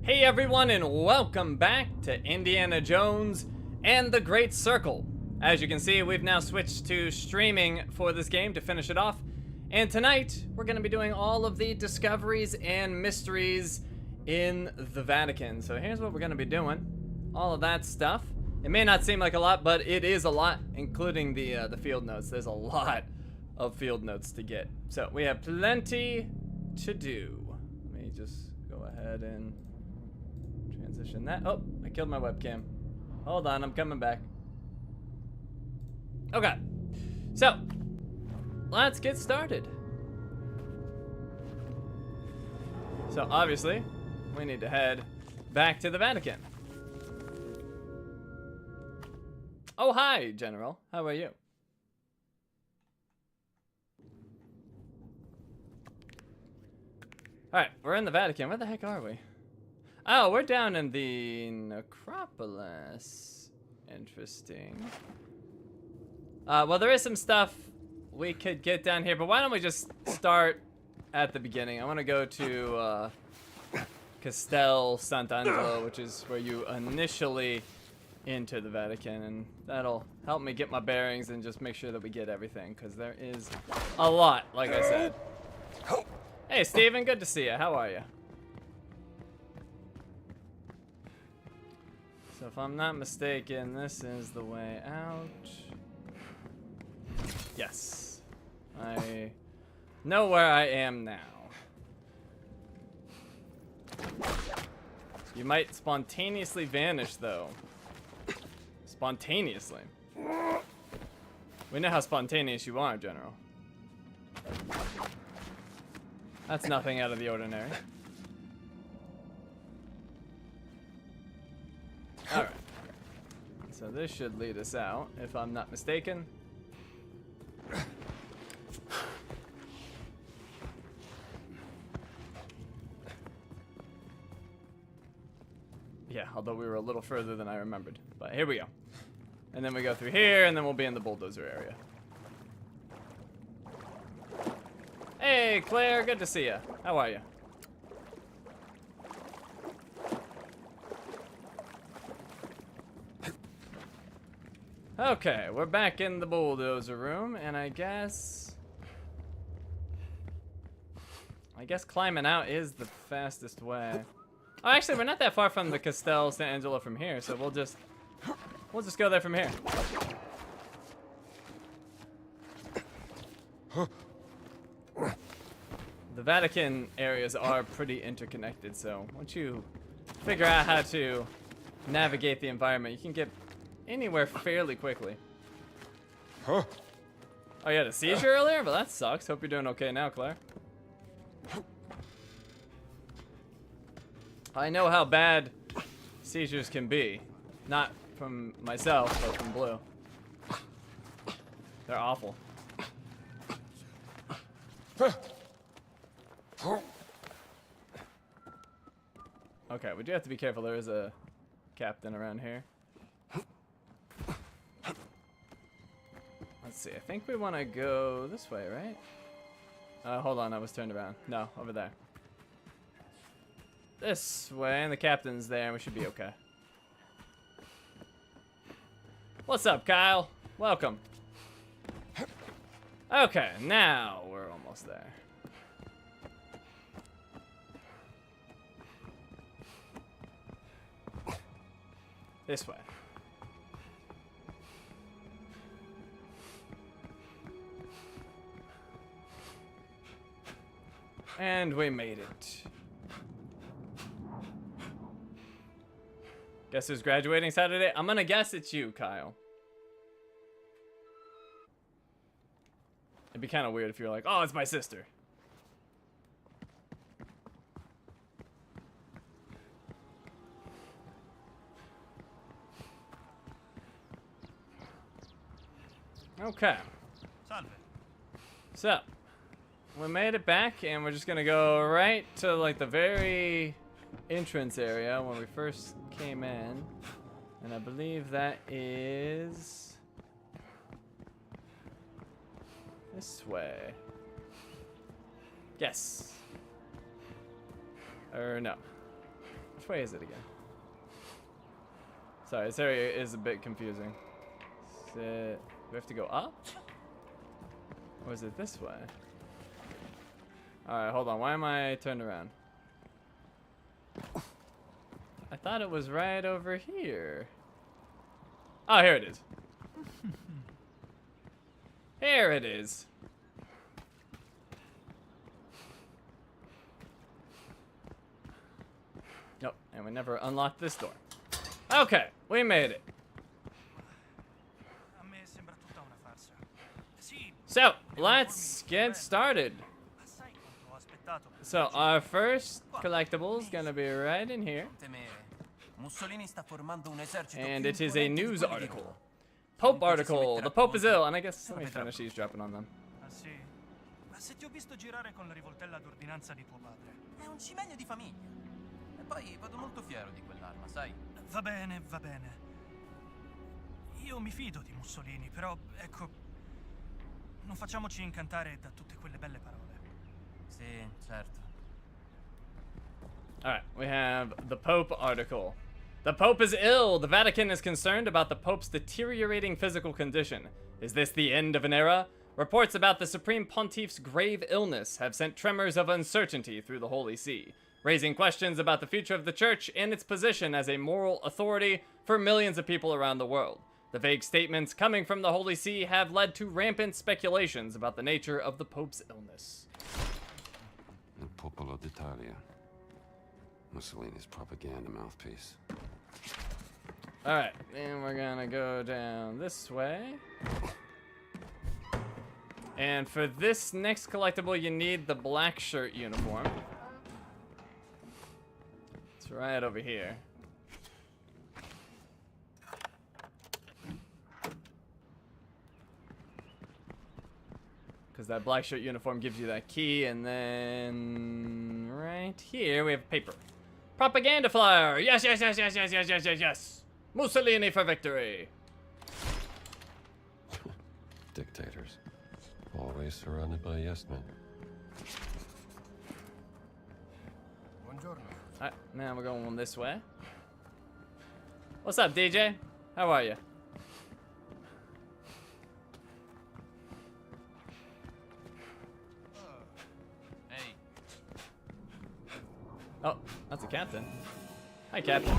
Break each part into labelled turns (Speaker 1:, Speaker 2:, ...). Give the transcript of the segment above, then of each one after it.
Speaker 1: Hey everyone, and welcome back to Indiana Jones and the Great Circle. As you can see, we've now switched to streaming for this game to finish it off. And tonight, we're going to be doing all of the discoveries and mysteries in the Vatican. So here's what we're going to be doing. All of that stuff. It may not seem like a lot, but it is a lot, including the field notes. There's a lot of field notes to get. So we have plenty to do. Let me just go ahead and transition that. Oh, I killed my webcam. Hold on, I'm coming back. Okay, so let's get started. So obviously, we need to head back to the Vatican. Oh, hi, General. How are you? Alright, we're in the Vatican. Where the heck are we? Oh, we're down in the necropolis. Interesting. Well, there is some stuff we could get down here, but why don't we just start at the beginning? I want to go to Castel Sant'Angelo, which is where you initially enter the Vatican, and that'll help me get my bearings and just make sure that we get everything, because there is a lot, like I said. Hey, Steven, good to see you. How are you? So if I'm not mistaken, this is the way out. Yes. I know where I am now. You might spontaneously vanish, though. Spontaneously. We know how spontaneous you are, General. That's nothing out of the ordinary. Alright. So this should lead us out, if I'm not mistaken. Yeah, although we were a little further than I remembered. But here we go. And then we go through here, and then we'll be in the bulldozer area. Hey, Claire, good to see you. How are you? Okay, we're back in the bulldozer room, and I guess climbing out is the fastest way. Oh, actually, we're not that far from the Castel Sant'Angelo from here, so we'll just go there from here. The Vatican areas are pretty interconnected, so once you figure out how to navigate the environment, you can get anywhere fairly quickly. Oh, you had a seizure earlier? Well, that sucks. Hope you're doing okay now, Claire. I know how bad seizures can be. Not from myself, but from Blue. They're awful. Okay, we do have to be careful. There is a captain around here. Let's see. I think we want to go this way, right? Hold on. I was turned around. No, over there. This way, and the captain's there, and we should be okay. What's up, Kyle? Welcome. Okay, now we're almost there. This way. And we made it. Guess who's graduating Saturday? I'm gonna guess it's you, Kyle. It'd be kind of weird if you're like, oh, it's my sister. Okay. So, we made it back, and we're just gonna go right to like the very entrance area when we first came in, and I believe that is this way. Yes. Or no. way is it again? Sorry, this area is a bit confusing. Do we have to go up? Or is it this way? Alright, hold on. Why am I turned around? I thought it was right over here. Oh, here it is. Here it is. Nope, and we never unlocked this door. Okay, we made it. So, let's get started. So, our first collectible is gonna be right in here. And it is a news article. Pope article. The Pope is ill. And I guess, let me finish eavesdropping on them.
Speaker 2: Se ti ho visto girare con la rivoltella d'ordinanza di tuo padre.
Speaker 3: È un cimelio di famiglia. E poi vado molto fiero di quell'arma, sai?
Speaker 2: Va bene, va bene. Io mi fido di Mussolini, però, ecco, non facciamoci incantare da tutte quelle belle parole.
Speaker 3: Sì, certo.
Speaker 1: Alright, we have the Pope article. The Pope is ill. The Vatican is concerned about the Pope's deteriorating physical condition. Is this the end of an era? Reports about the Supreme Pontiff's grave illness have sent tremors of uncertainty through the Holy See, raising questions about the future of the Church and its position as a moral authority for millions of people around the world. The vague statements coming from the Holy See have led to rampant speculations about the nature of the Pope's illness.
Speaker 4: Il Popolo d'Italia. Mussolini's propaganda mouthpiece.
Speaker 1: Alright, and we're gonna go down this way. And for this next collectible, you need the black shirt uniform. It's right over here. Because that black shirt uniform gives you that key, and then right here we have paper. Propaganda flyer! Yes, yes, yes, yes, yes, yes, yes, yes, yes! Mussolini for victory!
Speaker 4: Dictators. Always surrounded by yes men.
Speaker 1: Alright, now we're going this way. What's up, DJ? How are you?
Speaker 3: Ehi,
Speaker 1: Oh, that's a captain. Hi, Captain.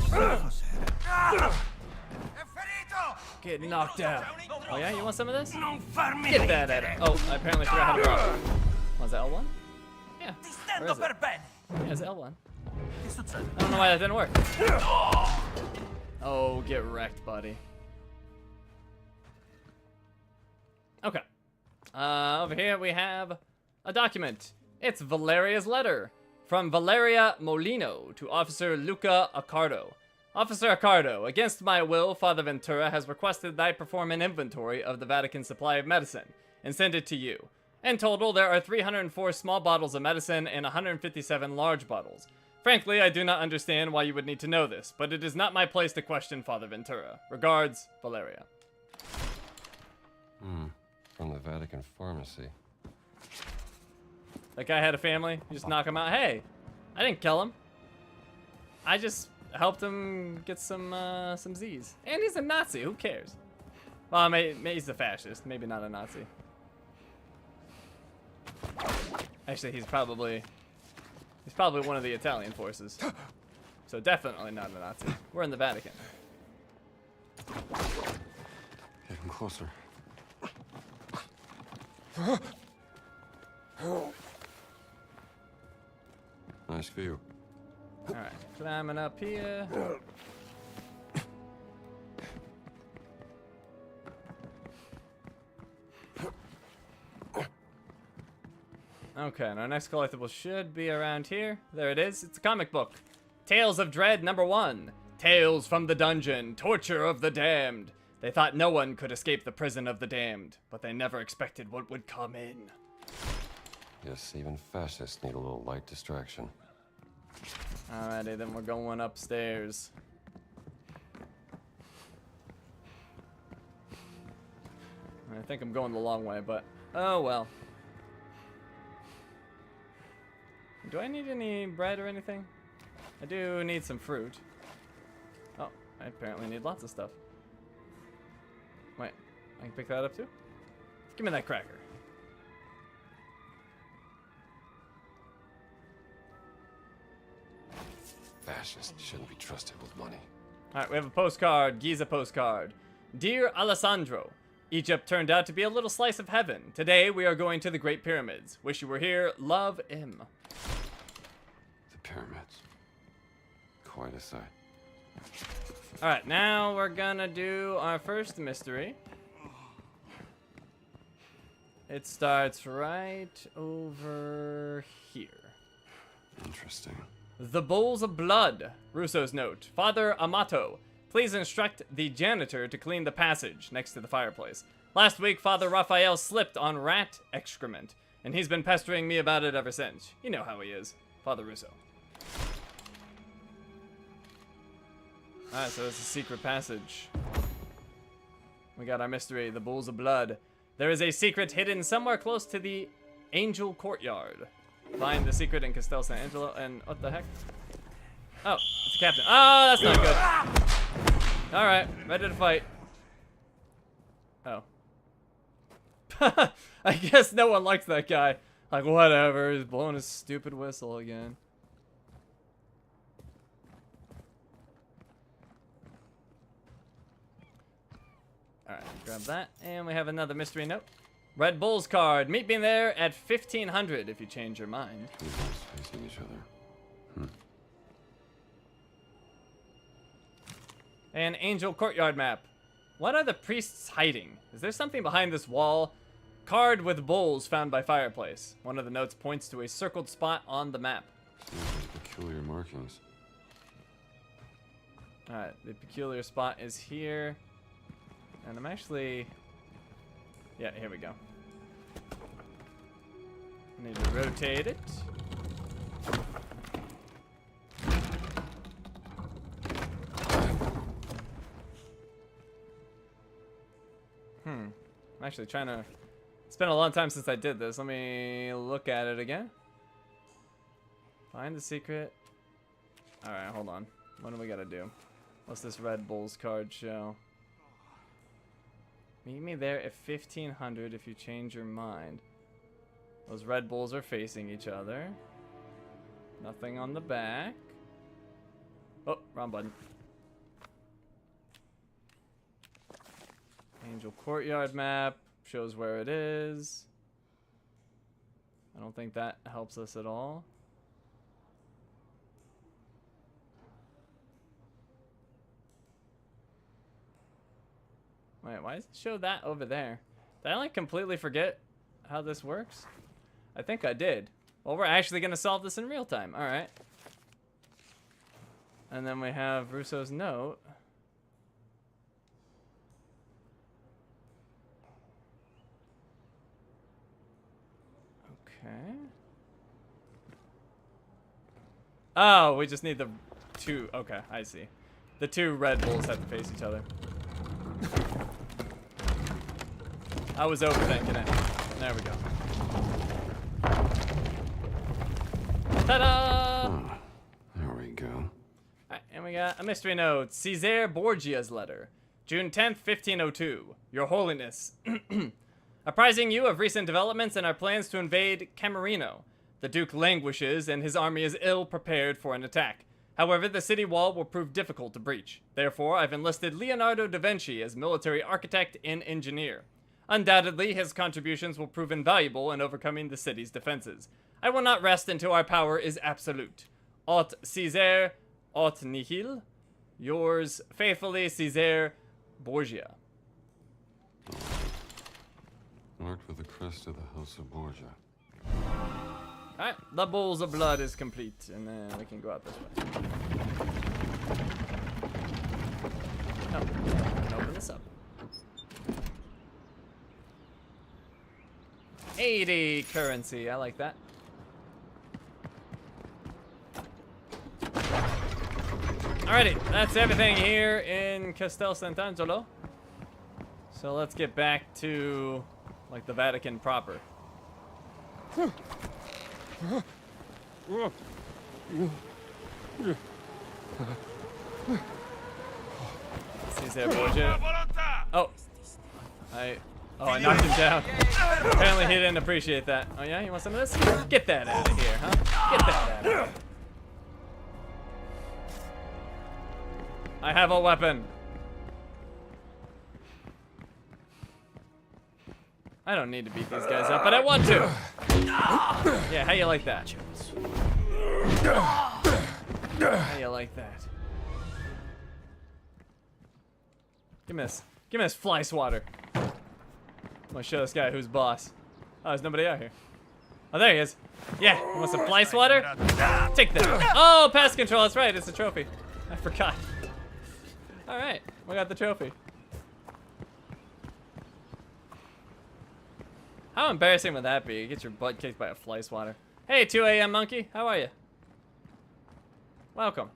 Speaker 1: Get knocked out. Oh yeah, you want some of this? Get that at it. Oh, I apparently forgot how to block. Was that L1? Yeah.
Speaker 3: ti
Speaker 1: Where
Speaker 3: stendo
Speaker 1: is
Speaker 3: per
Speaker 1: it?
Speaker 3: bene.
Speaker 1: Yeah, it's L1.
Speaker 3: Che succede?
Speaker 1: I don't know why that didn't work. Oh, get wrecked, buddy. Okay. Over here we have a document. It's Valeria's letter. From Valeria Molino to Officer Luca Accardo. Officer Accardo, against my will, Father Ventura has requested that I perform an inventory of the Vatican supply of medicine and send it to you. In total, there are 304 small bottles of medicine and 157 large bottles. Frankly, I do not understand why you would need to know this, but it is not my place to question Father Ventura. Regards, Valeria.
Speaker 4: From the Vatican pharmacy.
Speaker 1: That guy had a family. You just knock him out. Hey, I didn't kill him. I just helped him get some Z's. And he's a Nazi. Who cares? Well, maybe he's a fascist. Maybe not a Nazi. Actually, he's probably one of the Italian forces. So definitely not a Nazi. We're in the Vatican.
Speaker 4: Getting closer. Nice view.
Speaker 1: Alright, climbing up here. Okay, and our next collectible should be around here. There it is. It's a comic book. Tales of Dread #1. Tales from the Dungeon. Torture of the Damned. They thought no one could escape the prison of the damned, but they never expected what would come in.
Speaker 4: Yes, even fascists need a little light distraction.
Speaker 1: Alrighty, then we're going upstairs. I think I'm going the long way, but oh well. Do I need any bread or anything? I do need some fruit. Oh, I apparently need lots of stuff. Wait, I can pick that up too? Give me that cracker.
Speaker 4: Fascists shouldn't be trusted with money.
Speaker 1: Alright, we have a postcard, Giza postcard. Dear Alessandro, Egypt turned out to be a little slice of heaven. Today we are going to the Great Pyramids. Wish you were here. Love, M.
Speaker 4: The pyramids. Quite a sight.
Speaker 1: Alright, now we're gonna do our first mystery. It starts right over here.
Speaker 4: Interesting.
Speaker 1: The Bowls of Blood. Russo's note. Father Amato, please instruct the janitor to clean the passage next to the fireplace. Last week, Father Raphael slipped on rat excrement, and he's been pestering me about it ever since. You know how he is. Father Russo. Alright, so it's a secret passage. We got our mystery, the Bowls of Blood. There is a secret hidden somewhere close to the Angel Courtyard. Find the secret in Castel San Angelo, and what the heck? Oh, it's the captain. Oh, that's not good. Alright, ready to fight. Oh. I guess no one likes that guy. Like, whatever, he's blowing his stupid whistle again. Alright, grab that, and we have another mystery note. Red Bull's card. Meet me there at 1500 if you change your mind.
Speaker 4: Two boats facing each other.
Speaker 1: An Angel Courtyard map. What are the priests hiding? Is there something behind this wall? Card with bowls found by fireplace. One of the notes points to a circled spot on the map.
Speaker 4: Seems like peculiar markings.
Speaker 1: Alright, the peculiar spot is here. And I'm actually... Yeah, here we go. Need to rotate it. I'm actually trying to... It's been a long time since I did this. Let me look at it again. Find the secret. Alright, hold on. What do we gotta do? What's this Red Bulls card show? Meet me there at 1500 if you change your mind. Those Red Bulls are facing each other. Nothing on the back. Oh, wrong button. Angel Courtyard map shows where it is. I don't think that helps us at all. Wait, why does it show that over there? Did I like completely forget how this works? I think I did. Well, we're actually gonna solve this in real time. All right. And then we have Russo's note. Okay. Oh, we just need the two. Okay, I see. The two Red Bulls have to face each other. I was overthinking it. There we go. Ta-da!
Speaker 4: Oh, there we go.
Speaker 1: Alright, and we got a mystery note. Caesar Borgia's letter. June 10th, 1502. Your Holiness. Apprising you of recent developments and our plans to invade Camerino. The Duke languishes and his army is ill prepared for an attack. However, the city wall will prove difficult to breach. Therefore, I've enlisted Leonardo da Vinci as military architect and engineer. Undoubtedly, his contributions will prove invaluable in overcoming the city's defenses. I will not rest until our power is absolute. Aut Caesar, aut nihil. Yours faithfully, Caesar Borgia.
Speaker 4: Marked with the crest of the House of Borgia.
Speaker 1: Alright, the Bowls of Blood is complete, and then we can go out this way. Oh, we can open this up. 80 currency, I like that. Alrighty, that's everything here in Castel Sant'Angelo. So let's get back to, like, the Vatican proper. He's there, boy. Oh. I knocked him down. Apparently he didn't appreciate that. Oh yeah, you want some of this? Get that out of here, huh? Get that out of here. I have a weapon. I don't need to beat these guys up, but I want to. Yeah, how you like that? How you like that? Give me this. Give me this fly swatter. I'm gonna show this guy who's boss. Oh, there's nobody out here. Oh, there he is. Yeah, you want some fly swatter? Take that. Oh, pest control. That's right. It's a trophy. I forgot. All right, we got the trophy. How embarrassing would that be? You get your butt kicked by a fly swatter. Hey, 2 a.m. monkey. How are you? Welcome.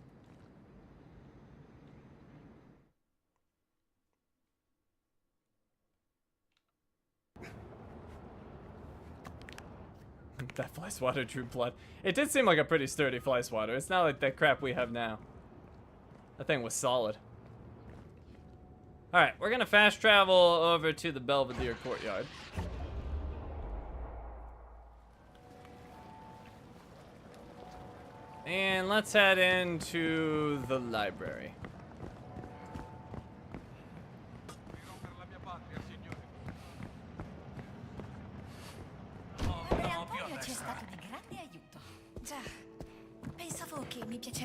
Speaker 1: That fly swatter drew blood. It did seem like a pretty sturdy fly swatter. It's not like that crap we have now. That thing was solid. Alright, we're gonna fast travel over to the Belvedere courtyard. And let's head into the library.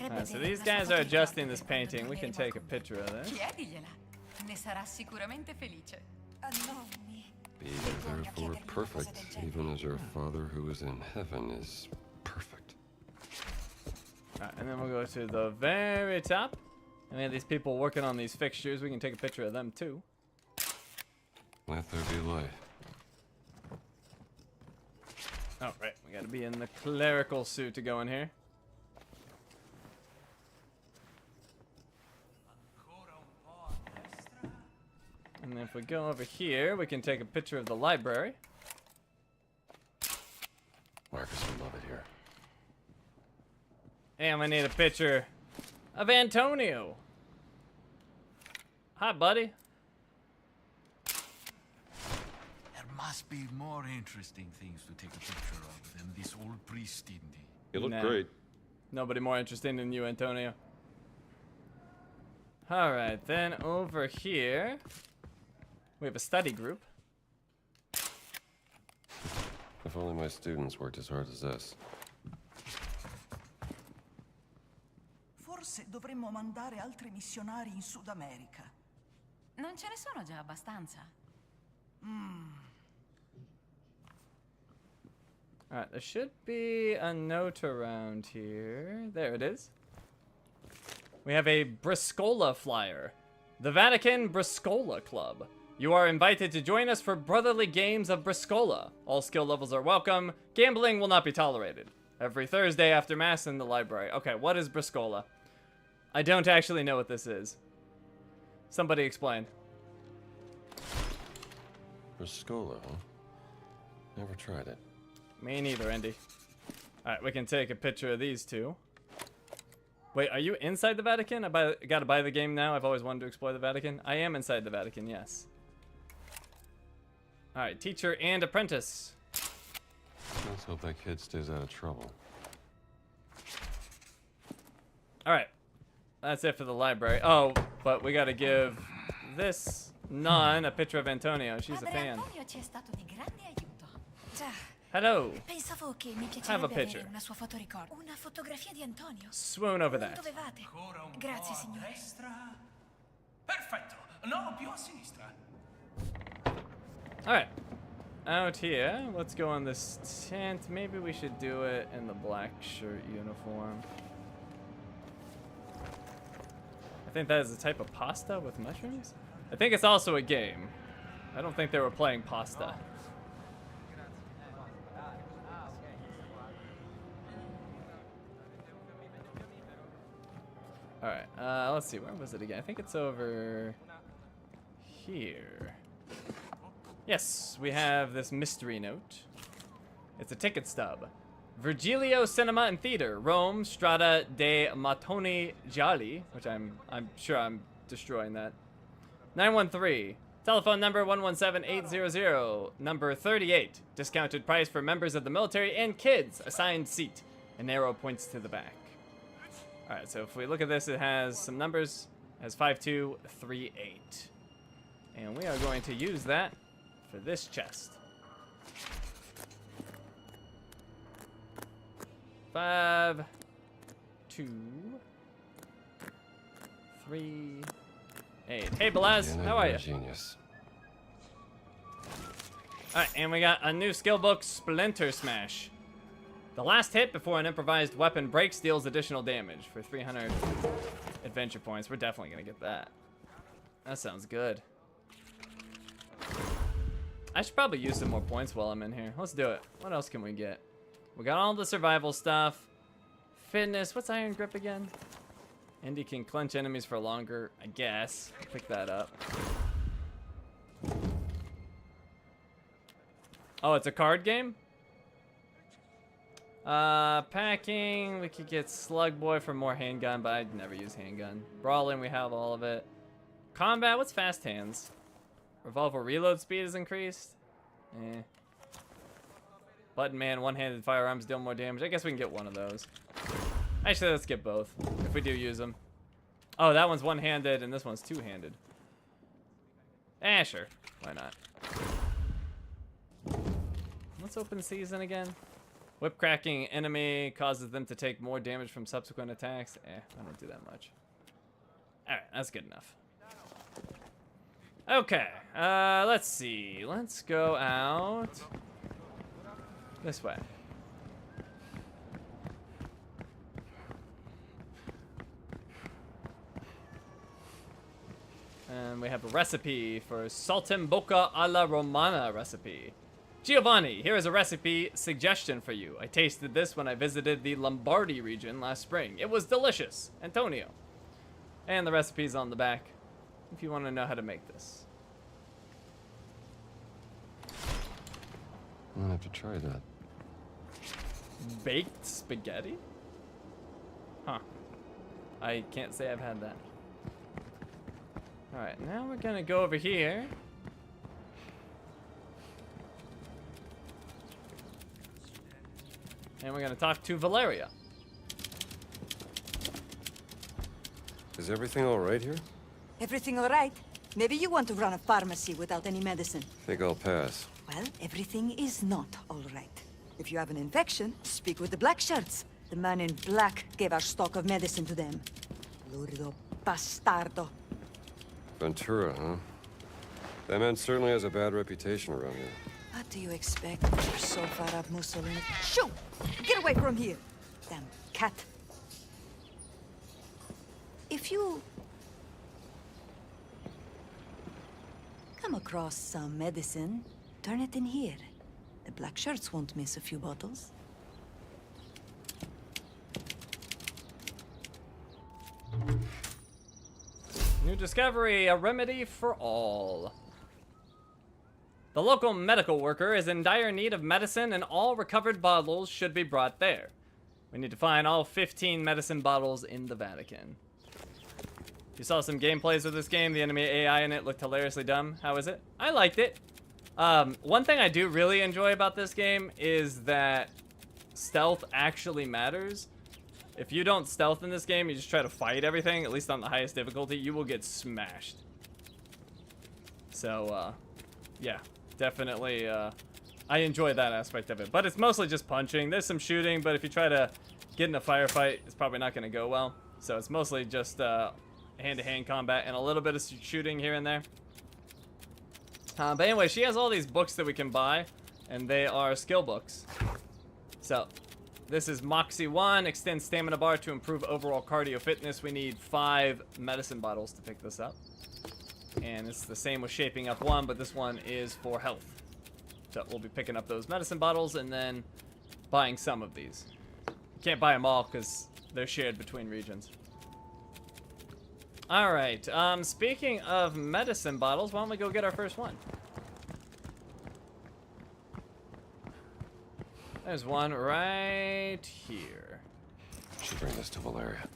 Speaker 1: Alright, so these guys are adjusting this painting. We can take a picture of this.
Speaker 5: Ne sarà sicuramente felice.
Speaker 4: Be ye therefore perfect, even as your Father who is in heaven is perfect.
Speaker 1: Alright, and then we'll go to the very top. And we have these people working on these fixtures. We can take a picture of them too.
Speaker 4: Let there be light.
Speaker 1: Oh, right. We gotta be in the clerical suit to go in here. And if we go over here, we can take a picture of the library.
Speaker 4: Marcus would love it here.
Speaker 1: And we need a picture of Antonio. Hi, buddy.
Speaker 6: There must be more interesting things to take a picture of than this old priest Indy.
Speaker 4: You look
Speaker 1: Nah.
Speaker 4: great.
Speaker 1: Nobody more interesting than you, Antonio. Alright, then over here, we have a study group.
Speaker 4: If only my students worked as hard as this.
Speaker 7: Forse dovremmo mandare altri missionari in Sud America.
Speaker 5: Non ce ne sono già abbastanza.
Speaker 1: Alright, there should be a note around here. There it is. We have a Briscola flyer. The Vatican Briscola Club. You are invited to join us for brotherly games of Briscola. All skill levels are welcome. Gambling will not be tolerated. Every Thursday after Mass in the library. Okay, what is Briscola? I don't actually know what this is. Somebody explain.
Speaker 4: Briscola, huh? Never tried it.
Speaker 1: Me neither, Andy. Alright, we can take a picture of these two. Wait, are you inside the Vatican? Gotta buy the game now? I've always wanted to explore the Vatican. I am inside the Vatican, yes. Alright, teacher and apprentice.
Speaker 4: Let's hope that kid stays out of trouble.
Speaker 1: Alright. That's it for the library. Oh, but we gotta give this nun a picture of Antonio. She's a fan.
Speaker 5: Antonio ci è stato di grande aiuto.
Speaker 8: Già,
Speaker 1: Hello.
Speaker 8: pensavo che mi
Speaker 1: Have a
Speaker 8: piacerebbe
Speaker 1: picture.
Speaker 8: avere una sua fotoricordo. Una fotografia di Antonio.
Speaker 1: Swoon over
Speaker 8: Non
Speaker 1: that.
Speaker 8: dovevate.
Speaker 2: Ancora un
Speaker 8: Grazie,
Speaker 2: po' a
Speaker 8: signore.
Speaker 2: destra. Perfetto. No, più a sinistra.
Speaker 1: Alright. Out here, let's go on this tent. Maybe we should do it in the black shirt uniform. I think that is a type of pasta with mushrooms. I think it's also a game. I don't think they were playing pasta. Alright, let's see, where was it again? I think it's over here. Yes, we have this mystery note. It's a ticket stub. Virgilio Cinema and Theater, Rome, Strada de Mattoni Gialli, which I'm sure I'm destroying that. 913. Telephone number 117-800, number 38. Discounted price for members of the military and kids. Assigned seat. An arrow points to the back. Alright, so if we look at this, it has some numbers. It has 5238. And we are going to use that for this chest. 5, 2, 3, 8. Hey, Belaz, how are you?
Speaker 4: Genius.
Speaker 1: Alright, and we got a new skill book, Splinter Smash. The last hit before an improvised weapon breaks deals additional damage for 300 adventure points. We're definitely gonna get that. That sounds good. I should probably use some more points while I'm in here. Let's do it. What else can we get? We got all the survival stuff. Fitness. What's Iron Grip again? Indy can clench enemies for longer, I guess. Pick that up. Oh, it's a card game? Packing. We could get Slug Boy for more handgun, but I'd never use handgun. Brawling, we have all of it. Combat, what's fast hands? Revolver reload speed is increased. Eh. Button man, one-handed firearms deal more damage. I guess we can get one of those. Actually, let's get both, if we do use them. Oh, that one's one-handed, and this one's two-handed. Eh, sure. Why not? What's open season again? Whip cracking enemy causes them to take more damage from subsequent attacks. Eh, I don't do that much. Alright, that's good enough. Okay, let's see. Let's go out this way. And we have a recipe for saltimbocca alla romana recipe. Giovanni, here is a recipe suggestion for you. I tasted this when I visited the Lombardy region last spring. It was delicious. Antonio. And the recipe's on the back if you want to know how to make this.
Speaker 4: I'm gonna have to try that.
Speaker 1: Baked spaghetti? Huh. I can't say I've had that. Alright, now we're gonna go over here. And we're gonna talk to Valeria.
Speaker 4: Is everything all right here?
Speaker 9: Everything all right? Maybe you want to run a pharmacy without any medicine.
Speaker 4: Think I'll pass.
Speaker 9: Well, everything is not all right. If you have an infection, speak with the black shirts. The man in black gave our stock of medicine to them. Lurido bastardo.
Speaker 4: Ventura, huh? That man certainly has a bad reputation around here.
Speaker 9: What do you expect? You're so far up Mussolini. Shoo! Get away from here! Damn cat. If you come across some medicine, turn it in here. The black shirts won't miss a few bottles.
Speaker 1: New discovery, a remedy for all. The local medical worker is in dire need of medicine and all recovered bottles should be brought there. We need to find all 15 medicine bottles in the Vatican. You saw some gameplays of this game. The enemy AI in it looked hilariously dumb. How is it? I liked it. One thing I do really enjoy about this game is that stealth actually matters. If you don't stealth in this game, you just try to fight everything, at least on the highest difficulty, you will get smashed. So, yeah, definitely, I enjoy that aspect of it. But it's mostly just punching. There's some shooting, but if you try to get in a firefight, it's probably not going to go well. So it's mostly just hand-to-hand combat and a little bit of shooting here and there. But anyway, she has all these books that we can buy, and they are skill books. So this is Moxie 1, extend stamina bar to improve overall cardio fitness. We need 5 medicine bottles to pick this up. And it's the same with Shaping Up 1, but this one is for health. So we'll be picking up those medicine bottles and then buying some of these. You can't buy them all because they're shared between regions. Alright, speaking of medicine bottles, why don't we go get our first one? There's one right here.
Speaker 4: Should bring this to Valeria.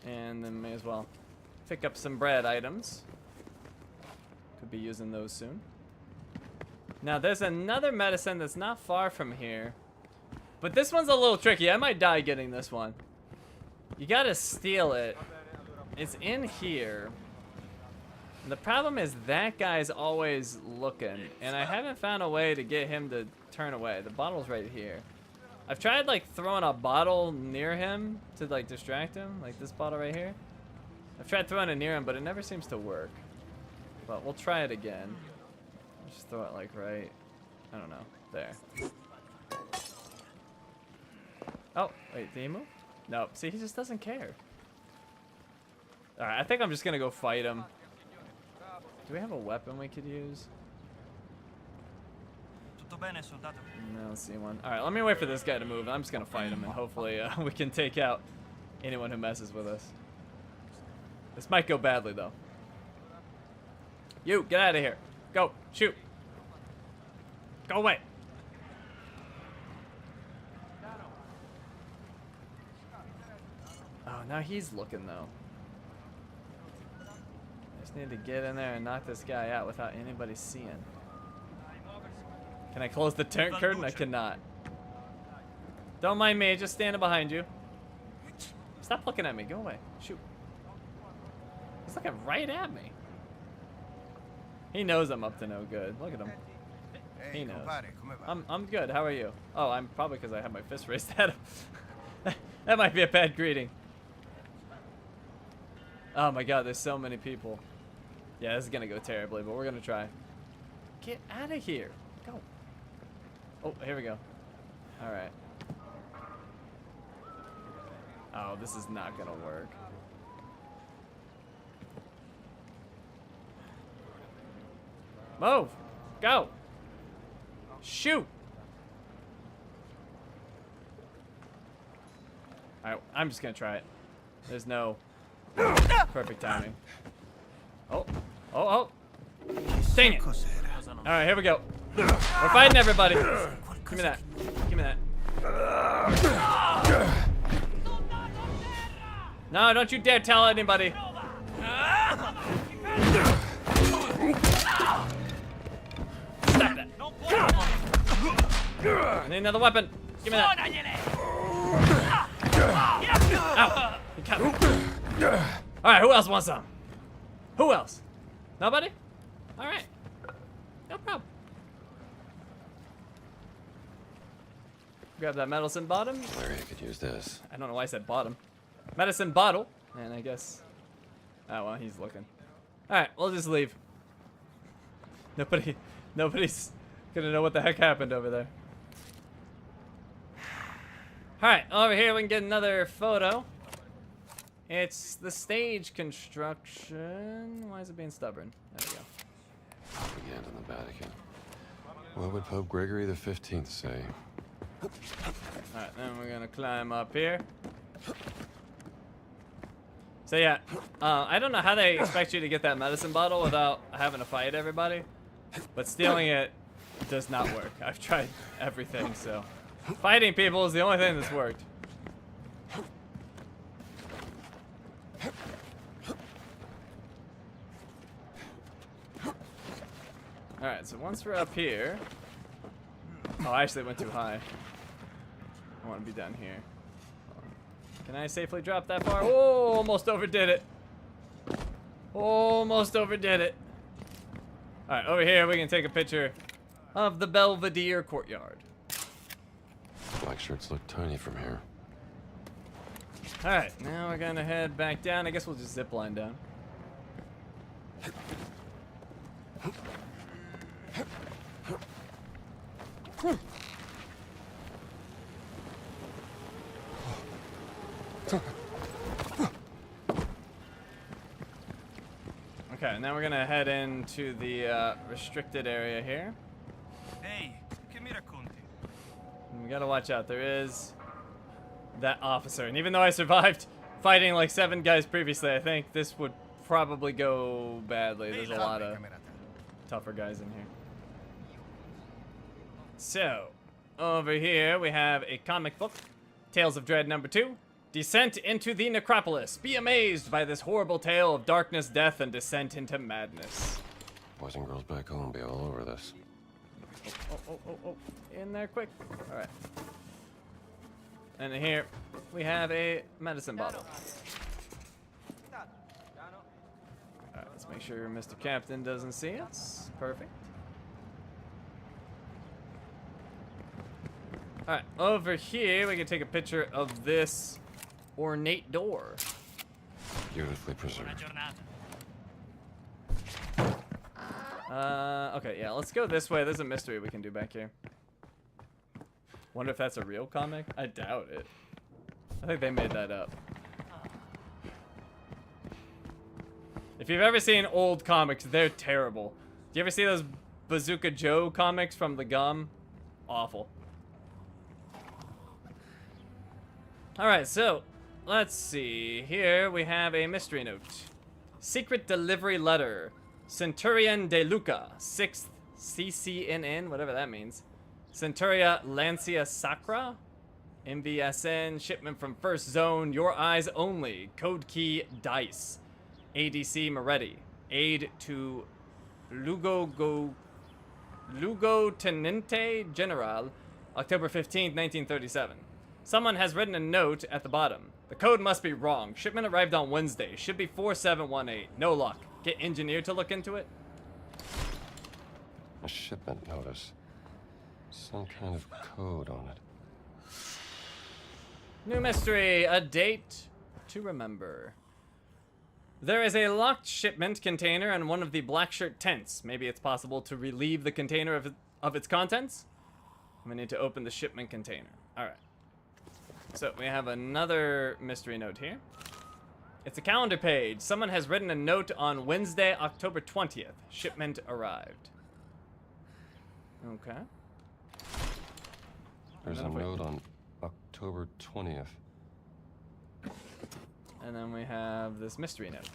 Speaker 1: And then may as well pick up some bread items. Could be using those soon. Now there's another medicine that's not far from here. But this one's a little tricky. I might die getting this one. You gotta steal it. It's in here. And the problem is that guy's always looking. And I haven't found a way to get him to turn away. The bottle's right here. I've tried like throwing a bottle near him to like distract him. Like this bottle right here. I've tried throwing it near him, but it never seems to work. But we'll try it again. Just throw it like right, I don't know, there. Oh, wait, did he move? No, see, he just doesn't care. Alright, I think I'm just gonna go fight him. Do we have a weapon we could use?
Speaker 2: Tutto bene, soldato?
Speaker 1: No, I don't see one. Alright, let me wait for this guy to move. I'm just gonna fight him, and hopefully we can take out anyone who messes with us. This might go badly, though. You, get out of here. Go, shoot. Go away. Oh, now he's looking, though. I just need to get in there and knock this guy out without anybody seeing. Can I close the curtain? I cannot. Don't mind me, just standing behind you. Stop looking at me. Go away. Shoot. He's looking right at me. He knows I'm up to no good. Look at him. He knows. I'm good. How are you? Oh, I'm probably because I have my fist raised at him. That might be a bad greeting. Oh my god, there's so many people. Yeah, this is gonna go terribly, but we're gonna try. Get out of here. Go. Oh, here we go. Alright. Oh, this is not gonna work. Move! Go! Shoot! Alright, I'm just gonna try it. There's no perfect timing. Oh, oh, oh! Dang it! Alright, here we go. We're fighting everybody. Give me that. Give me that. No, don't you dare tell anybody. Stop that. I need another weapon. Give me that. Ow. He cut me. Alright, who else wants some? Who else? Nobody? Alright. No problem. Grab that medicine bottom.
Speaker 4: Larry, I could use this.
Speaker 1: I don't know why I said bottom. Medicine bottle. And I guess... Oh, well, he's looking. Alright, we'll just leave. Nobody's gonna know what the heck happened over there. Alright, over here we can get another photo. It's the stage construction. Why is it being stubborn? There we go.
Speaker 4: Propaganda in the Vatican. What would Pope Gregory the 15th say?
Speaker 1: Alright, then we're gonna climb up here. So yeah, I don't know how they expect you to get that medicine bottle without having to fight everybody. But stealing it does not work. I've tried everything, so... Fighting people is the only thing that's worked. Alright, so once we're up here... Oh, I actually went too high. I want to be down here. Can I safely drop that far? Oh, almost overdid it. Almost overdid it. Alright, over here we can take a picture of the Belvedere courtyard.
Speaker 4: Black shirts look tiny from here.
Speaker 1: Alright, now we're gonna head back down. I guess we'll just zip line down. Okay, now we're gonna head into the restricted area here.
Speaker 2: Ehi, che mi racconti?
Speaker 1: And we gotta watch out. There is that officer, and even though I survived fighting like 7 guys previously, I think this would probably go badly. There's a lot of tougher guys in here. So, over here we have a comic book, Tales of Dread #2, Descent into the Necropolis. Be amazed by this horrible tale of darkness, death, and descent into madness.
Speaker 4: Boys and girls back home be all over this.
Speaker 1: Oh. In there quick. All right. And here we have a medicine bottle. Alright, let's make sure Mr. Captain doesn't see us. Perfect. Alright, over here we can take a picture of this ornate door.
Speaker 4: Beautifully preserved.
Speaker 1: Okay, yeah, let's go this way. There's a mystery we can do back here. Wonder if that's a real comic? I doubt it. I think they made that up. If you've ever seen old comics, they're terrible. Do you ever see those Bazooka Joe comics from the Gum? Awful. Alright, so, let's see. Here we have a mystery note. Secret delivery letter. Centurion de Luca, 6th CCNN, whatever that means. Centuria Lancia Sacra. MVSN, shipment from First Zone, your eyes only. Code key DICE. ADC Moretti. Aid to Lugotenente General, October 15th, 1937. Someone has written a note at the bottom. The code must be wrong. Shipment arrived on Wednesday. Should be 4718. No luck. Get engineer to look into it.
Speaker 4: A shipment notice. Some kind of code on it.
Speaker 1: New mystery. A date to remember. There is a locked shipment container in one of the black shirt tents. Maybe it's possible to relieve the container of its contents? We need to open the shipment container. Alright. So we have another mystery note here. It's a calendar page. Someone has written a note on Wednesday, October 20th. Shipment arrived. Okay.
Speaker 4: There's a note on October 20th.
Speaker 1: And then we have this mystery note.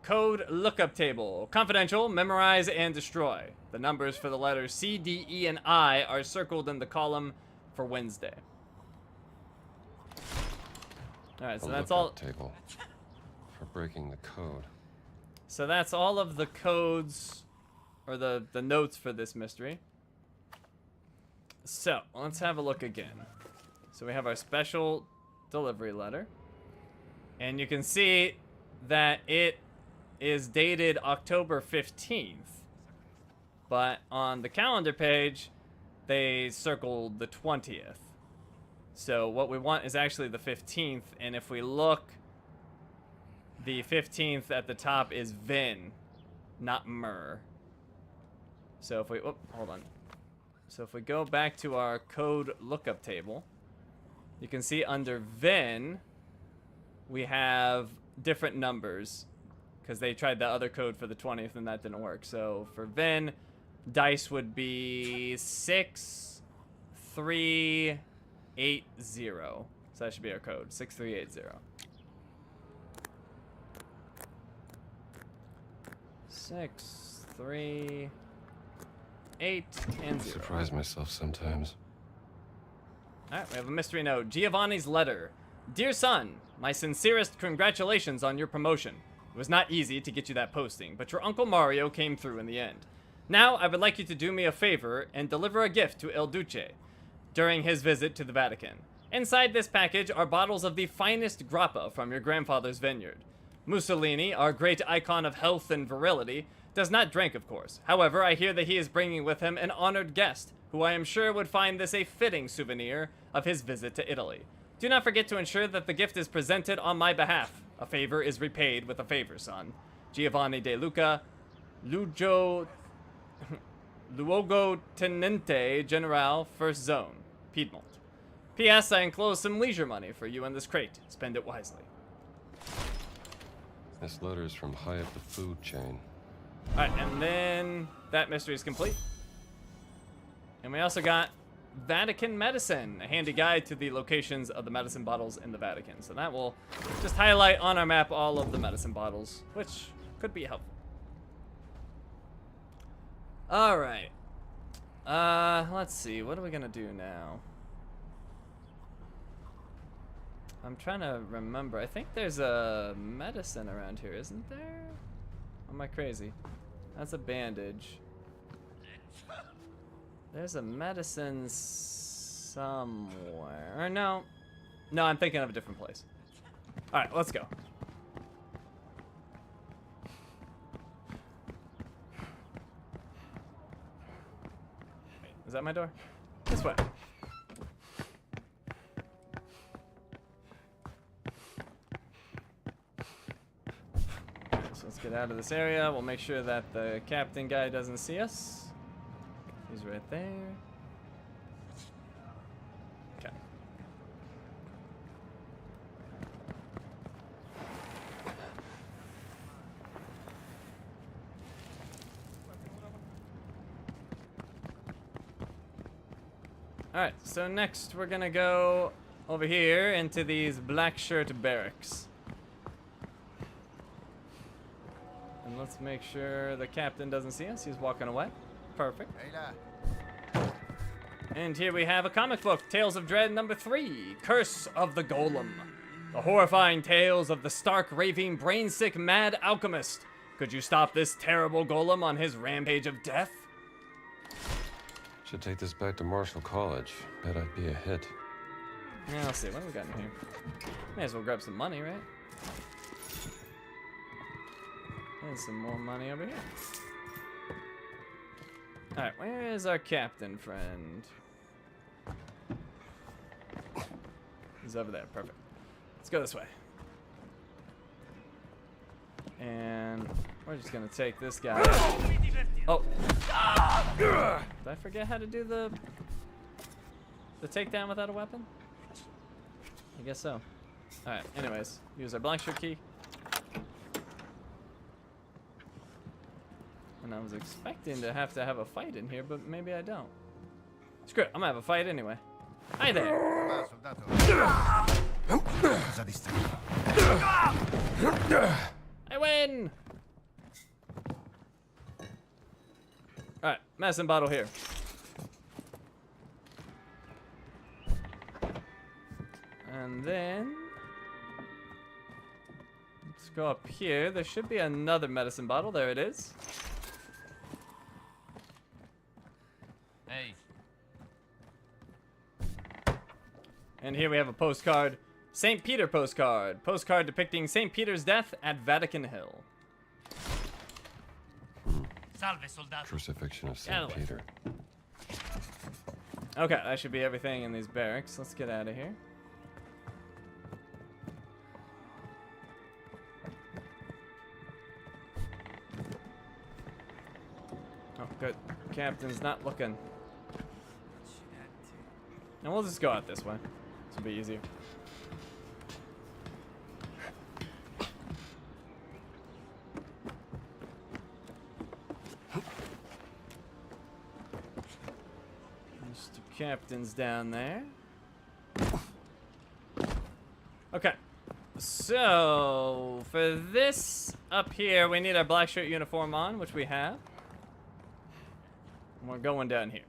Speaker 1: Code lookup table. Confidential, memorize, and destroy. The numbers for the letters C, D, E, and I are circled in the column for Wednesday. Alright, so that's all.
Speaker 4: Table for breaking the code.
Speaker 1: So that's all of the codes, or the notes for this mystery. So, let's have a look again. So we have our special delivery letter. And you can see that it is dated October 15th. But on the calendar page, they circled the 20th. So what we want is actually the 15th. And if we look, the 15th at the top is Vin, not Myrrh. So if we, hold on. So if we go back to our code lookup table, you can see under Vin, we have different numbers because they tried the other code for the 20th and that didn't work. So for Vin, dice would be 6380. So that should be our code, 6380. 6, 3, 8, and 0.
Speaker 4: Surprise myself sometimes.
Speaker 1: Alright, we have a mystery note. Giovanni's letter. Dear son, my sincerest congratulations on your promotion. It was not easy to get you that posting, but your Uncle Mario came through in the end. Now, I would like you to do me a favor and deliver a gift to El Duce during his visit to the Vatican. Inside this package are bottles of the finest grappa from your grandfather's vineyard. Mussolini, our great icon of health and virility, does not drink, of course. However, I hear that he is bringing with him an honored guest, who I am sure would find this a fitting souvenir of his visit to Italy. Do not forget to ensure that the gift is presented on my behalf. A favor is repaid with a favor, son. Giovanni De Luca, Luogotenente General, First Zone, Piedmont. P.S. I enclose some leisure money for you in this crate. Spend it wisely.
Speaker 4: This letter is from high up the food chain.
Speaker 1: Alright, and then that mystery is complete. And we also got Vatican medicine, a handy guide to the locations of the medicine bottles in the Vatican. So that will just highlight on our map all of the medicine bottles, which could be helpful. Alright. Let's see. What are we gonna do now? I'm trying to remember. I think there's a medicine around here, isn't there? Or am I crazy? That's a bandage. There's a medicine somewhere. Or no. No, I'm thinking of a different place. Alright, let's go. Wait, is that my door? This way. So let's get out of this area. We'll make sure that the captain guy doesn't see us. He's right there. Okay. Alright, so next we're gonna go over here into these black shirt barracks. And let's make sure the captain doesn't see us. He's walking away. Perfect. And here we have a comic book, Tales of Dread #3, Curse of the Golem. The horrifying tales of the stark, raving, brain-sick, mad alchemist. Could you stop this terrible golem on his rampage of death?
Speaker 4: Should take this back to Marshall College. Bet I'd be a hit.
Speaker 1: Yeah, let's see. What do we got in here? May as well grab some money, right? There's some more money over here. Alright, where is our captain friend? He's over there. Perfect. Let's go this way. And we're just gonna take this guy. Oh. Did I forget how to do the takedown without a weapon? I guess so. Alright, anyways. Use our blank shirt key. And I was expecting to have a fight in here, but maybe I don't. Screw it, I'm gonna have a fight anyway. Hi there! I win! Alright, medicine bottle here. And then let's go up here. There should be another medicine bottle. There it is.
Speaker 3: Hey,
Speaker 1: And here we have a postcard. St. Peter postcard. Postcard depicting St. Peter's death at Vatican Hill.
Speaker 2: Salve, soldato.
Speaker 4: Crucifixion of
Speaker 1: Get
Speaker 4: St.
Speaker 1: out of the way.
Speaker 4: Peter.
Speaker 1: Okay, that should be everything in these barracks. Let's get out of here. Oh, good. Captain's not looking. And we'll just go out this way. This will be easier. Mr. Captain's down there. Okay. So, for this up here, we need our black shirt uniform on, which we have. And we're going down here.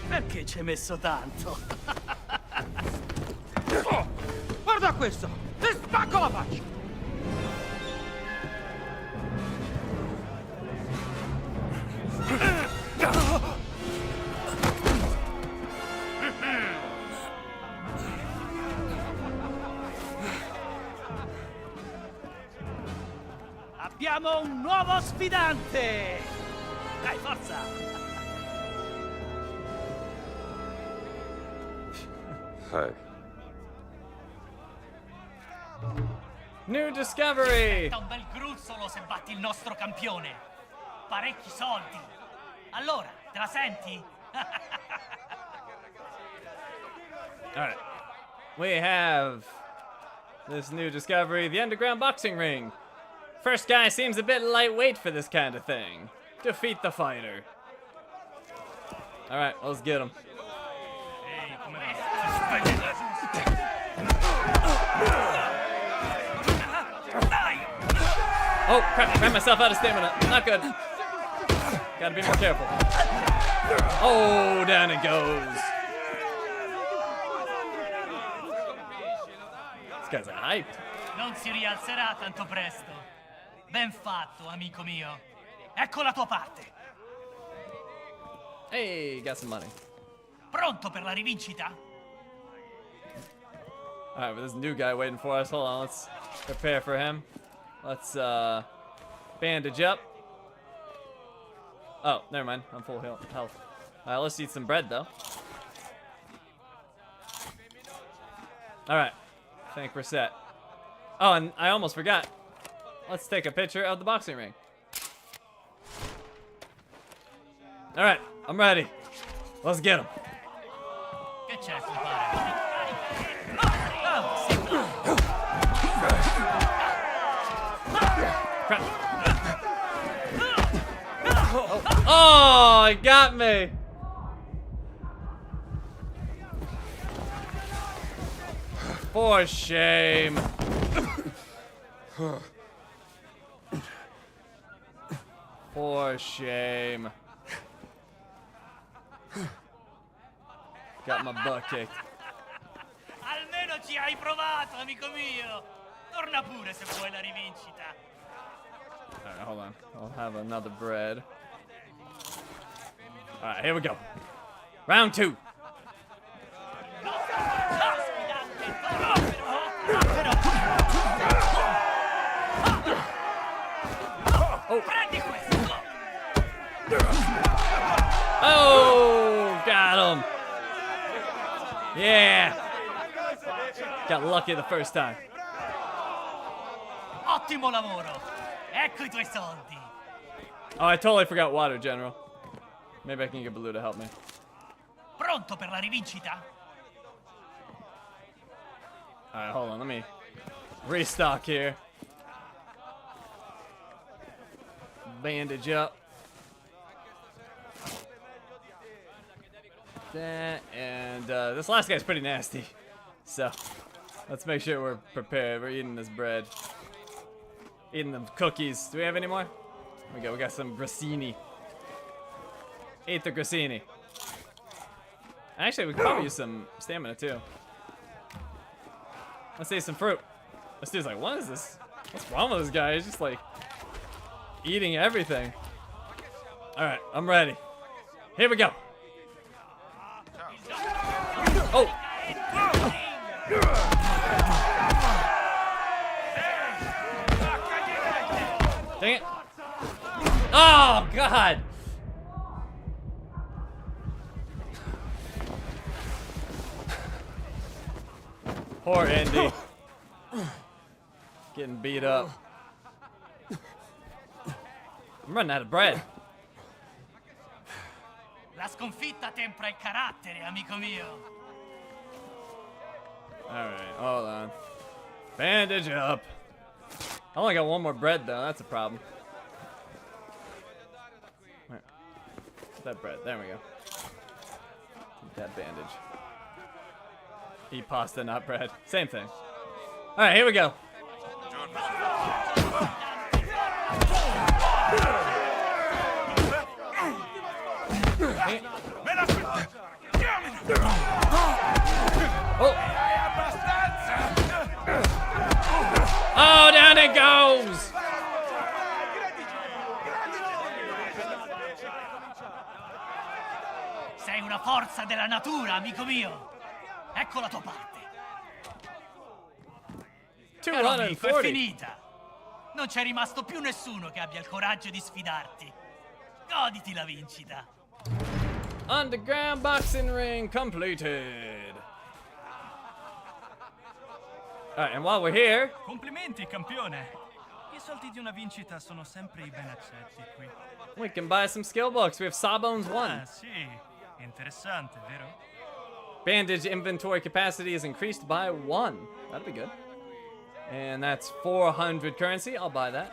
Speaker 2: Perché ci hai messo tanto? Oh, guarda questo! Ti spacco la faccia! Abbiamo un nuovo sfidante! Dai, forza!
Speaker 4: Hi.
Speaker 1: New discovery!
Speaker 2: Un bel gruzzolo se batti il nostro campione. Parecchi soldi. Allora, te la senti?
Speaker 1: Alright. We have this new discovery, the underground boxing ring. First guy seems a bit lightweight for this kind of thing. Defeat the fighter. Alright, let's get him. Oh, crap, ran myself out of stamina. Not good. Gotta be more careful. Oh, down it goes. This guy's hyped.
Speaker 2: Non si rialzerà tanto presto. Ben fatto, amico mio. Ecco la tua parte.
Speaker 1: Hey, got some money.
Speaker 2: Pronto per la rivincita?
Speaker 1: Alright, but this new guy waiting for us. Hold on, let's prepare for him. Let's bandage up. Oh, never mind. I'm full health. Alright, let's eat some bread though. Alright, I think we're set. Oh, and I almost forgot. Let's take a picture of the boxing ring. Alright, I'm ready. Let's get him.
Speaker 2: Che c'è, compare?
Speaker 1: Crap. Oh, it got me. For shame. For shame. Got my butt kicked.
Speaker 2: Almeno ci hai provato, amico mio. Torna pure se vuoi la rivincita.
Speaker 1: Alright, hold on. I'll have another bread. Alright, here we go. Round 2. Oh. Oh, got him. Yeah. Got lucky the first time.
Speaker 2: Ottimo lavoro. Ecco I tuoi soldi.
Speaker 1: Oh, I totally forgot water, General. Maybe I can get Baloo to help me.
Speaker 2: Pronto per la rivincita?
Speaker 1: Alright, hold on. Let me restock here. Bandage up. That, and this last guy's pretty nasty. So, let's make sure we're prepared. We're eating this bread. Eating the cookies. Do we have any more? We got some grissini. Eat the grissini. Actually, we could probably use some stamina too. Let's eat some fruit. This dude's like, what is this? What's wrong with this guy? He's just like eating everything. Alright, I'm ready. Here we go. Oh! Dang it. Oh, God! Poor Indy. Getting beat up. I'm running out of bread.
Speaker 2: La sconfitta tempra il carattere, amico mio.
Speaker 1: Alright, hold on. Bandage up. I only got one more bread though, that's a problem. Where? That bread, there we go. Keep that bandage. Eat pasta, not bread. Same thing. Alright, here we go. Oh! Oh, down it goes!
Speaker 2: Sei una forza della natura, amico mio. Ecco la tua parte. Caro amico, è
Speaker 1: 240.
Speaker 2: finita. Non c'è rimasto più nessuno che abbia il coraggio di sfidarti. Goditi la vincita.
Speaker 1: Underground boxing ring completed. Alright, and while we're here,
Speaker 2: Complimenti, campione. I soldi di una vincita sono sempre i ben accetti qui.
Speaker 1: we can buy some skill books. We have Sawbones 1.
Speaker 2: Ah, sì. Interessante, vero?
Speaker 1: Bandage inventory capacity is increased by 1. That'll be good. And that's 400 currency. I'll buy that.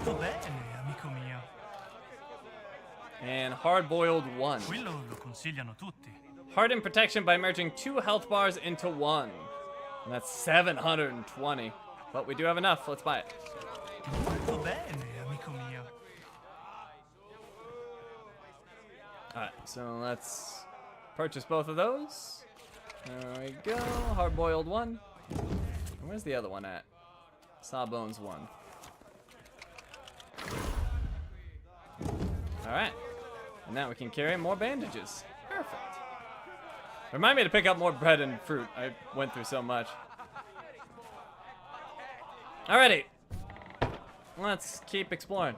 Speaker 2: Molto bene, amico mio.
Speaker 1: And hard-boiled 1.
Speaker 2: Quello lo consigliano tutti.
Speaker 1: Hardened protection by merging 2 health bars into 1. And that's 720. But we do have enough. Let's buy it.
Speaker 2: Molto bene, amico mio.
Speaker 1: Alright, so let's purchase both of those. There we go. Hard-boiled 1. And where's the other one at? Sawbones 1. Alright. And now we can carry more bandages. Perfect. Remind me to pick up more bread and fruit. I went through so much. Alrighty. Let's keep exploring.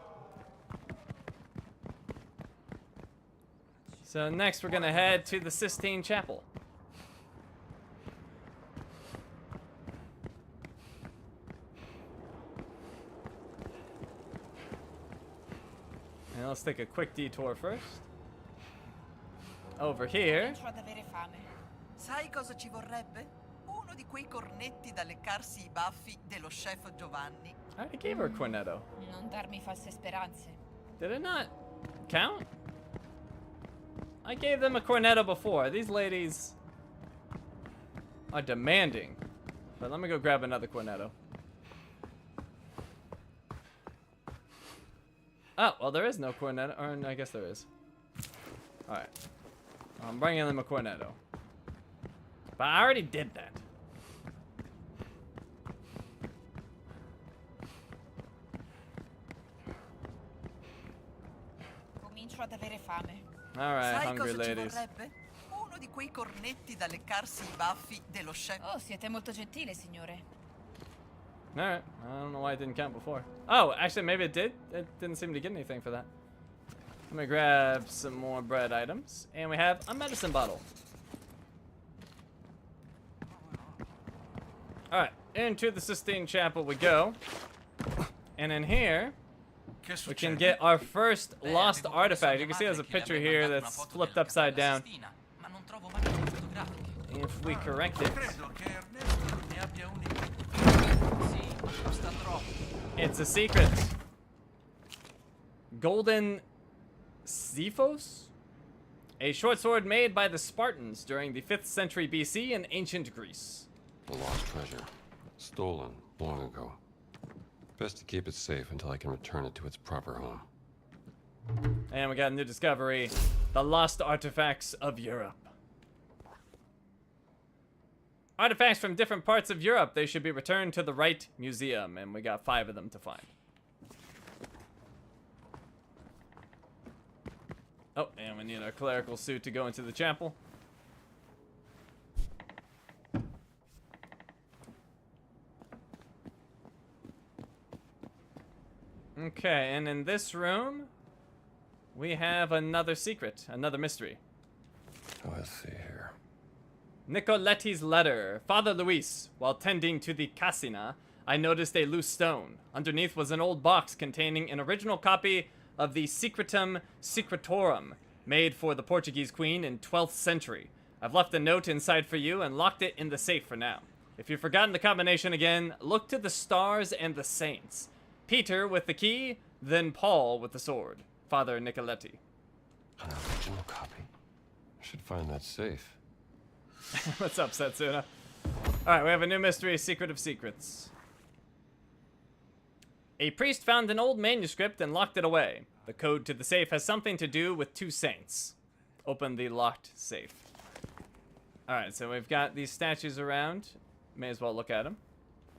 Speaker 1: So next we're gonna head to the Sistine Chapel. And let's take a quick detour first. Over here.
Speaker 8: Comincio ad avere fame.
Speaker 7: Sai cosa ci vorrebbe? Uno di quei cornetti da leccarsi I baffi dello chef Giovanni.
Speaker 1: I already gave her a cornetto.
Speaker 8: Non darmi false speranze.
Speaker 1: Did it not count? I gave them a cornetto before. These ladies are demanding. But let me go grab another cornetto. Oh, well, there is no cornetto. Or I guess there is. Alright. I'm bringing them a cornetto. But I already did that.
Speaker 8: Comincio ad avere fame.
Speaker 1: Alright,
Speaker 7: Sai
Speaker 1: hungry
Speaker 7: cosa ci
Speaker 1: ladies.
Speaker 7: vorrebbe? Uno di quei cornetti da leccarsi I baffi dello chef.
Speaker 8: Oh, siete molto gentile, signore.
Speaker 1: Alright, I don't know why it didn't count before. Oh, actually, maybe it did. It didn't seem to get anything for that. Let me grab some more bread items. And we have a medicine bottle. Alright, into the Sistine Chapel we go. And in here, we can get our first lost artifact. You can see there's a picture here that's flipped upside down. If we correct it, it's a secret. Golden Xiphos? A short sword made by the Spartans during the 5th century BC in ancient Greece.
Speaker 4: A lost treasure. Stolen long ago. Best to keep it safe until I can return it to its proper home.
Speaker 1: And we got a new discovery. The lost artifacts of Europe. Artifacts from different parts of Europe. They should be returned to the right museum. And we got 5 of them to find. Oh, and we need our clerical suit to go into the chapel. Okay, and in this room, we have another secret, another mystery.
Speaker 4: Let's see here.
Speaker 1: Nicoletti's letter. Father Luis, while tending to the Casina, I noticed a loose stone. Underneath was an old box containing an original copy of the Secretum Secretorum, made for the Portuguese queen in 12th century. I've left a note inside for you and locked it in the safe for now. If you've forgotten the combination again, look to the stars and the saints. Peter with the key, then Paul with the sword. Father Nicoletti.
Speaker 4: An original copy. I should find that safe.
Speaker 1: What's up, Setsuna? Alright, we have a new mystery, Secret of Secrets. A priest found an old manuscript and locked it away. The code to the safe has something to do with 2 saints. Open the locked safe. Alright, so we've got these statues around. May as well look at them.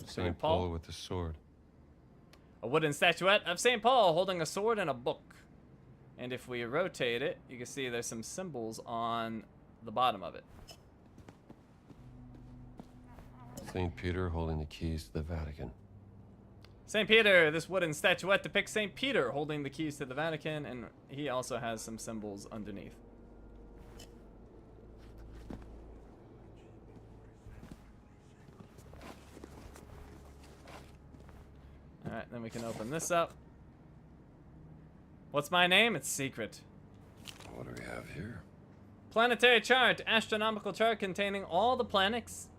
Speaker 4: St. Paul with the sword.
Speaker 1: A wooden statuette of St. Paul holding a sword and a book. And if we rotate it, you can see there's some symbols on the bottom of it.
Speaker 4: St. Peter holding the keys to the Vatican.
Speaker 1: St. Peter, this wooden statuette depicts St. Peter holding the keys to the Vatican, and he also has some symbols underneath. Alright, then we can open this up. What's my name? It's secret.
Speaker 4: What do we have here?
Speaker 1: Planetary chart, astronomical chart containing all the planets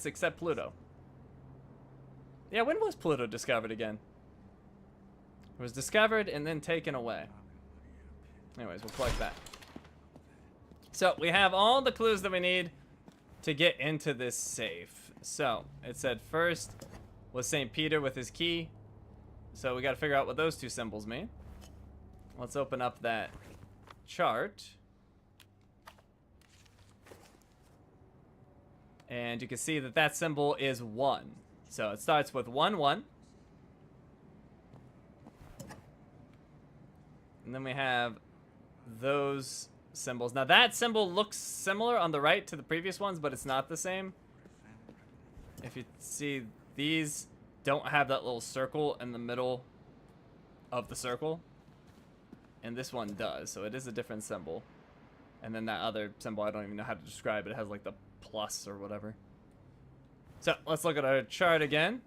Speaker 1: except Pluto. Yeah, when was Pluto discovered again? It was discovered and then taken away. Anyways, we'll collect that. So we have all the clues that we need to get into this safe. So it said first was St. Peter with his key. So we got to figure out what those two symbols mean. Let's open up that chart. And you can see that that symbol is 1. So it starts with 1, 1. And then we have those symbols. Now that symbol looks similar on the right to the previous ones, but it's not the same. If you see, these don't have that little circle in the middle of the circle. And this one does, so it is a different symbol. And then that other symbol, I don't even know how to describe it. It has like the plus or whatever. So let's look at our chart again.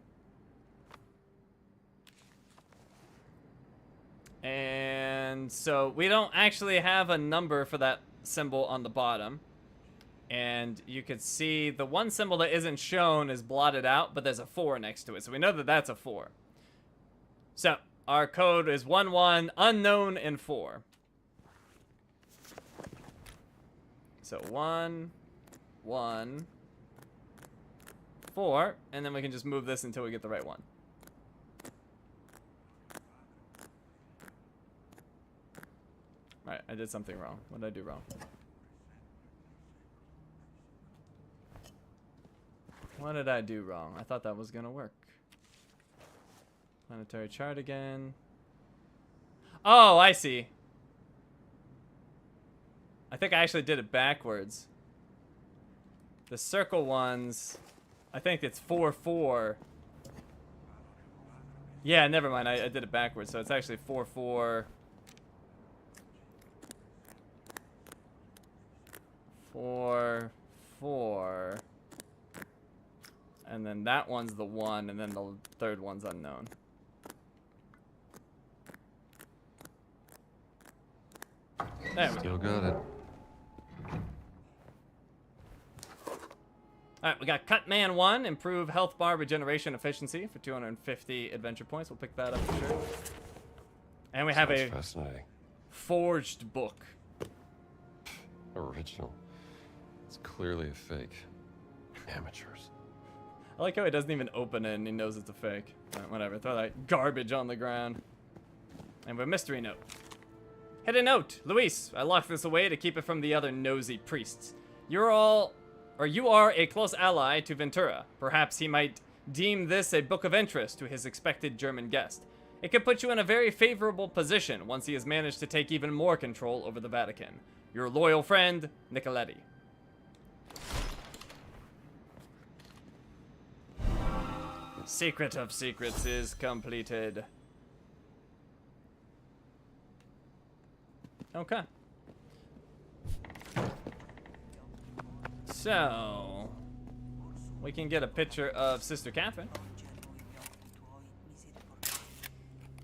Speaker 1: And so we don't actually have a number for that symbol on the bottom. And you could see the one symbol that isn't shown is blotted out, but there's a 4 next to it. So we know that that's a 4. So our code is 11, unknown, and 4. So 1, 1, 4, and then we can just move this until we get the right one. Alright, I did something wrong. What did I do wrong? What did I do wrong? I thought that was gonna work. Planetary chart again. Oh, I see. I think I actually did it backwards. The circle ones, I think it's 4, 4. Yeah, never mind. I did it backwards, so it's actually 4, 4. 4, 4. And then that one's the 1, and then the third one's unknown. There we go.
Speaker 4: Still got it.
Speaker 1: Alright, we got Cut Man 1, improve health bar regeneration efficiency for 250 adventure points. We'll pick that up for sure. And we have a
Speaker 4: fascinating
Speaker 1: forged book.
Speaker 4: original. It's clearly a fake. Amateurs.
Speaker 1: I like how he doesn't even open it and he knows it's a fake. Alright, whatever, throw that garbage on the ground. And we have a mystery note. Hidden note. Luis, I locked this away to keep it from the other nosy priests. You are a close ally to Ventura. Perhaps he might deem this a book of interest to his expected German guest. It could put you in a very favorable position once he has managed to take even more control over the Vatican. Your loyal friend, Nicoletti. Secret of Secrets is completed. Okay. So, we can get a picture of Sister Catherine.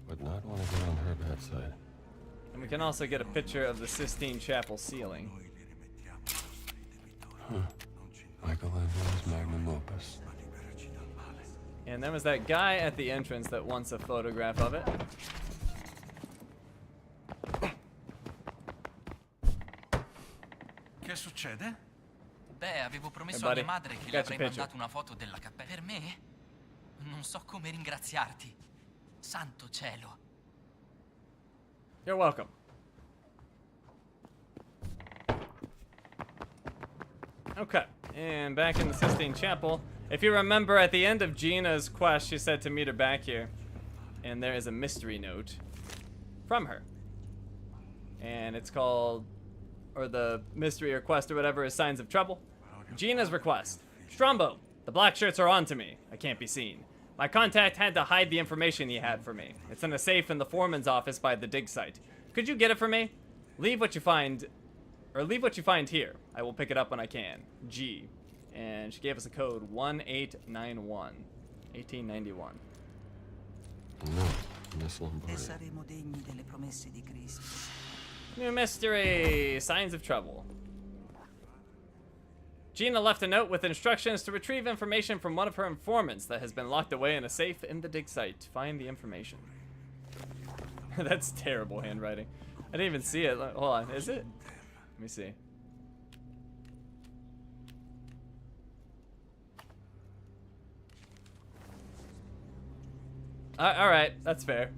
Speaker 4: Would not want to get on her bad side.
Speaker 1: And we can also get a picture of the Sistine Chapel ceiling.
Speaker 4: Michelangelo's magnum opus.
Speaker 1: And there was that guy at the entrance that wants a photograph of it.
Speaker 2: Che succede?
Speaker 3: Beh, avevo promesso
Speaker 1: Hey,
Speaker 3: a
Speaker 1: buddy.
Speaker 3: mia madre che le
Speaker 1: Got your
Speaker 3: avrei
Speaker 1: picture.
Speaker 3: mandato una foto della cappella. Per me? Non so come ringraziarti. Santo cielo.
Speaker 1: You're welcome. Okay, and back in the Sistine Chapel. If you remember, at the end of Gina's quest, she said to meet her back here. And there is a mystery note from her. And it's called, or the mystery or quest or whatever is Signs of Trouble. Gina's request. Strombo, the black shirts are on to me. I can't be seen. My contact had to hide the information he had for me. It's in a safe in the foreman's office by the dig site. Could you get it for me? Leave what you find here. I will pick it up when I can. G. And she gave us a code 1891. 1891.
Speaker 4: No, Miss
Speaker 7: E
Speaker 4: Lombardi.
Speaker 7: saremo degni delle promesse di Cristo.
Speaker 1: New mystery. Signs of Trouble. Gina left a note with instructions to retrieve information from one of her informants that has been locked away in a safe in the dig site. Find the information. That's terrible handwriting. I didn't even see it. Hold on, is it? Let me see. All right, that's fair.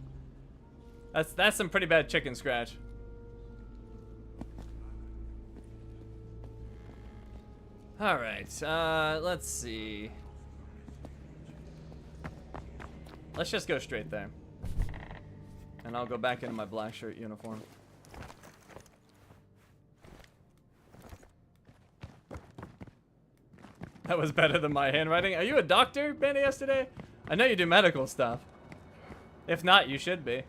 Speaker 1: That's some pretty bad chicken scratch. All right, let's see. Let's just go straight there. And I'll go back into my black shirt uniform. That was better than my handwriting. Are you a doctor, Benny, yesterday? I know you do medical stuff. If not, you should be.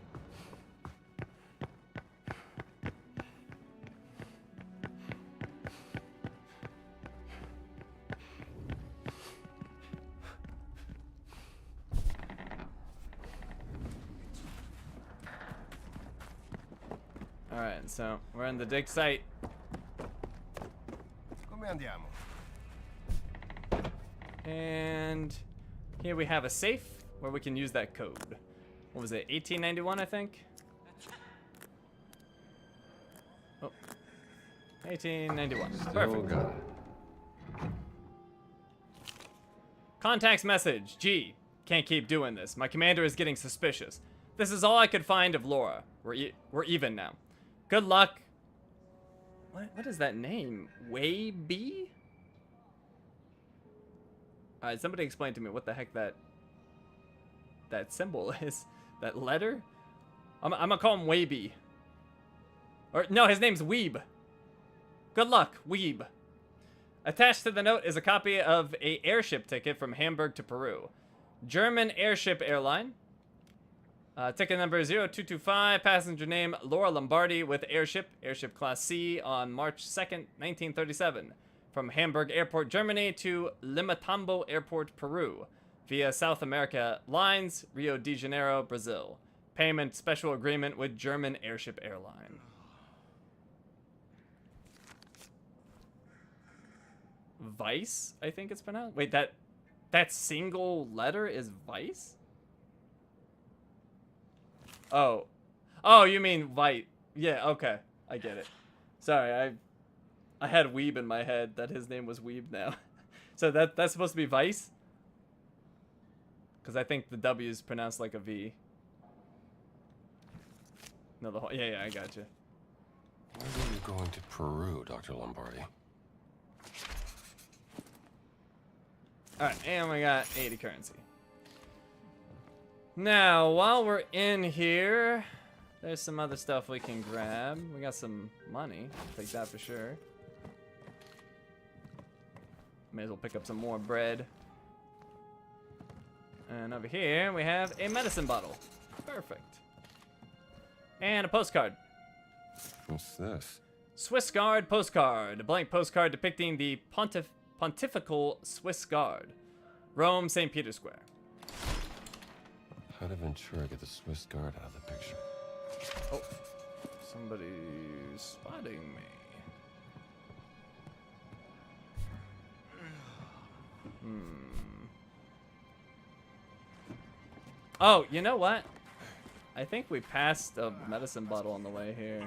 Speaker 1: Alright, so we're in the dig site.
Speaker 10: Come andiamo?
Speaker 1: And here we have a safe where we can use that code. What was it? 1891, I think? Oh. 1891. Perfect.
Speaker 4: Got it.
Speaker 1: Contacts message. G. Can't keep doing this. My commander is getting suspicious. This is all I could find of Laura. We're even now. Good luck. What is that name? Waybe? Alright, somebody explain to me what the heck that symbol is. That letter? I'm gonna call him Waybe. Or no, his name's Weeb. Good luck, Weeb. Attached to the note is a copy of a airship ticket from Hamburg to Peru. German airship airline. Ticket number 0225, passenger name Laura Lombardi with airship class C on March 2nd, 1937. From Hamburg Airport, Germany to Limatambo Airport, Peru. Via South America Lines, Rio de Janeiro, Brazil. Payment special agreement with German airship airline. Vice, I think it's pronounced. Wait, that single letter is Vice? Oh, you mean White? Yeah, okay, I get it. Sorry, I had Weeb in my head that his name was Weeb now. So that's supposed to be Vice? Because I think the W is pronounced like a V. No, the whole, yeah, I got you.
Speaker 4: Why are you going to Peru, Dr. Lombardi?
Speaker 1: Alright, and we got 80 currency. Now, while we're in here, there's some other stuff we can grab. We got some money. Take that for sure. May as well pick up some more bread. And over here, we have a medicine bottle. Perfect. And a postcard.
Speaker 4: What's this?
Speaker 1: Swiss Guard postcard. A blank postcard depicting the Pontifical Swiss Guard. Rome, St. Peter's Square.
Speaker 4: How did Ventura get the Swiss Guard out of the picture?
Speaker 1: Oh, somebody's spotting me. Oh, you know what? I think we passed a medicine bottle on the way here.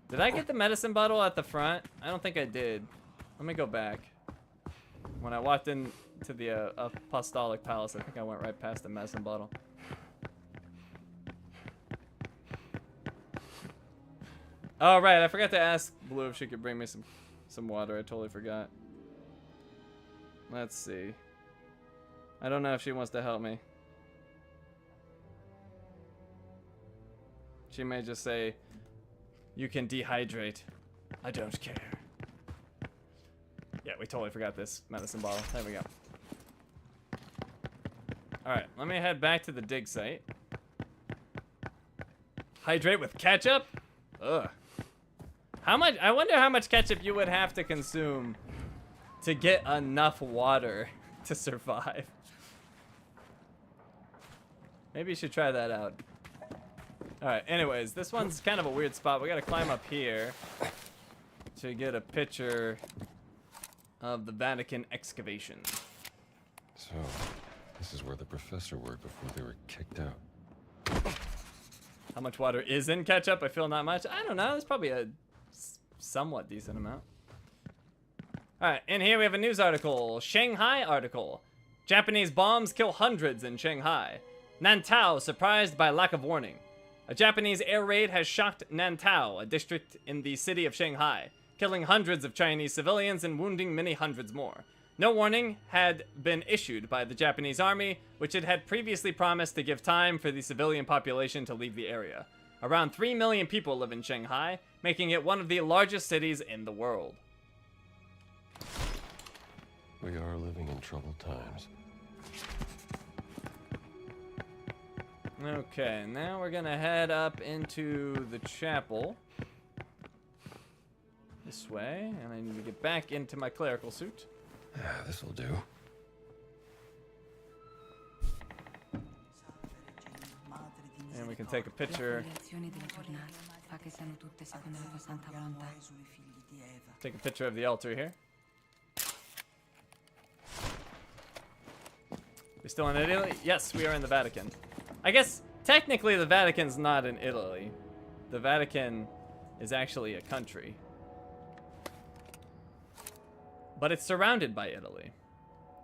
Speaker 1: Did I get the medicine bottle at the front? I don't think I did. Let me go back. When I walked into the Apostolic Palace, I think I went right past the medicine bottle. Oh, right. I forgot to ask Blue if she could bring me some water. I totally forgot. Let's see. I don't know if she wants to help me. She may just say, "You can dehydrate. I don't care." Yeah, we totally forgot this medicine bottle. There we go. Alright, let me head back to the dig site. Hydrate with ketchup? Ugh. How much? I wonder how much ketchup you would have to consume to get enough water to survive. Maybe you should try that out. Alright, anyways, this one's kind of a weird spot. We gotta climb up here to get a picture of the Vatican excavation.
Speaker 4: So, this is where the professor worked before they were kicked out.
Speaker 1: How much water is in ketchup? I feel not much. I don't know. There's probably a somewhat decent amount. Alright, and here we have a news article. Shanghai article. Japanese bombs kill hundreds in Shanghai. Nantao surprised by lack of warning. A Japanese air raid has shocked Nantao, a district in the city of Shanghai, killing hundreds of Chinese civilians and wounding many hundreds more. No warning had been issued by the Japanese army, which it had previously promised to give time for the civilian population to leave the area. Around 3 million people live in Shanghai, making it one of the largest cities in the world.
Speaker 4: We are living in troubled times.
Speaker 1: Okay, now we're gonna head up into the chapel. This way, and I need to get back into my clerical suit.
Speaker 4: This'll do.
Speaker 1: And we can take a picture. Take a picture of the altar here. We still in Italy? Yes, we are in the Vatican. I guess technically the Vatican's not in Italy. The Vatican is actually a country. But it's surrounded by Italy.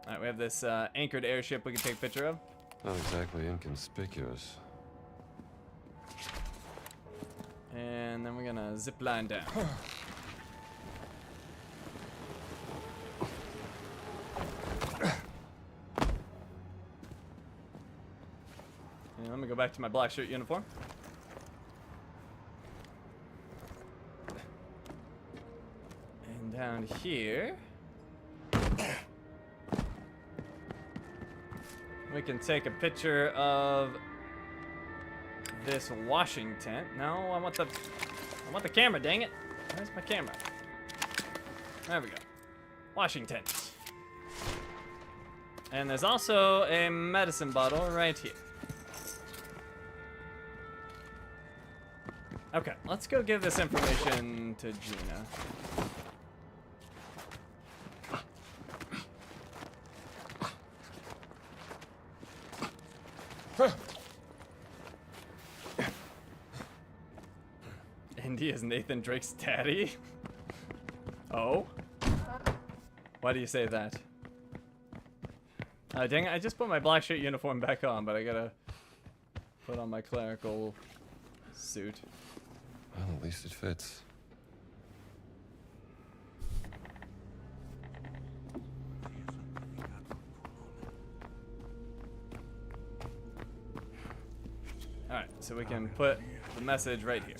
Speaker 1: Alright, we have this anchored airship we can take a picture of.
Speaker 4: Not exactly inconspicuous.
Speaker 1: And then we're gonna zip line down. And let me go back to my black shirt uniform. And down here, we can take a picture of this washing tent. No, I want the camera, dang it. Where's my camera? There we go. Washing tent. And there's also a medicine bottle right here. Okay, let's go give this information to Gina. Indy is Nathan Drake's daddy? Oh? Why do you say that? Dang it, I just put my black shirt uniform back on, but I gotta put on my clerical suit.
Speaker 4: Well, at least it fits.
Speaker 1: Alright, so we can put the message right here.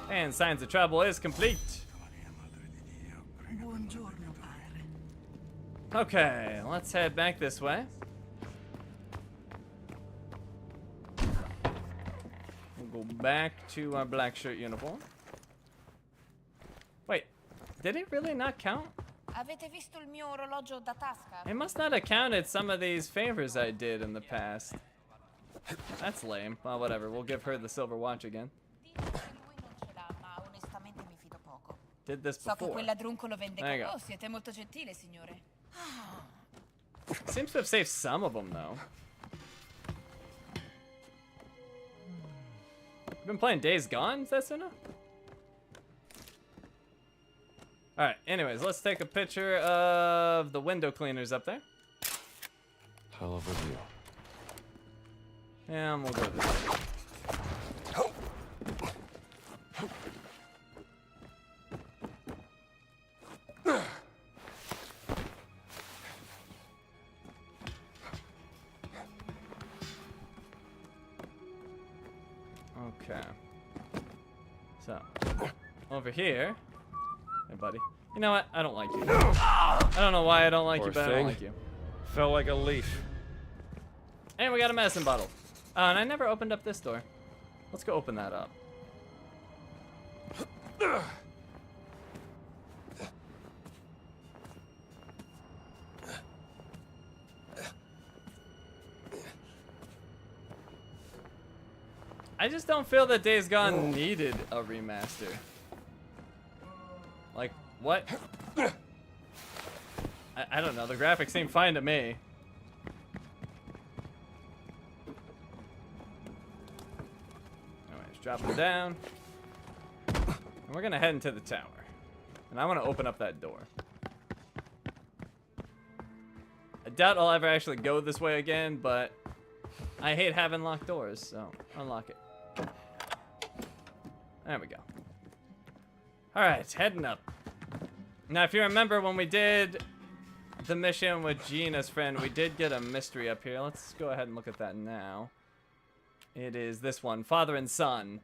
Speaker 1: And signs of travel is complete. Okay, let's head back this way. We'll go back to our black shirt uniform. Wait, did it really not count?
Speaker 8: Avete visto il mio orologio da tasca?
Speaker 1: It must not have counted some of these favors I did in the past. That's lame. Well, whatever. We'll give her the silver watch again. Did this
Speaker 8: So che
Speaker 1: before.
Speaker 8: quel ladruncolo vende
Speaker 1: There you go.
Speaker 8: Oh, siete molto gentile, signore.
Speaker 1: Seems to have saved some of them, though. You've been playing Days Gone, is that so now? Alright, anyways, let's take a picture of the window cleaners up there.
Speaker 4: Hell of a view.
Speaker 1: And we'll go this way. Okay. So, over here. Hey, buddy. You know what? I don't like you. I don't know why I don't like you, but I don't like you.
Speaker 10: Felt like a leaf.
Speaker 1: And we got a medicine bottle. And I never opened up this door. Let's go open that up. I just don't feel that Days Gone needed a remaster. Like, what? I don't know, the graphics seem fine to me. dropping down. And we're gonna head into the tower. And I want to open up that door. I doubt I'll ever actually go this way again, but I hate having locked doors, so unlock it. There we go. Alright, heading up. Now, if you remember when we did the mission with Gina's friend, we did get a mystery up here. Let's go ahead and look at that now. It is this one, Father and Son.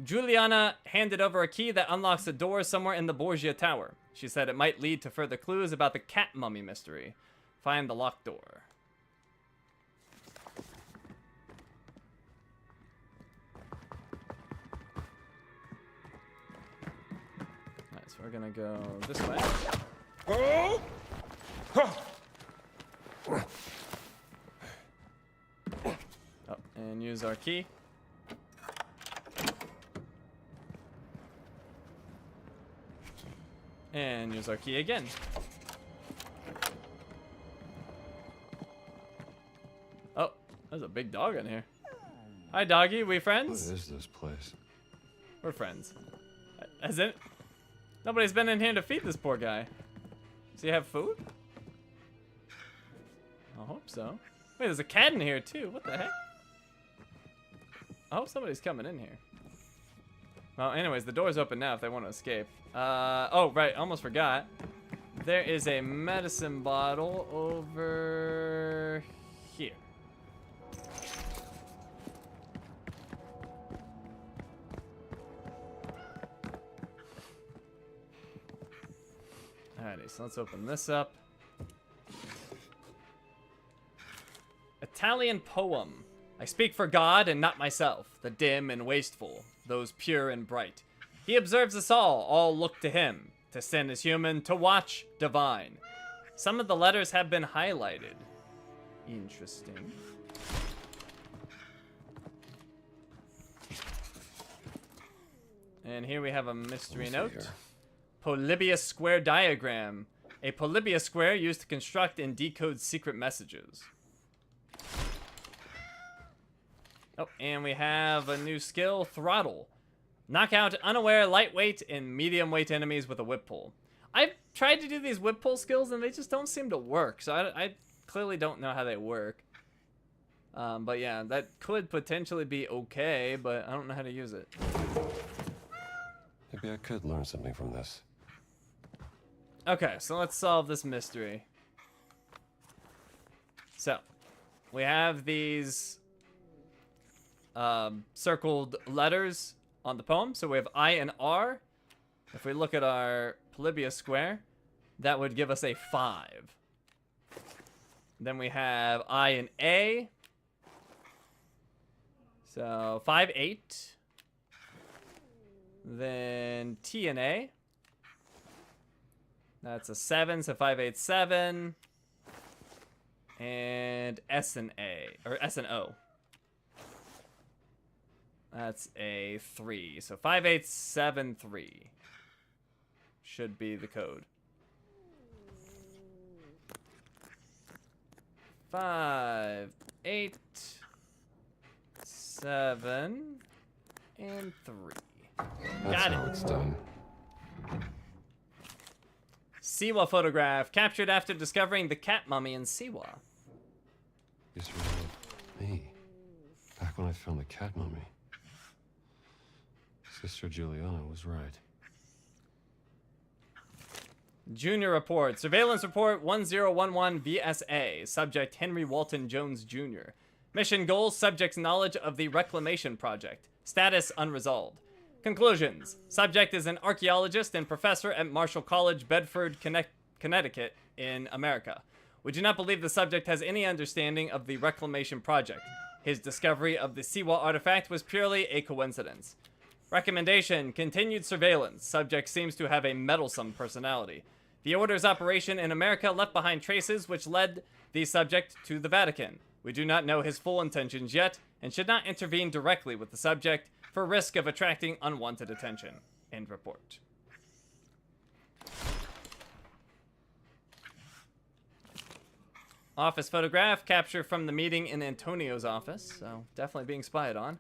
Speaker 1: Juliana handed over a key that unlocks a door somewhere in the Borgia Tower. She said it might lead to further clues about the cat mummy mystery. Find the locked door. Alright, so we're gonna go this way. Oh, and use our key. And use our key again. Oh, there's a big dog in here. Hi, doggy. We friends?
Speaker 4: What is this place?
Speaker 1: We're friends. Has it? Nobody's been in here to feed this poor guy. Does he have food? I hope so. Wait, there's a cat in here too. What the heck? I hope somebody's coming in here. Well, anyways, the door's open now if they want to escape. Oh, right, almost forgot. There is a medicine bottle over here. Alrighty, so let's open this up. Italian poem. I speak for God and not myself, the dim and wasteful, those pure and bright. He observes us all look to him. To sin is human, to watch, divine. Some of the letters have been highlighted. Interesting. And here we have a mystery note. Here. Polybius square diagram. A Polybius square used to construct and decode secret messages. Oh, and we have a new skill, Throttle. Knock out unaware, lightweight, and medium weight enemies with a whip pull. I've tried to do these whip pull skills and they just don't seem to work, so I clearly don't know how they work. But yeah, that could potentially be okay, but I don't know how to use it.
Speaker 4: Maybe I could learn something from this.
Speaker 1: Okay, so let's solve this mystery. So, we have these circled letters on the poem. So we have I and R. If we look at our Polybius square, that would give us a 5. Then we have I and A. So 5, 8. Then T and A. That's a 7, so 5, 8, 7. And S and A, or S and O. That's a 3. So 5873 should be the code. 5, 8, 7, and 3.
Speaker 4: That's
Speaker 1: Got
Speaker 4: how
Speaker 1: it.
Speaker 4: it's done.
Speaker 1: Siwa photograph captured after discovering the cat mummy in Siwa.
Speaker 4: This real me. Back when I found the cat mummy. Sister Juliana was right.
Speaker 1: Junior report. Surveillance report 1011 VSA. Subject Henry Walton Jones Jr. Mission goal, subject's knowledge of the Reclamation Project. Status unresolved. Conclusions. Subject is an archaeologist and professor at Marshall College, Bedford, Connecticut in America. We do not believe the subject has any understanding of the Reclamation Project. His discovery of the Siwa artifact was purely a coincidence. Recommendation, continued surveillance. Subject seems to have a meddlesome personality. The Order's operation in America left behind traces which led the subject to the Vatican. We do not know his full intentions yet, and should not intervene directly with the subject for risk of attracting unwanted attention. End report. Office photograph, capture from the meeting in Antonio's office, so definitely being spied on.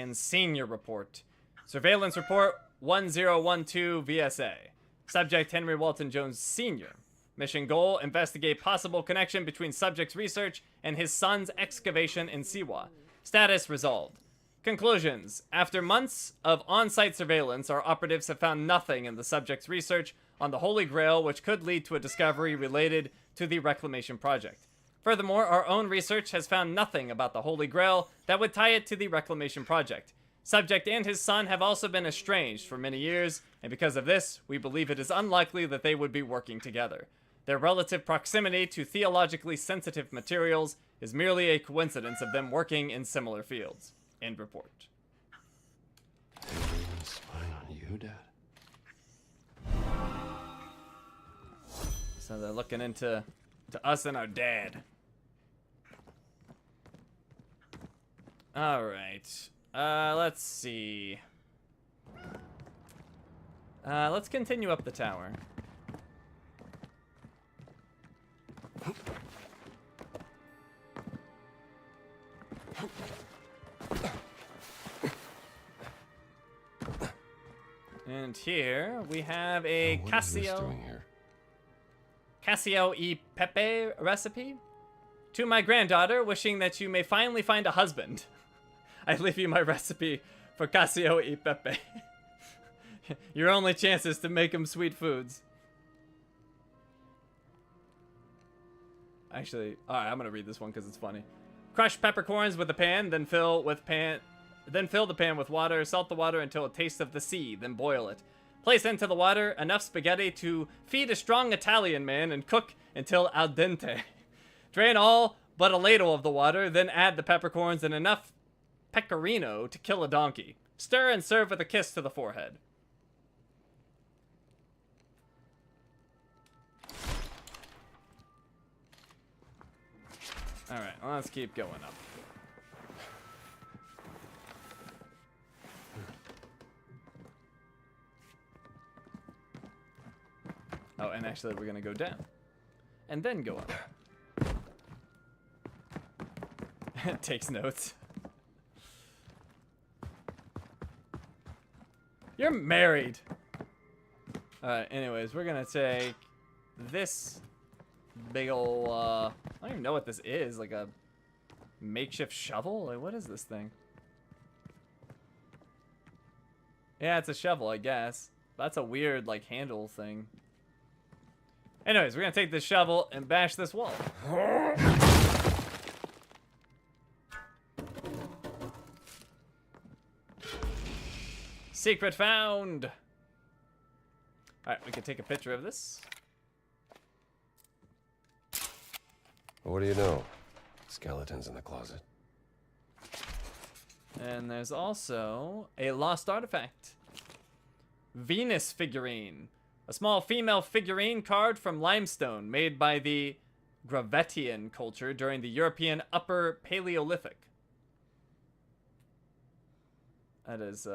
Speaker 1: and Senior Report. Surveillance Report 1012 VSA. Subject Henry Walton Jones Sr. Mission goal, investigate possible connection between subject's research and his son's excavation in Siwa. Status resolved. Conclusions. After months of on-site surveillance, our operatives have found nothing in the subject's research on the Holy Grail which could lead to a discovery related to the Reclamation Project. Furthermore, our own research has found nothing about the Holy Grail that would tie it to the Reclamation Project. Subject and his son have also been estranged for many years, and because of this, we believe it is unlikely that they would be working together. Their relative proximity to theologically sensitive materials is merely a coincidence of them working in similar fields. End report.
Speaker 4: Anyone spying on you, Dad?
Speaker 1: So they're looking into us and our dad. All right. Let's see. Let's continue up the tower. And here we have a
Speaker 4: What is this doing here?
Speaker 1: Casio e Pepe recipe. To my granddaughter, wishing that you may finally find a husband. I leave you my recipe for Casio e Pepe. Your only chance is to make him sweet foods. Actually, alright, I'm gonna read this one because it's funny. Crush peppercorns with a pan, then fill the pan with water, salt the water until it tastes of the sea, then boil it. Place into the water enough spaghetti to feed a strong Italian man and cook until al dente. Drain all but a ladle of the water, then add the peppercorns and enough pecorino to kill a donkey. Stir and serve with a kiss to the forehead. Alright, well, let's keep going up. Oh, and actually we're gonna go down. And then go up. It takes notes. You're married. Alright, anyways, we're gonna take this big ol', I don't even know what this is, like a makeshift shovel? Like, what is this thing? Yeah, it's a shovel, I guess. That's a weird, like, handle thing. Anyways, we're gonna take this shovel and bash this wall. Secret found! Alright, we can take a picture of this.
Speaker 4: What do you know? Skeletons in the closet.
Speaker 1: And there's also a lost artifact. Venus figurine. A small female figurine carved from limestone made by the Vatican culture during the European Upper Paleolithic. That is,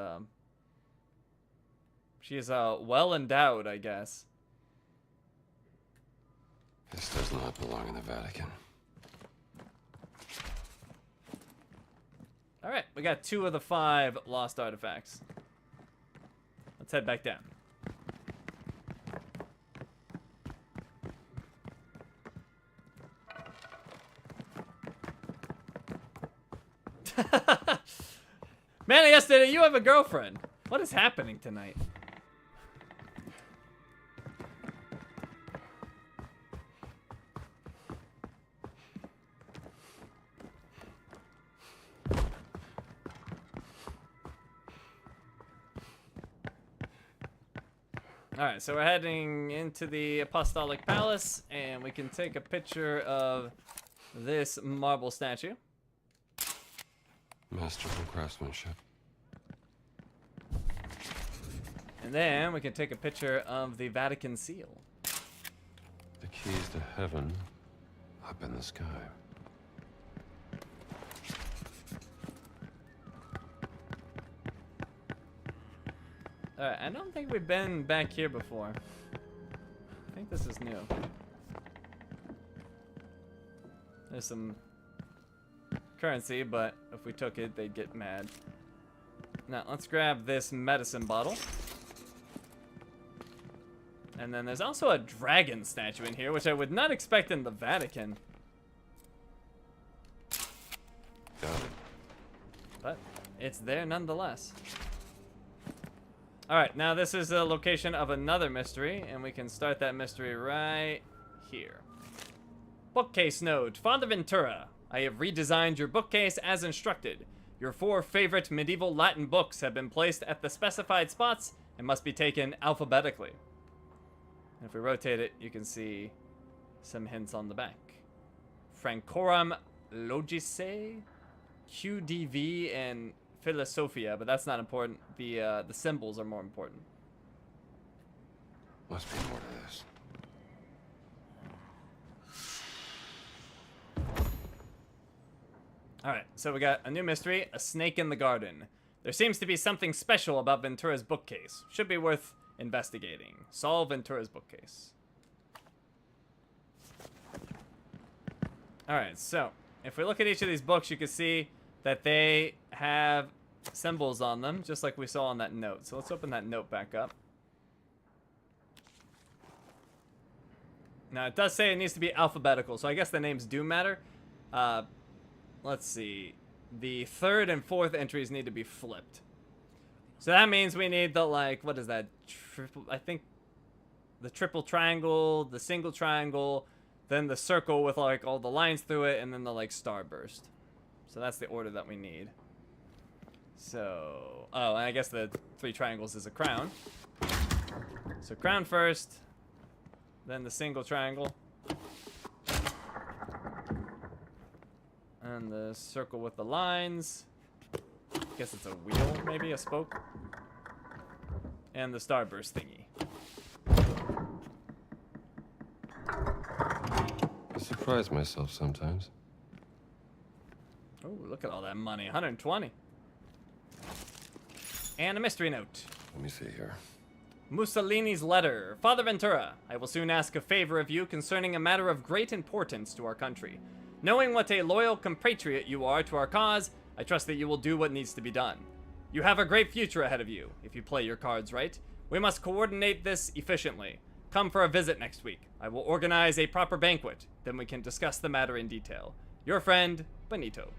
Speaker 1: she is, well endowed, I guess.
Speaker 4: This does not belong in the Vatican.
Speaker 1: Alright, we got 2 of the 5 lost artifacts. Let's head back down. Man, yesterday you have a girlfriend. What is happening tonight? Alright, so we're heading into the Apostolic Palace, and we can take a picture of this marble statue.
Speaker 4: Masterful craftsmanship.
Speaker 1: And then we can take a picture of the Vatican seal.
Speaker 4: The keys to heaven up in the sky.
Speaker 1: Alright, I don't think we've been back here before. I think this is new. There's some currency, but if we took it, they'd get mad. Now, let's grab this medicine bottle. And then there's also a dragon statue in here, which I would not expect in the Vatican.
Speaker 4: Got it.
Speaker 1: But it's there nonetheless. Alright, now this is the location of another mystery, and we can start that mystery right here. Bookcase note. Father Ventura, I have redesigned your bookcase as instructed. Your 4 favorite medieval Latin books have been placed at the specified spots and must be taken alphabetically. And if we rotate it, you can see some hints on the back. Francorum Logicae, QDV, and Philosophia, but that's not important. The symbols are more important.
Speaker 4: Must be more to this.
Speaker 1: Alright, so we got a new mystery, a snake in the garden. There seems to be something special about Ventura's bookcase. Should be worth investigating. Solve Ventura's bookcase. Alright, so if we look at each of these books, you can see that they have symbols on them, just like we saw on that note. So let's open that note back up. Now, it does say it needs to be alphabetical, so I guess the names do matter. Let's see. The 3rd and 4th entries need to be flipped. So that means we need the, like, what is that? I think the triple triangle, the single triangle, then the circle with, like, all the lines through it, and then the, like, starburst. So that's the order that we need. So, oh, and I guess the 3 triangles is a crown. So crown first, then the single triangle. And the circle with the lines. I guess it's a wheel, maybe, a spoke. And the starburst thingy.
Speaker 4: I surprise myself sometimes.
Speaker 1: Oh, look at all that money. 120. And a mystery note.
Speaker 4: Let me see here.
Speaker 1: Mussolini's letter. Father Ventura, I will soon ask a favor of you concerning a matter of great importance to our country. Knowing what a loyal compatriot you are to our cause, I trust that you will do what needs to be done. You have a great future ahead of you, if you play your cards right. We must coordinate this efficiently. Come for a visit next week. I will organize a proper banquet. Then we can discuss the matter in detail. Your friend, Benito.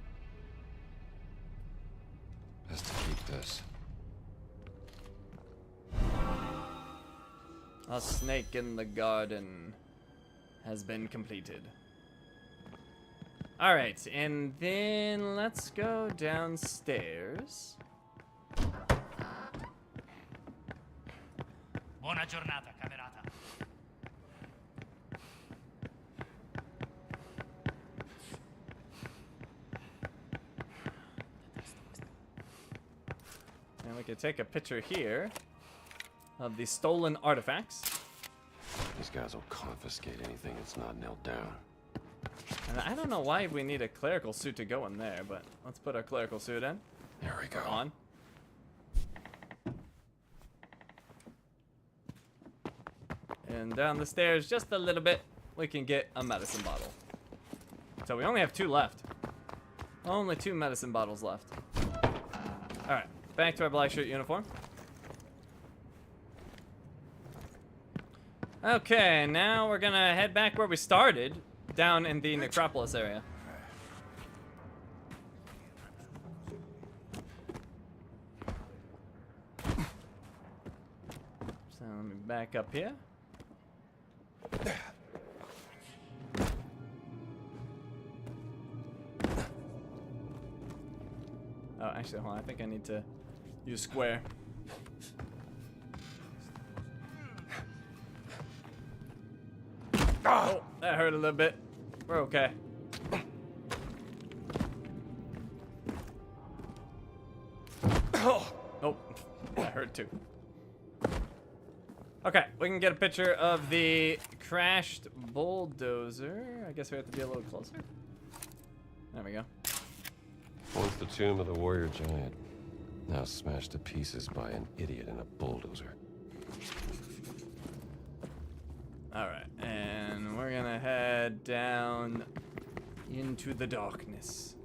Speaker 4: Best to keep this.
Speaker 1: A snake in the garden has been completed. Alright, and then let's go downstairs.
Speaker 2: Buona giornata, camerata.
Speaker 1: And we can take a picture here of the stolen artifacts.
Speaker 4: These guys will confiscate anything that's not nailed down.
Speaker 1: And I don't know why we need a clerical suit to go in there, but let's put our clerical suit in.
Speaker 4: There we go.
Speaker 1: On. And down the stairs just a little bit, we can get a medicine bottle. So we only have 2 left. Only 2 medicine bottles left. Alright, back to our black shirt uniform. Okay, now we're gonna head back where we started, down in the necropolis area. So let me back up here. Oh, actually, hold on. I think I need to use square. Oh, that hurt a little bit. We're okay. Oh, that hurt too. Okay, we can get a picture of the crashed bulldozer. I guess we have to be a little closer. There we go.
Speaker 4: Once the tomb of the warrior giant, now smashed to pieces by an idiot in a bulldozer.
Speaker 1: Alright, and we're gonna head down into the darkness.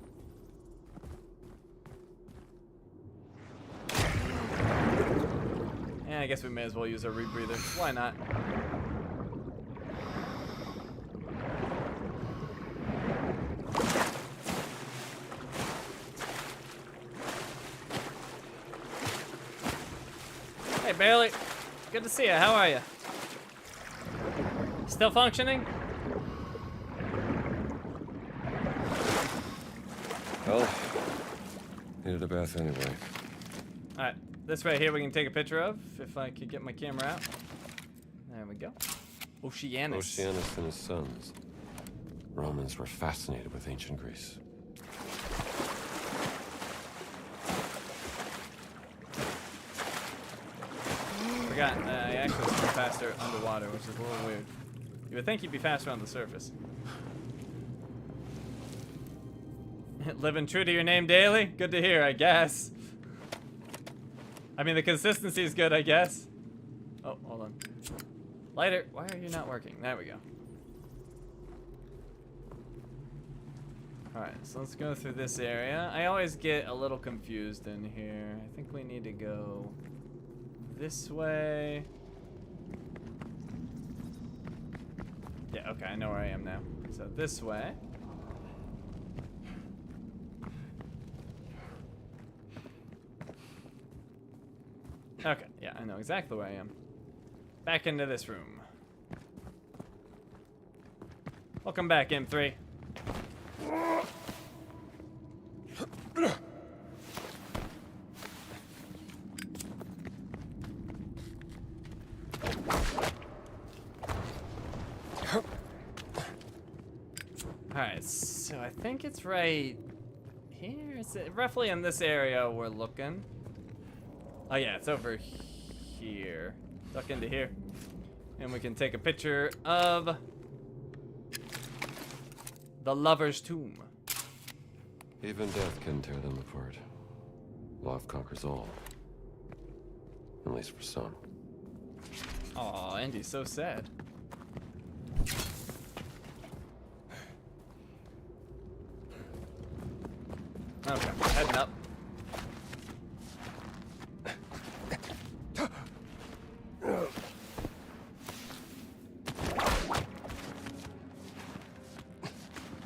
Speaker 1: I guess we may as well use our rebreather. Why not? Hey, Bailey. Good to see you. How are you? Still functioning?
Speaker 4: Well, needed a bath anyway.
Speaker 1: Alright, this right here we can take a picture of, if I could get my camera out. There we go. Oceanus.
Speaker 4: Oceanus and his sons. Romans were fascinated with ancient Greece.
Speaker 1: Forgot, I actually swim faster underwater, which is a little weird. You would think you'd be faster on the surface. Living true to your name daily? Good to hear, I guess. I mean, the consistency is good, I guess. Oh, hold on. Lighter, why are you not working? There we go. Alright, so let's go through this area. I always get a little confused in here. I think we need to go this way. Yeah, okay, I know where I am now. So this way. Okay, yeah, I know exactly where I am. Back into this room. Welcome back, M3. Alright, so I think it's right here. Is it roughly in this area we're looking? Oh yeah, it's over here. Duck into here. And we can take a picture of the lover's tomb.
Speaker 4: Even death can tear them apart. Love conquers all. At least for some.
Speaker 1: Aw, Andy's so sad. Okay, heading up.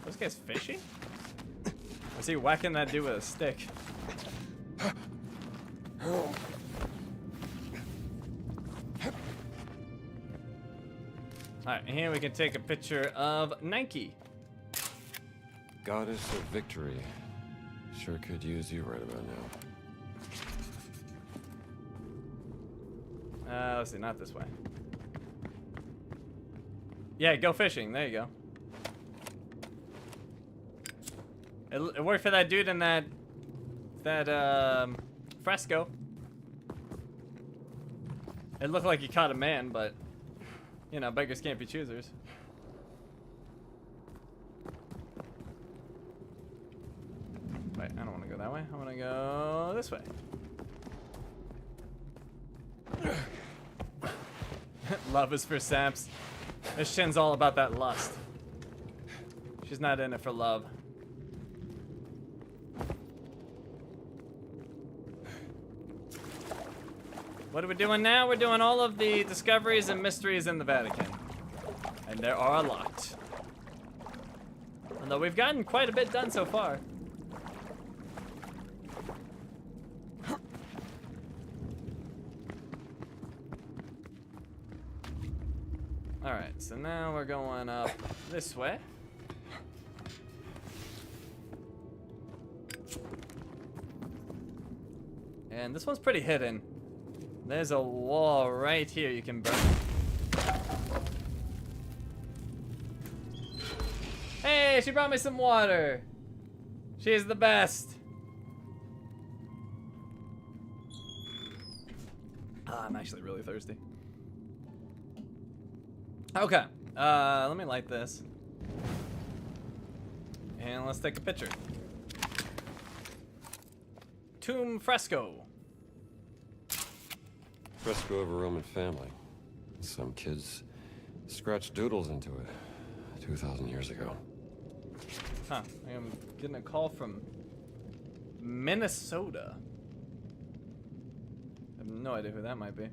Speaker 1: This guy's fishing? Or is he whacking that dude with a stick? Alright, here we can take a picture of Nike.
Speaker 4: Goddess of victory. Sure could use you right about now.
Speaker 1: Let's see, not this way. Yeah, go fishing. There you go. It worked for that dude in that fresco. It looked like he caught a man, but you know, beggars can't be choosers. Wait, I don't want to go that way. I want to go this way. Love is for saps. This Shin's all about that lust. She's not in it for love. What are we doing now? We're doing all of the discoveries and mysteries in the Vatican. And there are a lot. Although we've gotten quite a bit done so far. Alright, so now we're going up this way. And this one's pretty hidden. There's a wall right here you can burn. Hey, she brought me some water. She's the best. I'm actually really thirsty. Okay, let me light this. And let's take a picture. Tomb fresco.
Speaker 4: Fresco of a Roman family. Some kids scratched doodles into it 2,000 years ago.
Speaker 1: Huh, I'm getting a call from Minnesota. I have no idea who that might be.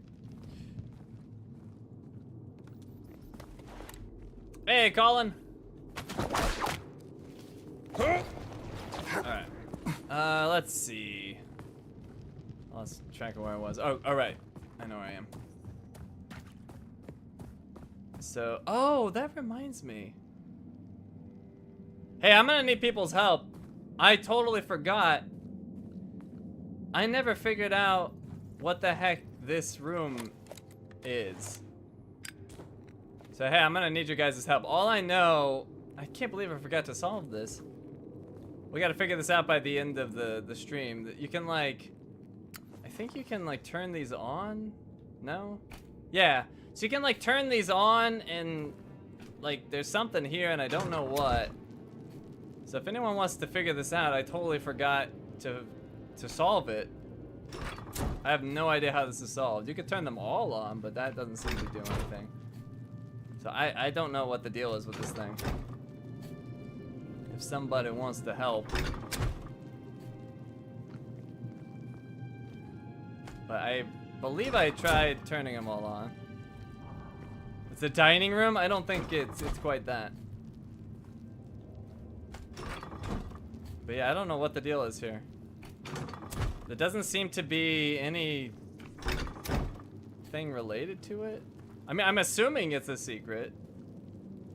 Speaker 1: Hey, Colin. Alright. Let's see. Lost track of where I was. Oh, alright. I know where I am. So, oh, that reminds me. Hey, I'm gonna need people's help. I totally forgot. I never figured out what the heck this room is. So, hey, I'm gonna need your guys' help. All I know, I can't believe I forgot to solve this. We gotta figure this out by the end of the stream. You can, like, I think you can, like, turn these on? No? Yeah. So you can, like, turn these on and, like, there's something here and I don't know what. So if anyone wants to figure this out, I totally forgot to solve it. I have no idea how this is solved. You could turn them all on, but that doesn't seem to do anything. So I don't know what the deal is with this thing. If somebody wants to help. But I believe I tried turning them all on. It's a dining room? I don't think it's quite that. But yeah, I don't know what the deal is here. There doesn't seem to be any thing related to it. I mean, I'm assuming it's a secret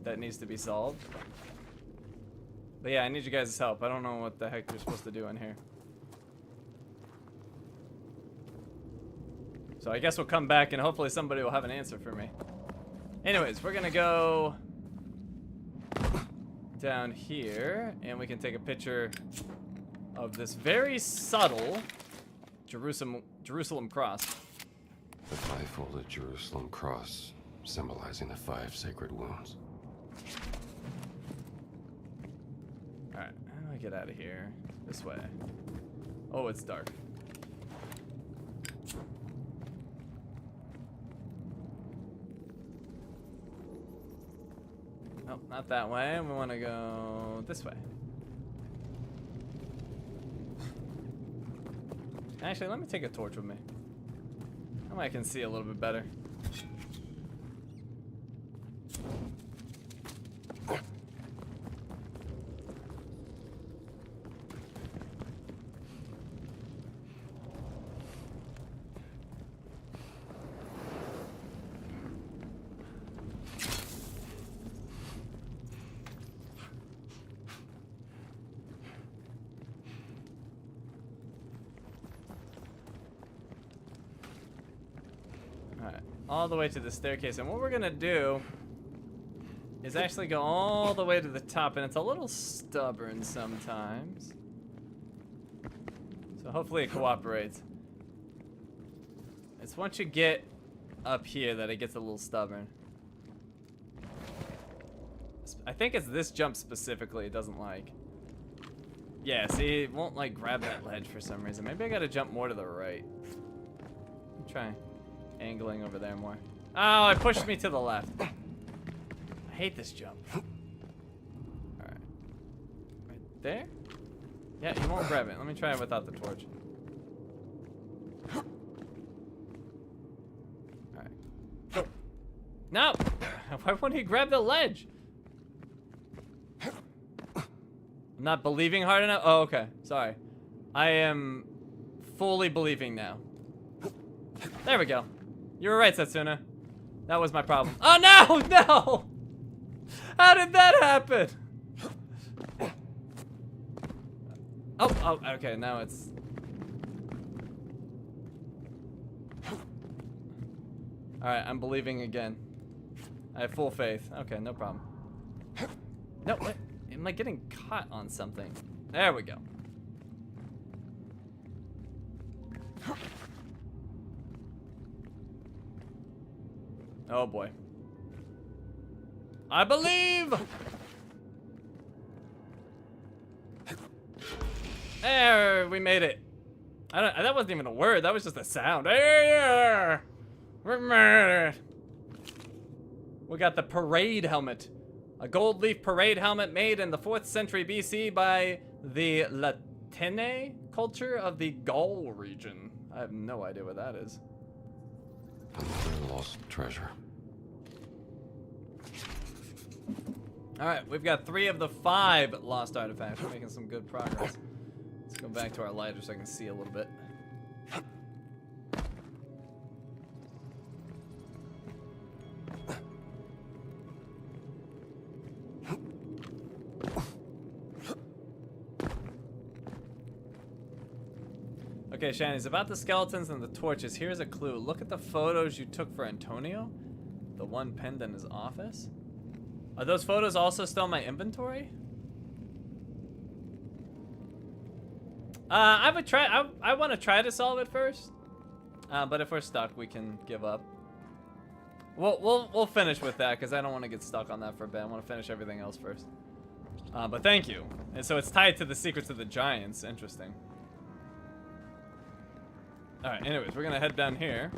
Speaker 1: that needs to be solved. But yeah, I need you guys' help. I don't know what the heck you're supposed to do in here. So I guess we'll come back and hopefully somebody will have an answer for me. Anyways, we're gonna go down here and we can take a picture of this very subtle Jerusalem cross.
Speaker 4: The five-folded Jerusalem cross, symbolizing the 5 sacred wounds.
Speaker 1: Alright, how do I get out of here? This way. Oh, it's dark. Nope, not that way. We want to go this way. Actually, let me take a torch with me. I can see a little bit better. All the way to the staircase, and what we're gonna do is actually go all the way to the top, and it's a little stubborn sometimes, so hopefully it cooperates. It's once you get up here that it gets a little stubborn. I think it's this jump specifically it doesn't like. Yeah, see, it won't like grab that ledge for some reason. Maybe I gotta jump more to the right. Try angling over there more. Oh, it pushed me to the left. I hate this jump. Alright. Right there? Yeah, you won't grab it. Let me try it without the torch. Alright. Go. No! Why wouldn't he grab the ledge? I'm not believing hard enough? Oh, okay. Sorry. I am fully believing now. There we go. You were right, Setsuna. That was my problem. Oh, no! No! How did that happen? Oh, okay, now it's... Alright, I'm believing again. I have full faith. Okay, no problem. No, what? Am I getting caught on something? There we go. Oh boy. I believe! There, we made it. That wasn't even a word, that was just a sound. There! We made it. We got the parade helmet. A gold leaf parade helmet made in the 4th century BC by the Latene culture of the Gaul region. I have no idea what that is.
Speaker 4: Another lost treasure.
Speaker 1: Alright, we've got 3 of the 5 lost artifacts. We're making some good progress. Let's go back to our lighter so I can see a little bit. Okay, Shani's about the skeletons and the torches. Here's a clue. Look at the photos you took for Antonio. The one pinned in his office. Are those photos also still in my inventory? I would try. I want to try to solve it first. But if we're stuck, we can give up. We'll finish with that because I don't want to get stuck on that for a bit. I want to finish everything else first. But thank you. And so it's tied to the secrets of the giants. Interesting. All right. Anyways, we're gonna head down here.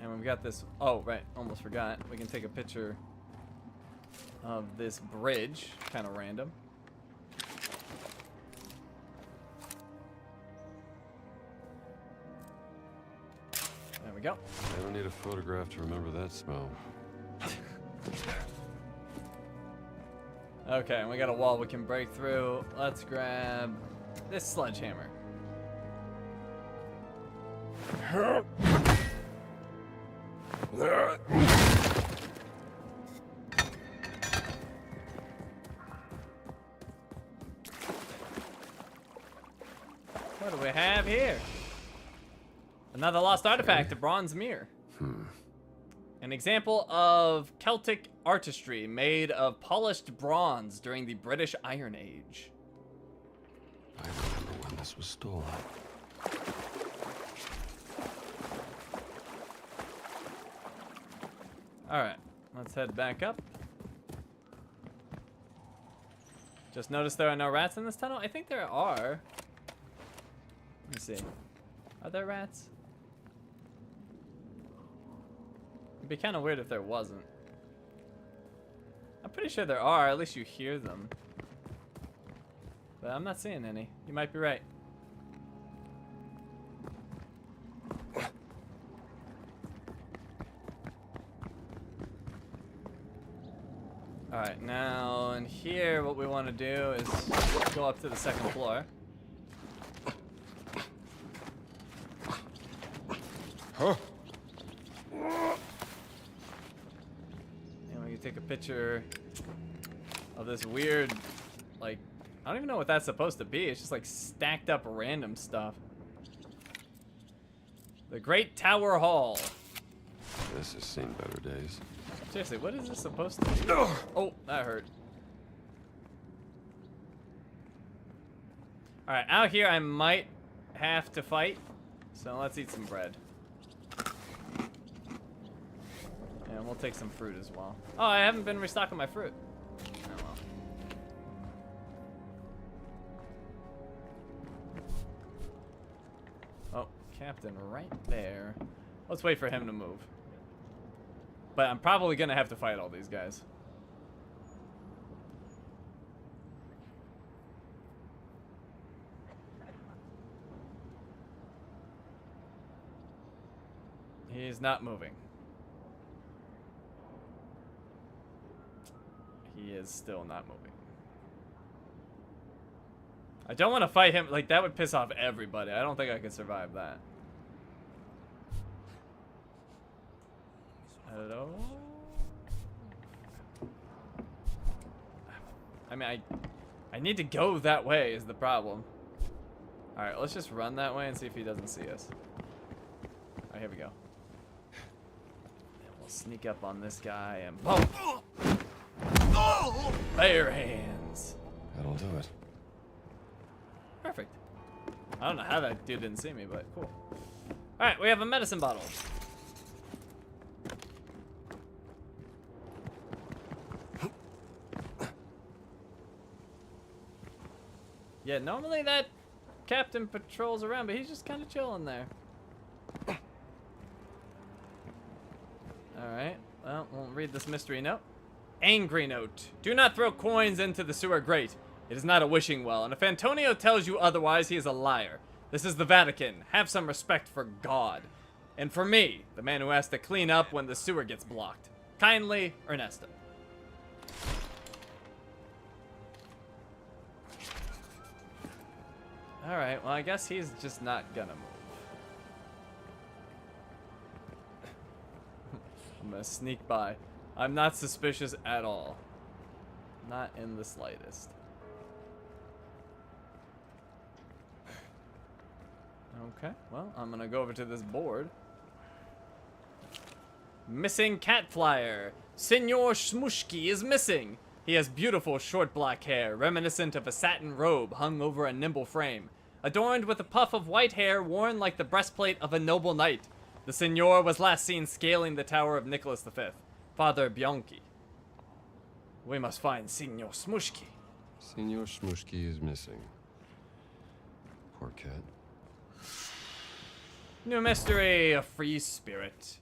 Speaker 1: And we've got this. Oh, right. Almost forgot. We can take a picture of this bridge. Kind of random. There we go.
Speaker 4: I don't need a photograph to remember that smell.
Speaker 1: Okay, and we got a wall we can break through. Let's grab this sledgehammer. What do we have here? Another lost artifact, a bronze mirror. An example of Celtic artistry made of polished bronze during the British Iron Age.
Speaker 4: I remember when this was stolen.
Speaker 1: Alright, let's head back up. Just noticed there are no rats in this tunnel. I think there are. Let me see. Are there rats? It'd be kind of weird if there wasn't. I'm pretty sure there are, at least you hear them. But I'm not seeing any. You might be right. Alright, now in here what we want to do is go up to the second floor.
Speaker 4: Huh?
Speaker 1: And we can take a picture of this weird, like, I don't even know what that's supposed to be. It's just like stacked up random stuff. The Great Tower Hall.
Speaker 4: This has seen better days.
Speaker 1: Seriously, what is this supposed to be? Oh, that hurt. Alright, out here I might have to fight. So let's eat some bread. And we'll take some fruit as well. Oh, I haven't been restocking my fruit. Oh well. Oh, Captain right there. Let's wait for him to move. But I'm probably gonna have to fight all these guys. He's not moving. He is still not moving. I don't want to fight him. Like, that would piss off everybody. I don't think I could survive that. Hello? I mean, I need to go that way is the problem. Alright, let's just run that way and see if he doesn't see us. Alright, here we go. And we'll sneak up on this guy and boom! Bare hands.
Speaker 4: That'll do it.
Speaker 1: Perfect. I don't know how that dude didn't see me, but cool. Alright, we have a medicine bottle. Yeah, normally that captain patrols around, but he's just kind of chilling there. Alright, well, we'll read this mystery note. Angry note. Do not throw coins into the sewer grate. It is not a wishing well, and if Antonio tells you otherwise, he is a liar. This is the Vatican. Have some respect for God. And for me, the man who has to clean up when the sewer gets blocked. Kindly, Ernesto. Alright, well I guess he's just not gonna move. I'm gonna sneak by. I'm not suspicious at all. Not in the slightest. Okay, well, I'm gonna go over to this board. Missing cat flyer. Senor Shmushki is missing. He has beautiful short black hair, reminiscent of a satin robe hung over a nimble frame, adorned with a puff of white hair worn like the breastplate of a noble knight. The senor was last seen scaling the tower of Nicholas V, Father Bianchi. We must find Senor Shmushki.
Speaker 4: Senor Shmushki is missing. Poor cat.
Speaker 1: New mystery, a free spirit.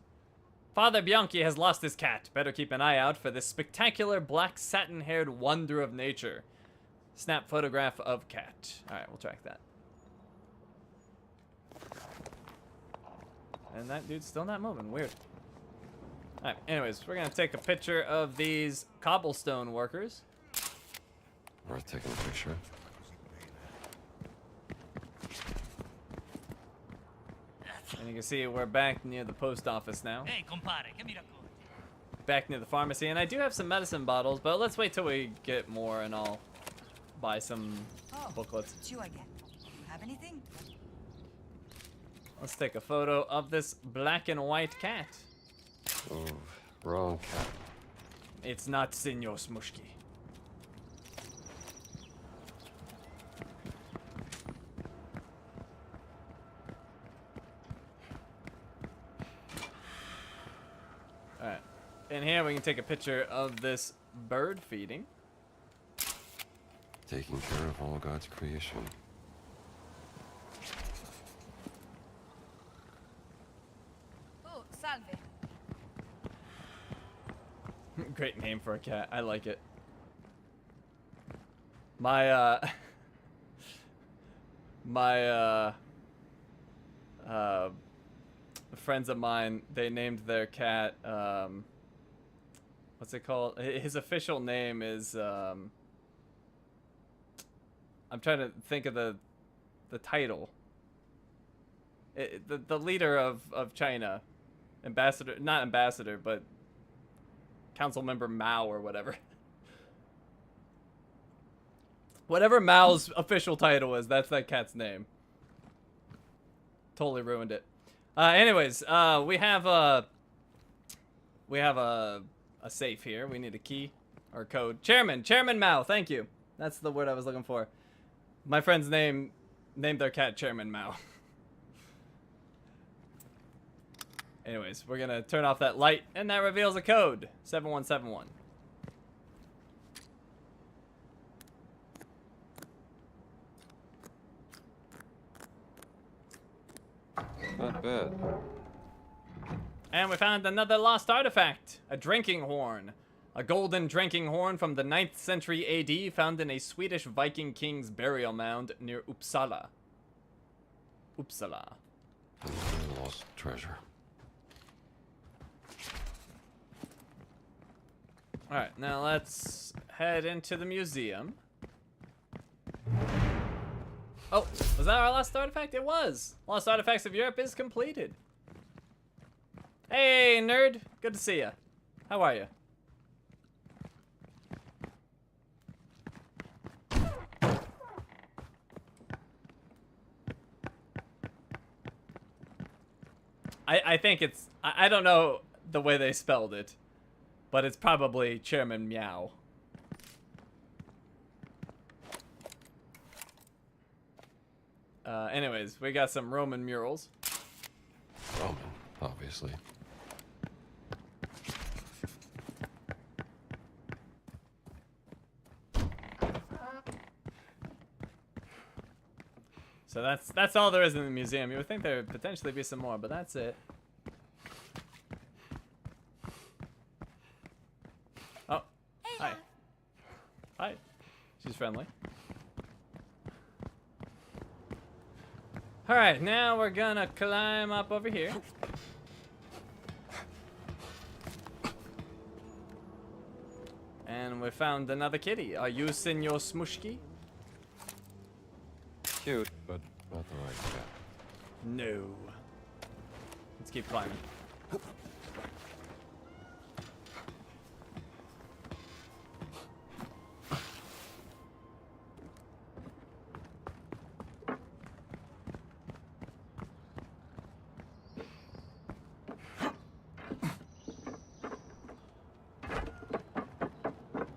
Speaker 1: Father Bianchi has lost his cat. Better keep an eye out for this spectacular black satin-haired wonder of nature. Snap photograph of cat. Alright, we'll track that. And that dude's still not moving. Weird. Alright, anyways, we're gonna take a picture of these cobblestone workers.
Speaker 4: Worth taking a picture.
Speaker 1: And you can see we're back near the post office now.
Speaker 2: Ehi, compare, che mi racconti?
Speaker 1: Back near the pharmacy, and I do have some medicine bottles, but let's wait till we get more and I'll buy some booklets.
Speaker 9: It's you again. You have anything?
Speaker 1: Let's take a photo of this black and white cat.
Speaker 4: Oh, wrong cat.
Speaker 1: It's not Senor Shmushki. Alright. And here we can take a picture of this bird feeding.
Speaker 4: Taking care of all God's creation.
Speaker 8: Oh, salve.
Speaker 1: Great name for a cat. I like it. My, friends of mine, they named their cat, what's it called? His official name is, I'm trying to think of the title. The leader of China. Not ambassador, but council member Mao or whatever. Whatever Mao's official title is, that's that cat's name. Totally ruined it. Anyways, we have a safe here. We need a key or code. Chairman Mao. Thank you. That's the word I was looking for. My friend's named their cat Chairman Mao. Anyways, we're gonna turn off that light, and that reveals a code. 7171.
Speaker 4: Not bad.
Speaker 1: And we found another lost artifact. A drinking horn. A golden drinking horn from the 9th century AD found in a Swedish Viking king's burial mound near Uppsala.
Speaker 4: Another lost treasure.
Speaker 1: Alright, now let's head into the museum. Oh, was that our last artifact? It was! Lost Artifacts of Europe is completed. Hey, nerd. Good to see ya. How are you? I think it's... I don't know the way they spelled it, but it's probably Chairman Meow. Anyways, we got some Roman murals.
Speaker 4: Roman, obviously.
Speaker 1: So that's all there is in the museum. You would think there would potentially be some more, but that's it. Oh, hi. Hi. She's friendly. All right, now we're gonna climb up over here. And we found another kitty. Are you Senor Smushki?
Speaker 4: Cute, but not the right cat.
Speaker 1: No. Let's keep climbing.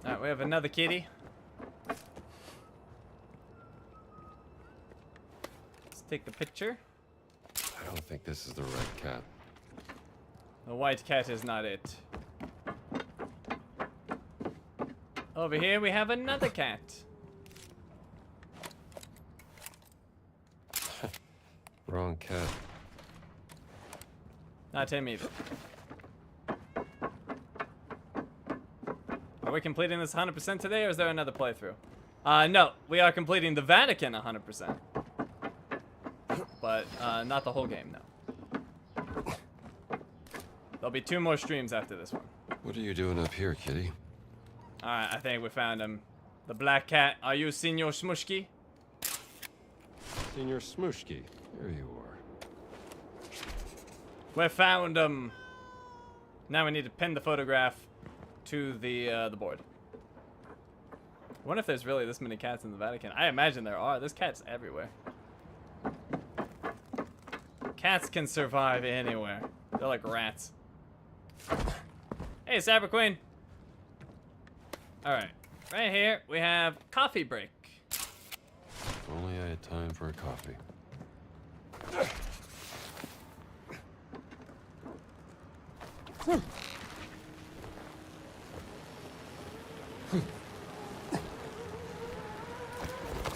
Speaker 1: Alright, we have another kitty. Let's take a picture.
Speaker 4: I don't think this is the right cat.
Speaker 1: The white cat is not it. Over here we have another cat.
Speaker 4: Wrong cat.
Speaker 1: Not him either. Are we completing this 100% today, or is there another playthrough? No, we are completing the Vatican 100%. But, not the whole game, no. There'll be 2 more streams after this one.
Speaker 4: What are you doing up here, kitty?
Speaker 1: Alright, I think we found him. The black cat. Are you Senor Smushki?
Speaker 4: Senor Smushki. Here you are.
Speaker 1: We found him. Now we need to pin the photograph to the board. I wonder if there's really this many cats in the Vatican. I imagine there are. There's cats everywhere. Cats can survive anywhere. They're like rats. Hey, Cyber Queen. Alright. Right here, we have coffee break.
Speaker 4: If only I had time for a coffee.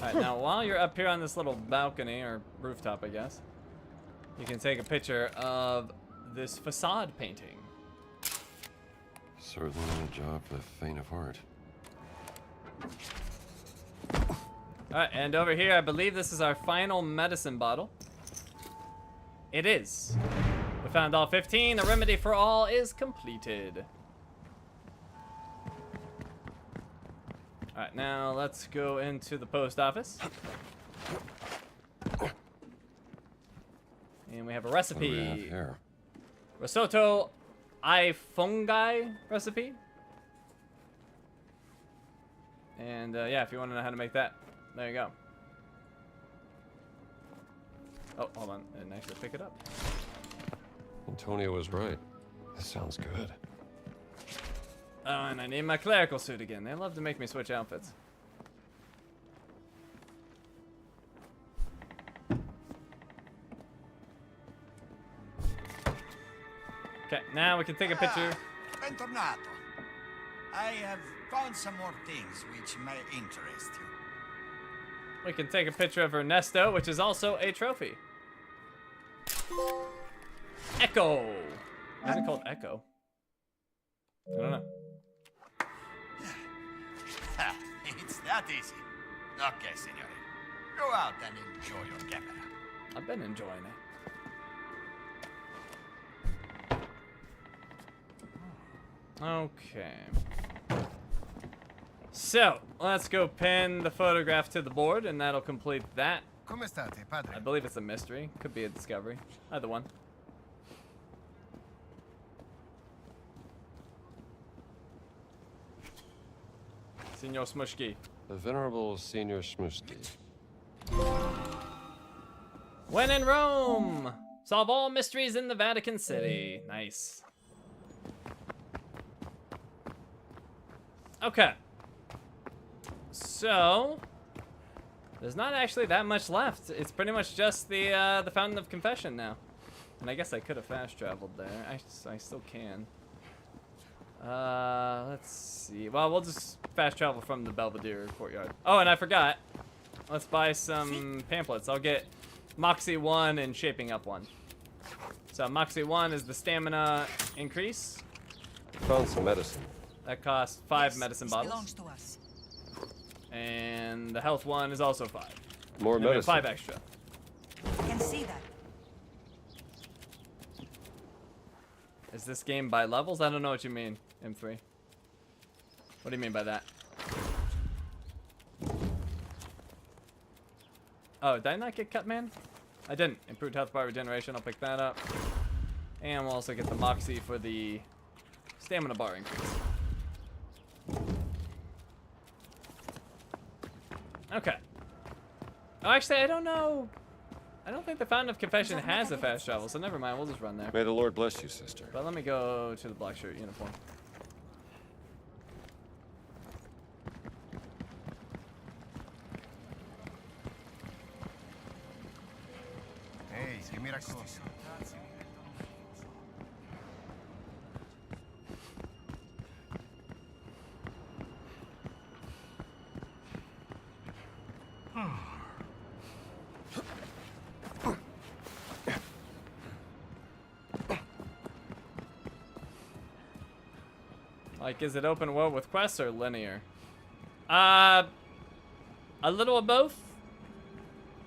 Speaker 1: Alright, now while you're up here on this little balcony, or rooftop, I guess, you can take a picture of this facade painting.
Speaker 4: Certainly not a job for the faint of heart.
Speaker 1: Alright, and over here, I believe this is our final medicine bottle. It is. We found all 15. The remedy for all is completed. Alright, now let's go into the post office. And we have a
Speaker 4: What do we have
Speaker 1: recipe.
Speaker 4: here?
Speaker 1: Risotto ai fungi recipe. And yeah, if you want to know how to make that, there you go. Oh, hold on. I didn't actually pick it up.
Speaker 4: Antonio was right. This sounds good.
Speaker 1: Oh, and I need my clerical suit again. They love to make me switch outfits. Okay, now we can take a picture.
Speaker 6: Bentornato. I have found some more things which may interest you.
Speaker 1: We can take a picture of Ernesto, which is also a trophy. Echo. Is it called Echo? I don't know.
Speaker 6: It's that easy. Okay, signore. Go out and enjoy your camera.
Speaker 1: I've been enjoying it. Okay. So, let's go pin the photograph to the board, and that'll complete that.
Speaker 6: Come state, padre?
Speaker 1: I believe it's a mystery. Could be a discovery. Either one. Signor Smushki.
Speaker 4: The Venerable Senor Smushki.
Speaker 1: When in Rome! Solve all mysteries in the Vatican City. Nice. Okay. So, there's not actually that much left. It's pretty much just the Fountain of Confession now. And I guess I could have fast traveled there. I still can. Let's see. Well, we'll just fast travel from the Belvedere courtyard. Oh, and I forgot. Let's buy some pamphlets. I'll get Moxie 1 and Shaping Up 1. So Moxie 1 is the stamina increase.
Speaker 4: Found some medicine.
Speaker 1: That costs 5
Speaker 7: Yes,
Speaker 1: medicine
Speaker 7: this
Speaker 1: bottles.
Speaker 7: belongs to us.
Speaker 1: And the health one is also 5.
Speaker 4: More
Speaker 1: And we have
Speaker 4: medicine.
Speaker 1: 5 extra.
Speaker 7: I can see that.
Speaker 1: Is this game by levels? I don't know what you mean, M3. What do you mean by that? Oh, did I not get cut, man? I didn't. Improved health bar regeneration. I'll pick that up. And we'll also get the Moxie for the stamina bar increase. Okay. Oh, actually, I don't know. I don't think the Fountain of Confession has a fast travel, so never mind. We'll just run there.
Speaker 4: May the Lord bless you, sister.
Speaker 1: But let me go to the black shirt uniform.
Speaker 6: Ehi, che mi racconti?
Speaker 1: Like, is it open world with quests or linear? A little of both.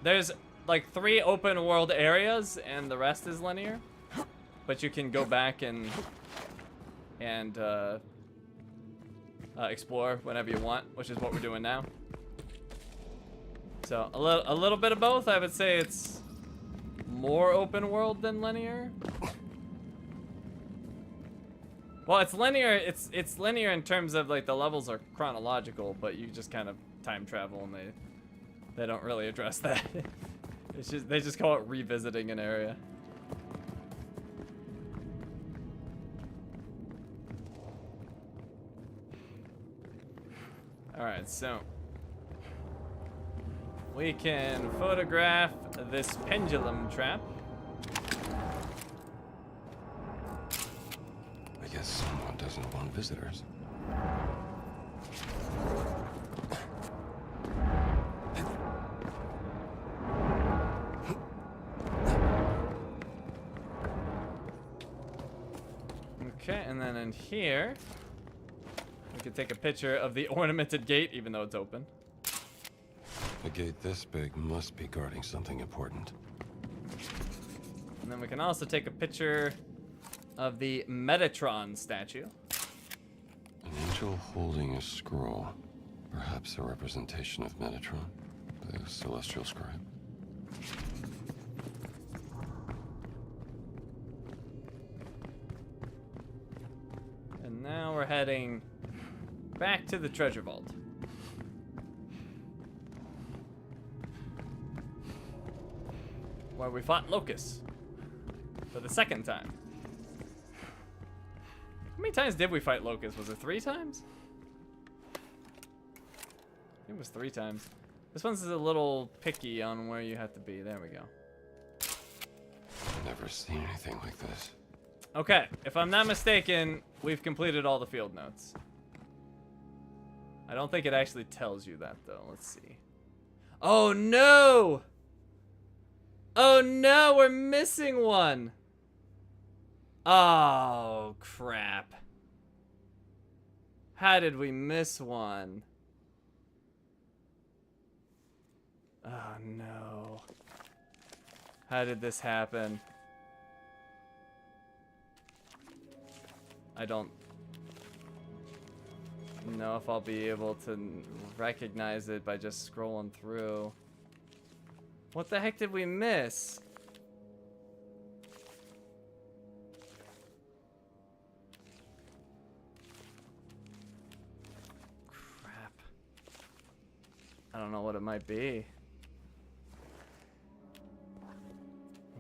Speaker 1: There's like 3 open world areas and the rest is linear. But you can go back and explore whenever you want, which is what we're doing now. So a little bit of both. I would say it's more open world than linear. Well, it's linear. It's linear in terms of like the levels are chronological, but you just kind of time travel, and they don't really address that. It's just they just call it revisiting an area. All right, so we can photograph this pendulum trap.
Speaker 4: I guess someone doesn't want visitors.
Speaker 1: Okay, and then in here, we can take a picture of the ornamented gate, even though it's open.
Speaker 4: A gate this big must be guarding something important.
Speaker 1: And then we can also take a picture of the Metatron statue.
Speaker 4: An angel holding a scroll. Perhaps a representation of Metatron, the celestial scribe.
Speaker 1: And now we're heading back to the treasure vault. Where we fought Locust for the 2nd time. How many times did we fight Locust? Was it 3 times? I think it was 3 times. This one's a little picky on where you have to be. There we go.
Speaker 4: I've never seen anything like this.
Speaker 1: Okay, if I'm not mistaken, we've completed all the field notes. I don't think it actually tells you that, though. Let's see. Oh, no! Oh, no, we're missing one. Oh, crap. How did we miss one? Oh, no. How did this happen? I don't know if I'll be able to recognize it by just scrolling through. What the heck did we miss? Crap. I don't know what it might be.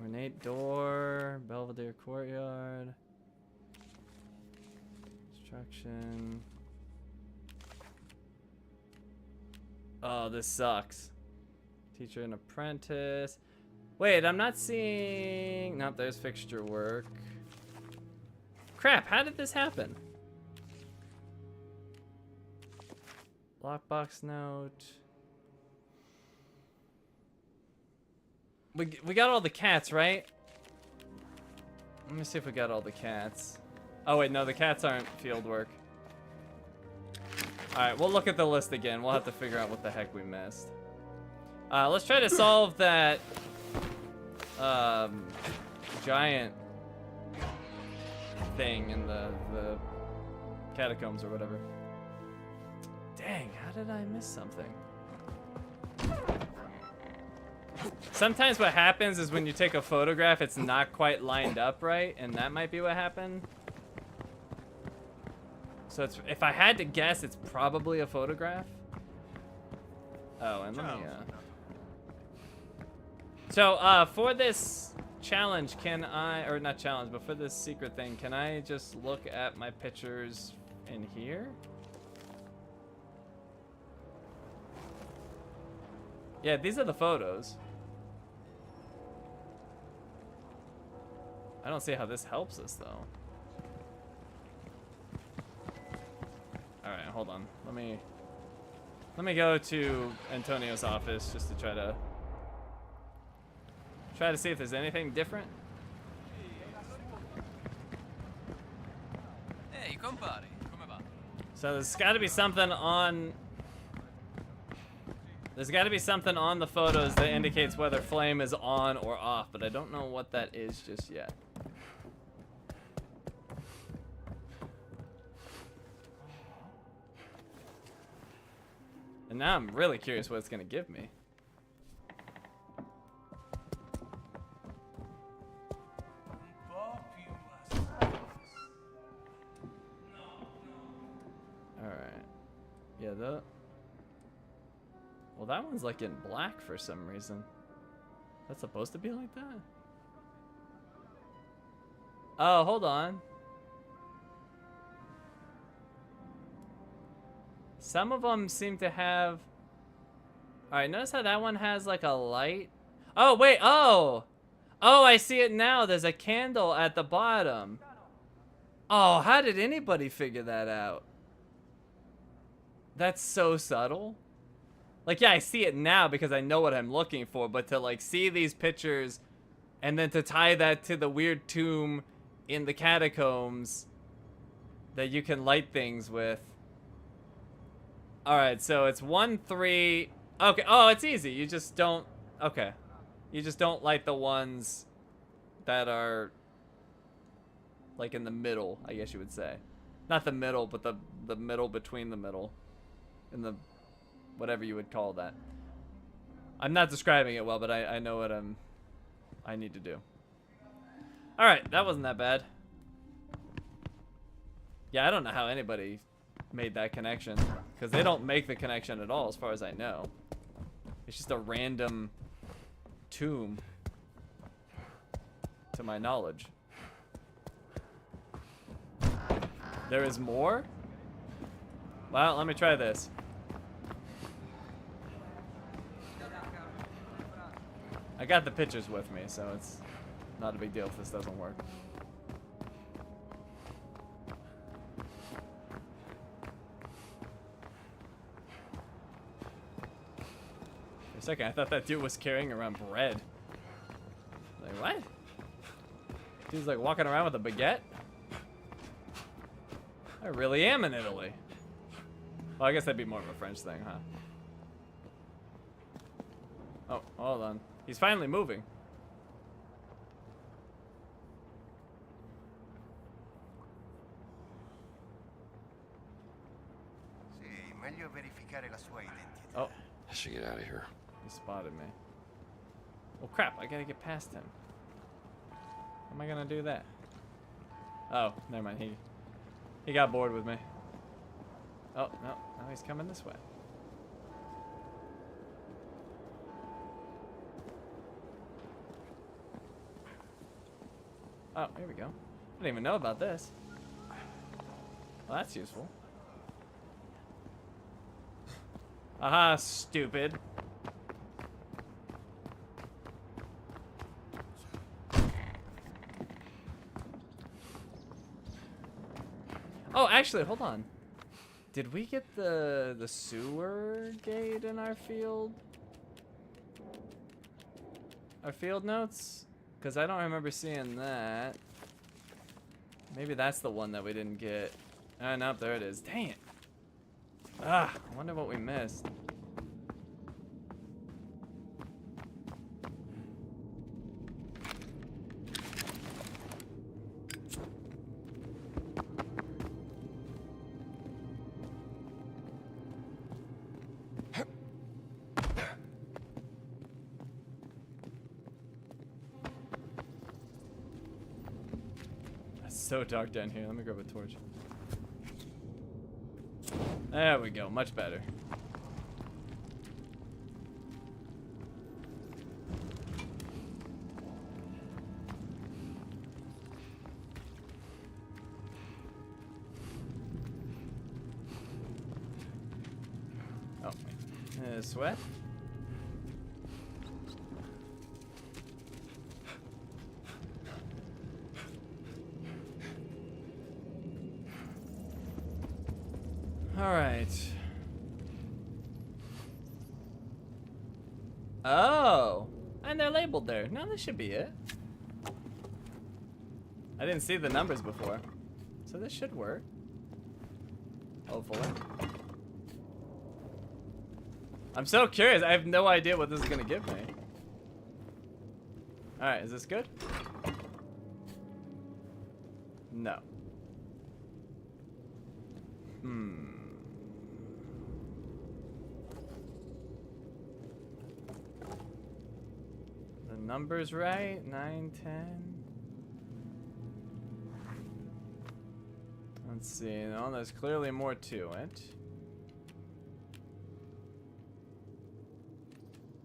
Speaker 1: Ornate door, Belvedere courtyard. Instruction. Oh, this sucks. Teacher and apprentice. Wait, I'm not seeing... Nope, there's fixture work. Crap, how did this happen? Lockbox note. We got all the cats, right? Let me see if we got all the cats. Oh wait, no, the cats aren't field work. Alright, we'll look at the list again. We'll have to figure out what the heck we missed. Let's try to solve that giant thing in the catacombs or whatever. Dang, how did I miss something? Sometimes what happens is when you take a photograph, it's not quite lined up right, and that might be what happened. So it's, if I had to guess, it's probably a photograph. Oh, and let me, So, for this challenge, can I, or not challenge, but for this secret thing, can I just look at my pictures in here? Yeah, these are the photos. I don't see how this helps us, though. Alright, hold on. Let me go to Antonio's office just to try to see if there's anything different.
Speaker 3: Ehi, compare, come va?
Speaker 1: So there's got to be something on... There's got to be something on the photos that indicates whether flame is on or off, but I don't know what that is just yet. And now I'm really curious what it's going to give me. Alright. Yeah, well, that one's like in black for some reason. That's supposed to be like that? Oh, hold on. Some of them seem to have... Alright, notice how that one has like a light? Oh, wait, oh! Oh, I see it now. There's a candle at the bottom. Oh, how did anybody figure that out? That's so subtle. Like, yeah, I see it now because I know what I'm looking for, but to like see these pictures and then to tie that to the weird tomb in the catacombs that you can light things with. Alright, so it's 1, 3. Okay, oh, it's easy. You just don't... Okay. You just don't light the ones that are like in the middle, I guess you would say. Not the middle, but the middle between the middle. In the... whatever you would call that. I'm not describing it well, but I know what I need to do. Alright, that wasn't that bad. Yeah, I don't know how anybody made that connection, because they don't make the connection at all as far as I know. It's just a random tomb to my knowledge. There is more? Well, let me try this. I got the pictures with me, so it's not a big deal if this doesn't work. For a second, I thought that dude was carrying around bread. Like, what? Dude's like walking around with a baguette? I really am in Italy. Well, I guess that'd be more of a French thing, huh? Oh, hold on. He's finally moving. Oh.
Speaker 4: I should get out of here.
Speaker 1: He spotted me. Oh crap, I gotta get past him. How am I gonna do that? Oh, never mind. He got bored with me. Oh, no. Now he's coming this way. Oh, here we go. I didn't even know about this. Well, that's useful. Aha, stupid. Oh, actually, hold on. Did we get the sewer gate in our field? Our field notes? Because I don't remember seeing that. Maybe that's the one that we didn't get. Oh, nope, there it is. Dang it. Ah, I wonder what we missed. so dark down here. Let me grab a torch. There we go. Much better. Oh, sweat. All right. Oh, and they're labeled there. No, this should be it. I didn't see the numbers before, so this should work. Hopefully. I'm so curious. I have no idea what this is gonna give me. All right, is this good? No. The numbers right? 9, 10. Let's see. No, there's clearly more to it.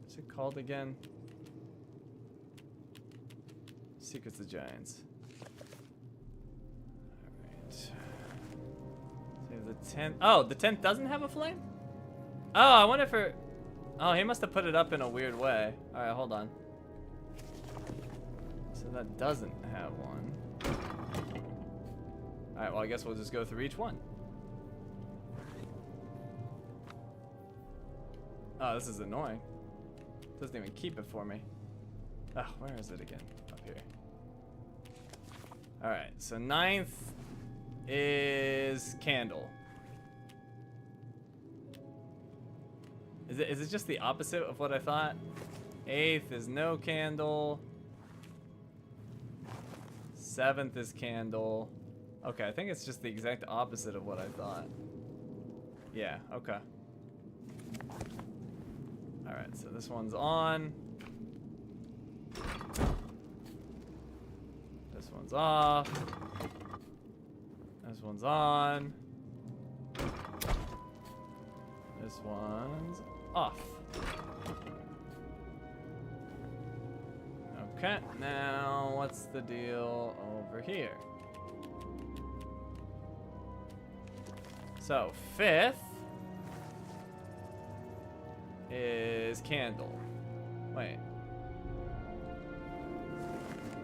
Speaker 1: What's it called again? Secrets of Giants. Alright. Save the 10th. Oh, the 10th doesn't have a flame? Oh, I wonder if it... Oh, he must have put it up in a weird way. Alright, hold on. So that doesn't have one. Alright, well, I guess we'll just go through each one. Oh, this is annoying. Doesn't even keep it for me. Oh, where is it again? Up here. Alright, so 9th is candle. Is it just the opposite of what I thought? 8th is no candle. 7th is candle. Okay, I think it's just the exact opposite of what I thought. Yeah, okay. Alright, so this one's on. This one's off. This one's on. This one's off. Okay, now what's the deal over here? So, 5th is candle. Wait.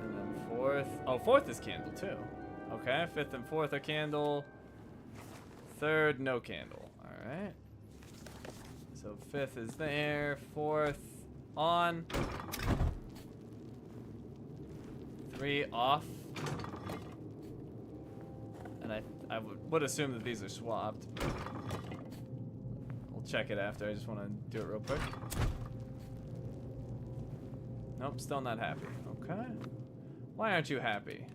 Speaker 1: And then 4th. Oh, 4th is candle too. Okay, 5th and 4th are candle. 3rd, no candle. Alright. So 5th is there. 4th on. 3 off. And I would assume that these are swapped. We'll check it after. I just want to do it real quick. Nope, still not happy. Okay. Why aren't you happy?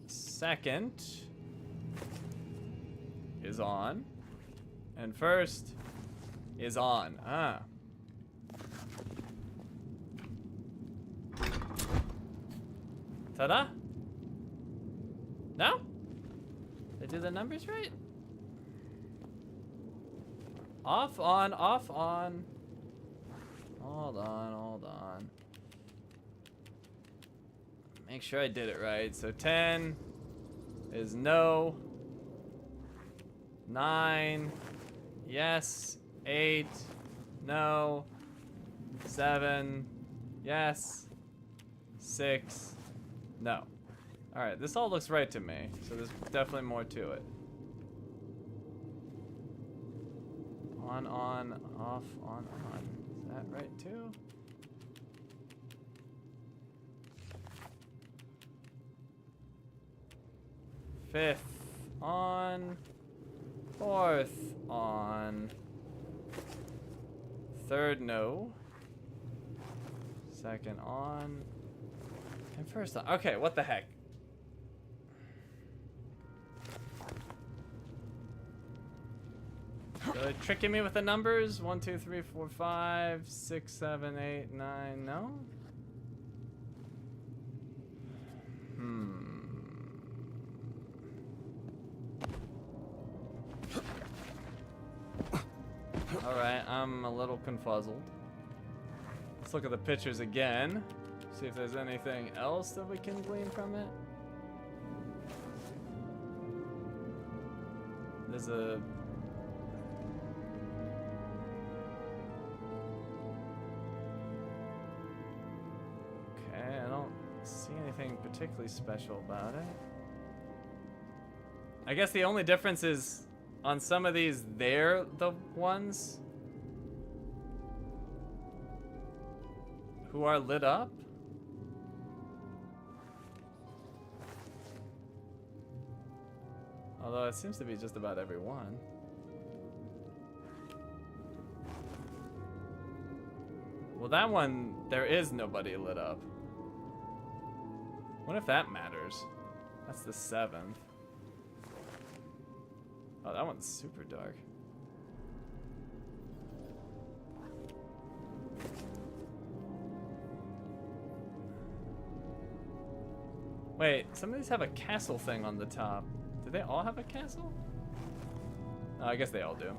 Speaker 1: 2nd is on. And 1st is on. Ah. Ta-da? No? Did I do the numbers right? Off, on, off, on. Hold on, hold on. Make sure I did it right. So 10 is no. 9, yes. 8, no. 7, yes. 6, no. Alright, this all looks right to me, so there's definitely more to it. On, off, on. Is that right too? Fifth on. 4th on. 3rd, no. 2nd on. And 1st on. Okay, what the heck? Really tricking me with the numbers? 1, 2, 3, 4, 5, 6, 7, 8, 9. No? Alright, I'm a little confuzzled. Let's look at the pictures again. See if there's anything else that we can glean from it. There's a... Okay, I don't see anything particularly special about it. I guess the only difference is on some of these, they're the ones who are lit up. Although it seems to be just about every one. Well, that one, there is nobody lit up. What if that matters? That's the 7th. Oh, that one's super dark. Wait, some of these have a castle thing on the top. Do they all have a castle? Oh, I guess they all do.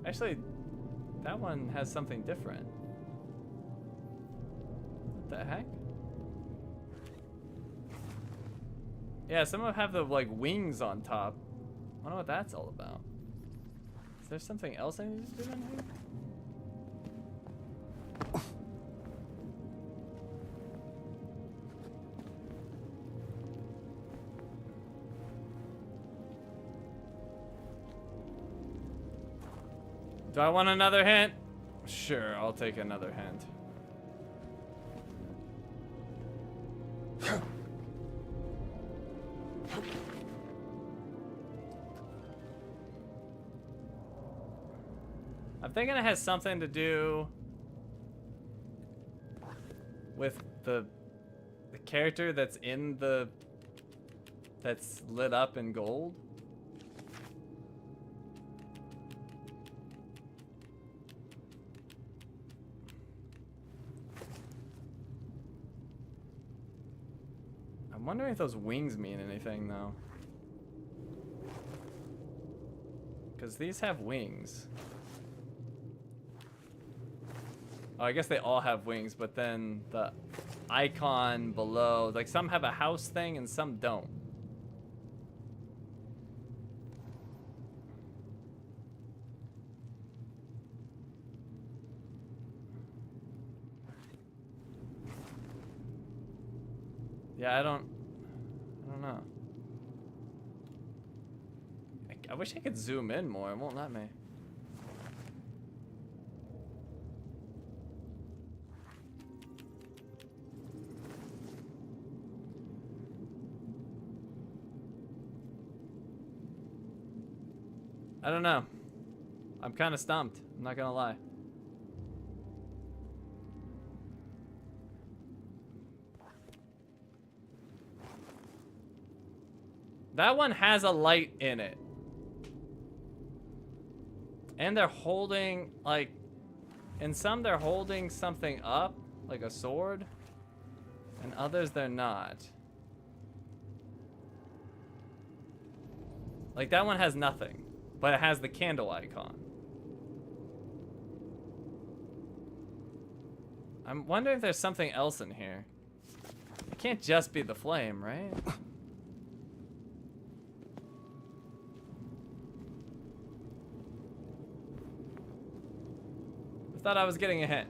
Speaker 1: Actually, that one has something different. What the heck? Yeah, some of them have the like wings on top. I wonder what that's all about. Is there something else I need to do in here? Do I want another hint? Sure, I'll take another hint. I'm thinking it has something to do with the character that's in the that's lit up in gold. I'm wondering if those wings mean anything though. Because these have wings. Oh, I guess they all have wings, but then the icon below, like some have a house thing and some don't. Yeah, I don't know. I wish I could zoom in more. It won't let me. I don't know. I'm kind of stumped. I'm not gonna lie. That one has a light in it. And they're holding, like, in some they're holding something up, like a sword. And others they're not. Like that one has nothing, but it has the candle icon. I'm wondering if there's something else in here. It can't just be the flame, right? I thought I was getting a hint.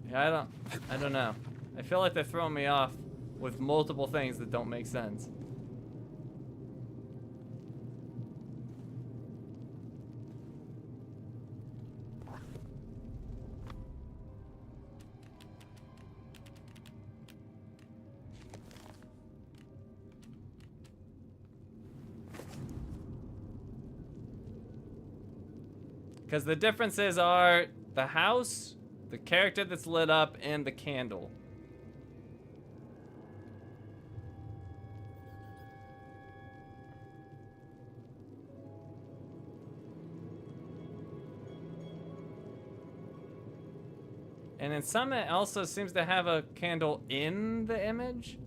Speaker 1: Yeah, I don't know. I feel like they're throwing me off with multiple things that don't make sense. Because the differences are the house, the character that's lit up, and the candle. And then some it also seems to have a candle in the image.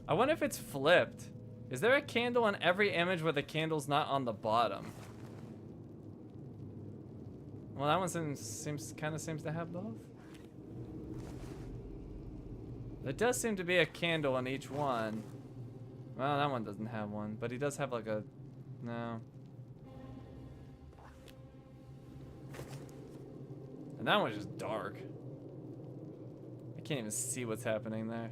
Speaker 1: I wonder if it's flipped. Is there a candle in every image where the candle's not on the bottom? Well, that one seems to have both. There does seem to be a candle in each one. Well, that one doesn't have one, but he does have like a... No. And that one's just dark. I can't even see what's happening there.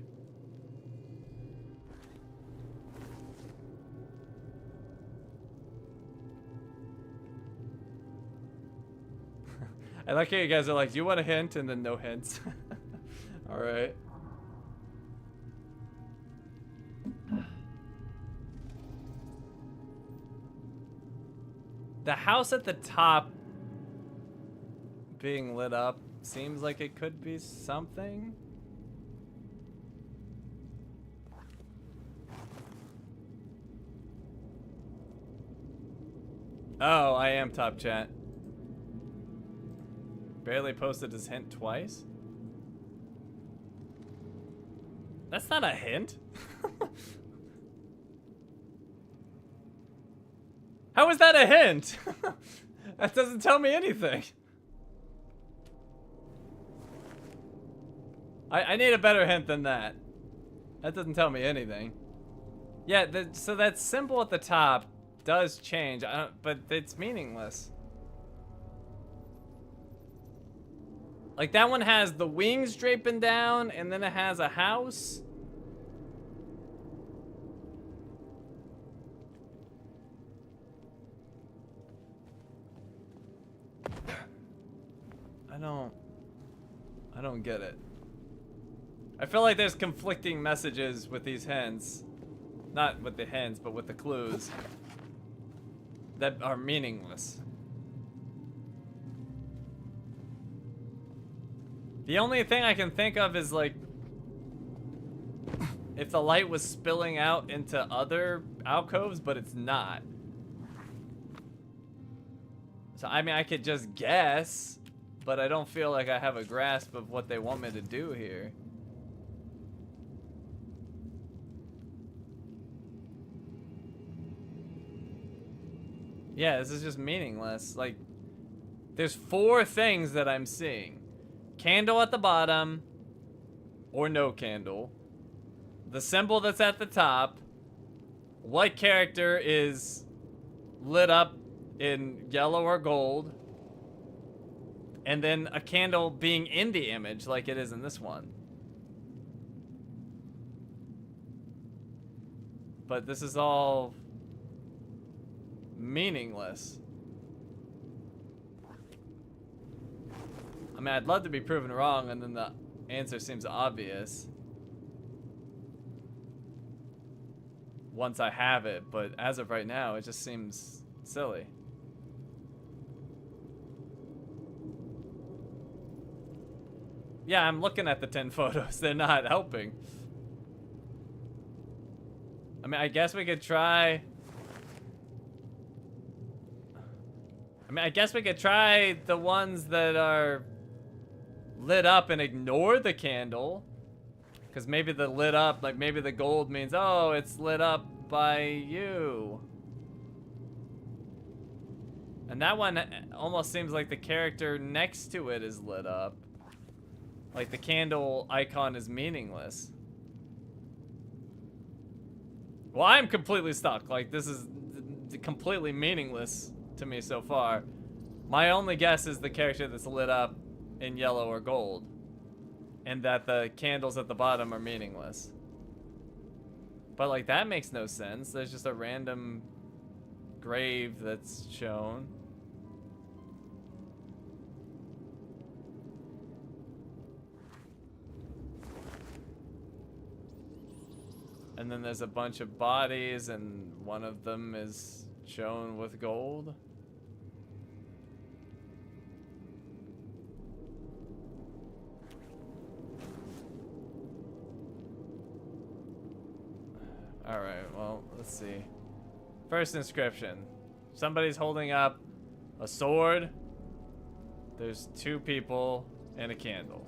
Speaker 1: I like how you guys are like, do you want a hint? And then no hints. Alright. The house at the top being lit up seems like it could be something. Oh, I am top chat. Barely posted his hint twice. That's not a hint. How is that a hint? That doesn't tell me anything. I need a better hint than that. That doesn't tell me anything. Yeah, so that symbol at the top does change, but it's meaningless. Like that one has the wings draping down, and then it has a house. I don't get it. I feel like there's conflicting messages with these hints. Not with the hints, but with the clues. That are meaningless. The only thing I can think of is like if the light was spilling out into other alcoves, but it's not. So I mean I could just guess, but I don't feel like I have a grasp of what they want me to do here. Yeah, this is just meaningless. Like, there's 4 things that I'm seeing. Candle at the bottom, or no candle. The symbol that's at the top. What character is lit up in yellow or gold. And then a candle being in the image like it is in this one. But this is all meaningless. I mean, I'd love to be proven wrong and then the answer seems obvious once I have it, but as of right now, it just seems silly. Yeah, I'm looking at the 10 photos. They're not helping. I mean, I guess we could try... I guess we could try the ones that are lit up and ignore the candle. Because maybe the lit up, like maybe the gold means, oh, it's lit up by you. And that one almost seems like the character next to it is lit up. Like the candle icon is meaningless. Well, I'm completely stuck. Like this is completely meaningless to me so far. My only guess is the character that's lit up in yellow or gold. And that the candles at the bottom are meaningless. But like that makes no sense. There's just a random grave that's shown. And then there's a bunch of bodies and one of them is shown with gold. Alright, well, let's see. First inscription. Somebody's holding up a sword. There's 2 people and a candle.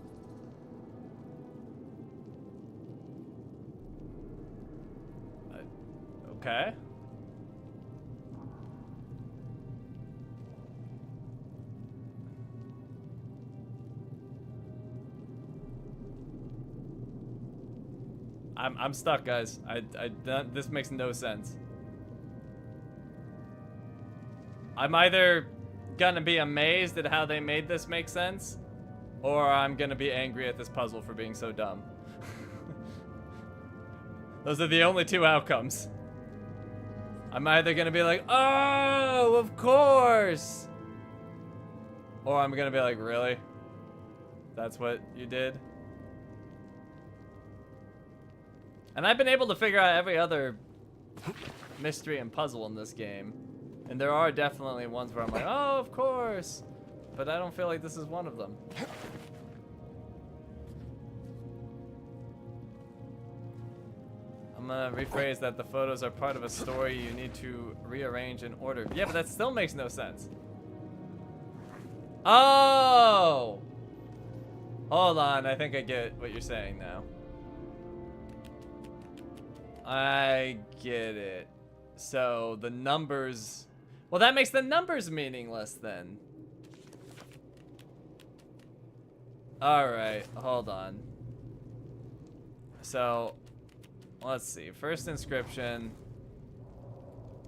Speaker 1: Okay. I'm stuck, guys. This makes no sense. I'm either gonna be amazed at how they made this make sense, or I'm gonna be angry at this puzzle for being so dumb. Those are the only two outcomes. I'm either gonna be like, oh, of course! Or I'm gonna be like, really? That's what you did? And I've been able to figure out every other mystery and puzzle in this game. And there are definitely ones where I'm like, oh, of course. But I don't feel like this is one of them. I'm gonna rephrase that the photos are part of a story you need to rearrange in order. Yeah, but that still makes no sense. Oh! Hold on, I think I get what you're saying now. I get it. So the numbers... Well, that makes the numbers meaningless then. Alright, hold on. So, let's see. First inscription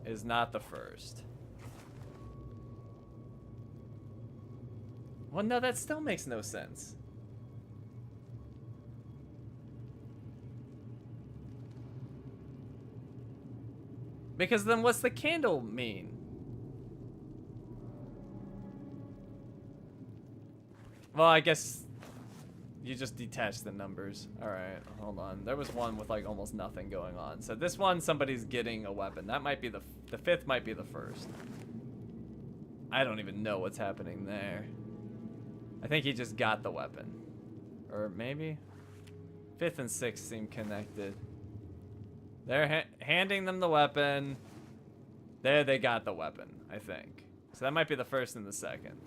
Speaker 1: is not the first. Well, no, that still makes no sense. Because then what's the candle mean? Well, I guess you just detach the numbers. Alright, hold on. There was one with like almost nothing going on. So this one, somebody's getting a weapon. That might be the fifth might be the first. I don't even know what's happening there. I think he just got the weapon. Or maybe? Fifth and sixth seem connected. They're handing them the weapon. There, they got the weapon, I think. So that might be the first and the second.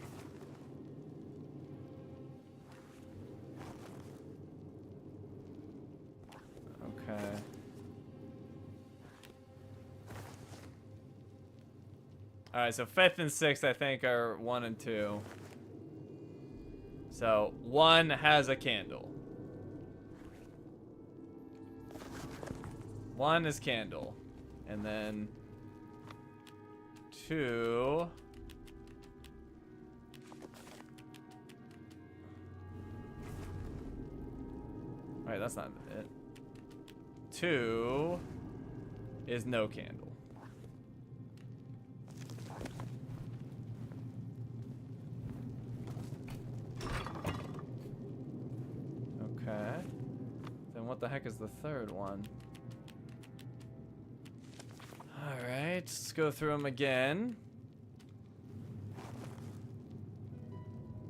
Speaker 1: Okay. Alright, so fifth and sixth, I think, are 1 and 2. So, 1 has a candle. 1 is candle. And then 2... Alright, that's not it. 2 is no candle. Okay. Then what the heck is the third one? Alright, let's go through them again.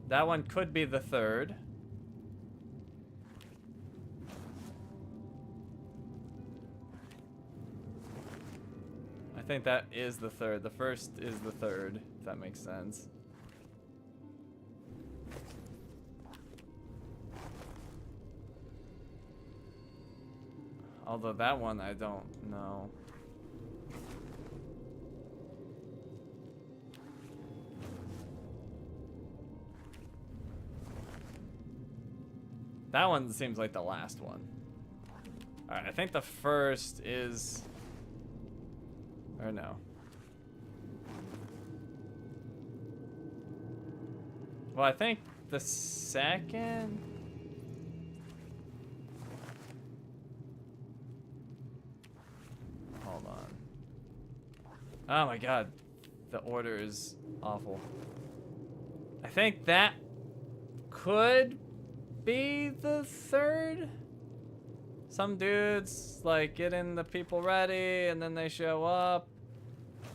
Speaker 1: That one could be the third. I think that is the third. The first is the third, if that makes sense. Although that one, I don't know. That one seems like the last one. Alright, I think the first is... Or no. Well, I think the second... Hold on. Oh my god. The order is awful. I think that could be the third? Some dudes like getting the people ready and then they show up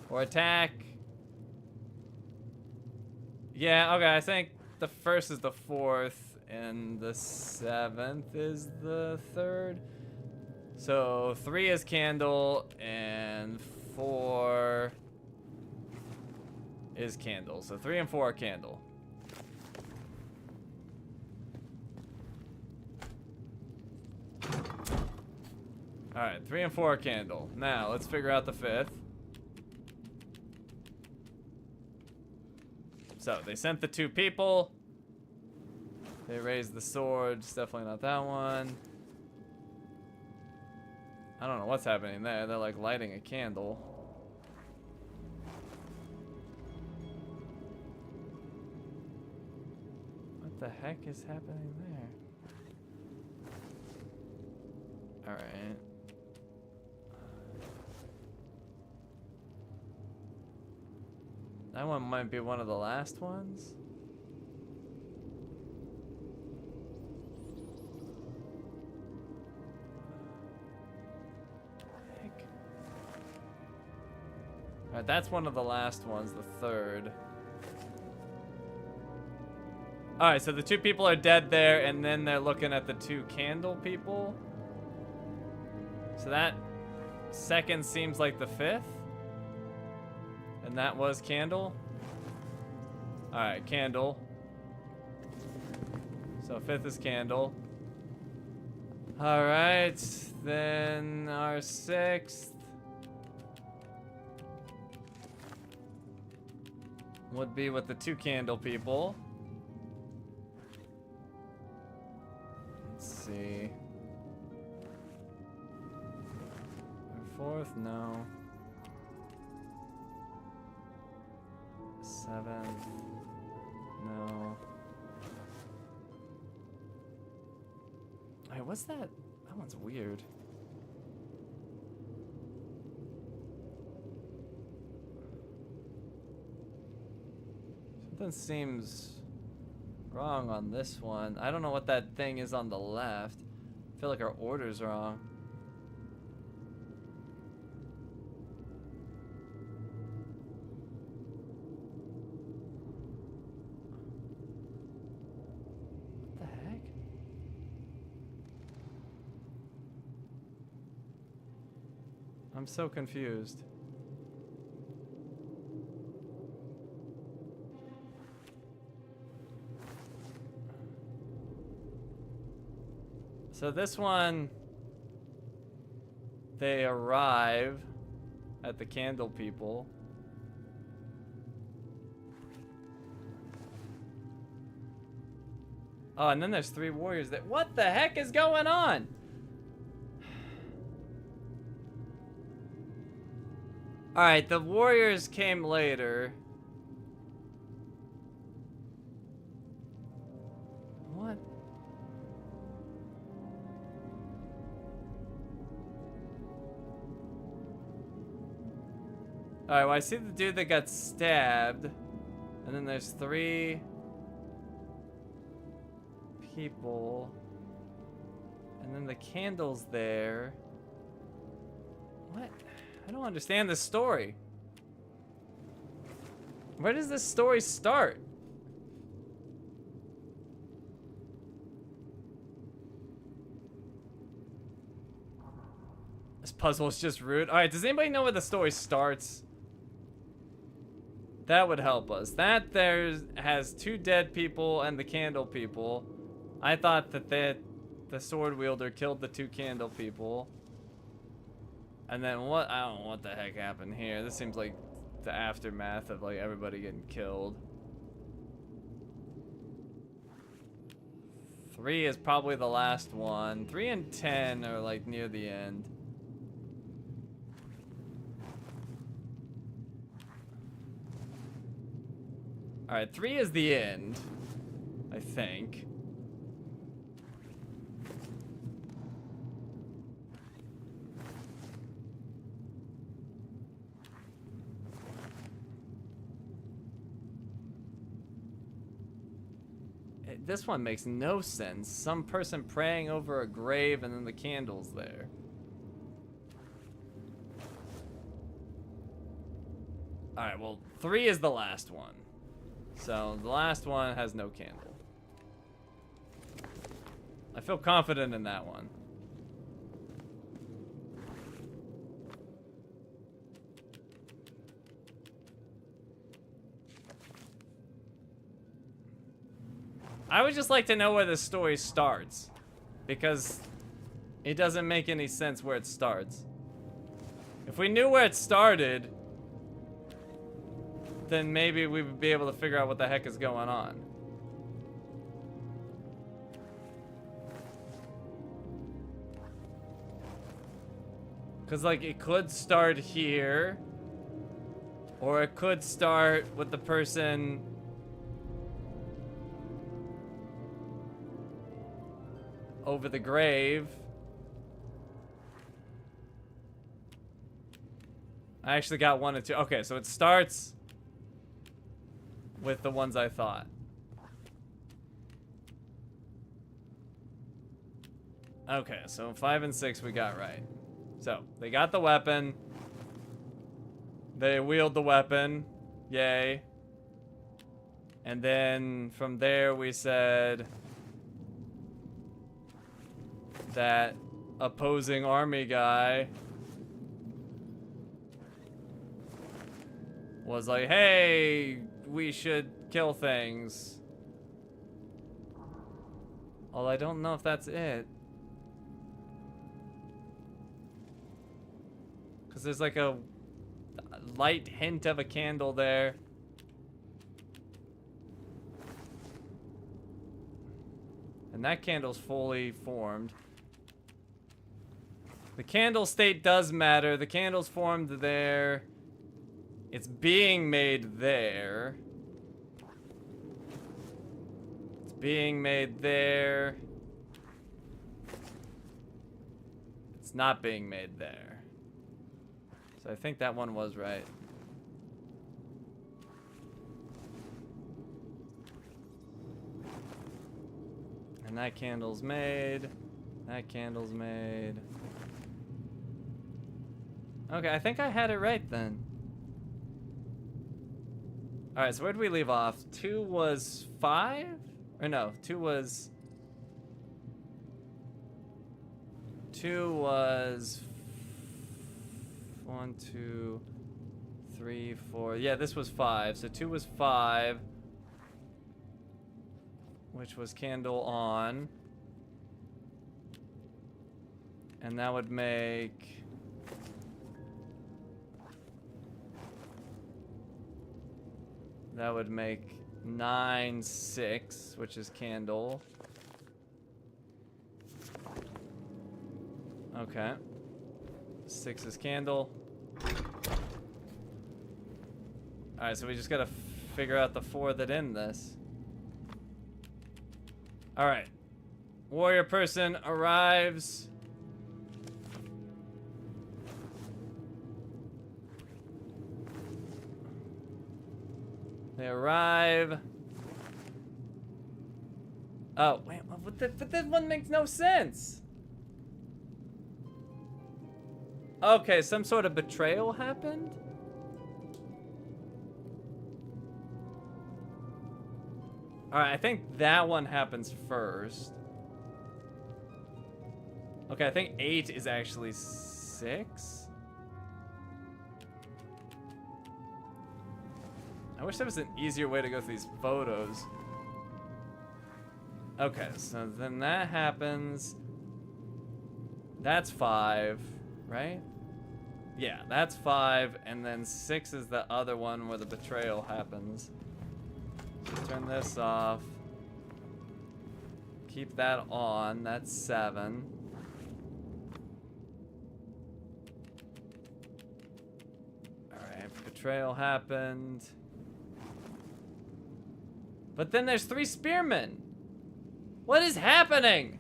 Speaker 1: or attack. Yeah, okay, I think the first is the fourth and the seventh is the third. So 3 is candle and 4 is candle. So 3 and 4 are candle. Alright, 3 and 4 candle. Now, let's figure out the 5th. So, they sent the 2 people. They raised the swords. Definitely not that one. I don't know what's happening there. They're like lighting a candle. What the heck is happening there? Alright. That one might be one of the last ones. Heck. Alright, that's one of the last ones, the 3rd. Alright, so the 2 people are dead there, and then they're looking at the 2 candle people. So that 2nd seems like the 5th. And that was candle. Alright, candle. So 5th is candle. Alright, then our 6th would be with the 2 candle people. Let's see. Our 4th, no. 7th, no. Alright, what's that? That one's weird. Something seems wrong on this one. I don't know what that thing is on the left. I feel like our order's wrong. I'm so confused. So this one, they arrive at the candle people. Oh, and then there's 3 warriors that— what the heck is going on? Alright, the warriors came later. What? Alright, well I see the dude that got stabbed. And then there's 3 people. And then the candle's there. What? I don't understand this story. Where does this story start? This puzzle is just rude. Alright, does anybody know where the story starts? That would help us. That has 2 dead people and the candle people. I thought that the sword wielder killed the 2 candle people. And then what? I don't know what the heck happened here. This seems like the aftermath of like everybody getting killed. 3 is probably the last one. 3 and 10 are like near the end. Alright, 3 is the end, I think. This one makes no sense. Some person praying over a grave and then the candle's there. Alright, well, 3 is the last one. So, the last one has no candle. I feel confident in that one. I would just like to know where the story starts. Because it doesn't make any sense where it starts. If we knew where it started, then maybe we would be able to figure out what the heck is going on. Because, like, it could start here, or it could start with the person over the grave. I actually got 1 and 2. Okay, so it starts with the ones I thought. Okay, so 5 and 6 we got right. So, they got the weapon. They wield the weapon. Yay. And then from there we said that opposing army guy was like, hey, we should kill things. Although I don't know if that's it. Because there's like a light hint of a candle there. And that candle's fully formed. The candle state does matter. The candle's formed there. It's being made there. It's being made there. It's not being made there. So I think that one was right. And that candle's made. That candle's made. Okay, I think I had it right then. Alright, so where did we leave off? 2 was 5? Or no, 2 was... 2 was... 1, 2, 3, 4. Yeah, this was 5. So 2 was 5. Which was candle on. And that would make... That would make 9, 6, which is candle. Okay. 6 is candle. Alright, so we just gotta figure out the 4 that end this. Alright. Warrior person arrives. They arrive. Oh, wait, but this one makes no sense. Okay, some sort of betrayal happened? Alright, I think that one happens first. Okay, I think 8 is actually 6. I wish there was an easier way to go through these photos. Okay, so then that happens. That's 5, right? Yeah, that's 5, and then 6 is the other one where the betrayal happens. Turn this off. Keep that on. That's 7. Alright, betrayal happened. But then there's 3 spearmen. What is happening?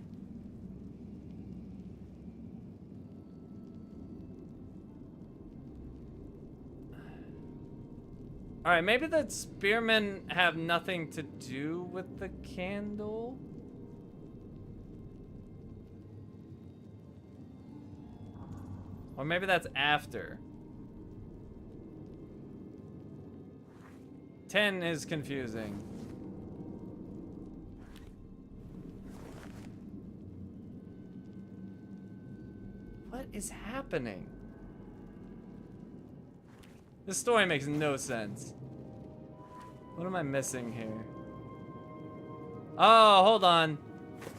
Speaker 1: Alright, maybe the spearmen have nothing to do with the candle? Or maybe that's after. 10 is confusing. What is happening? This story makes no sense. What am I missing here? Oh, hold on.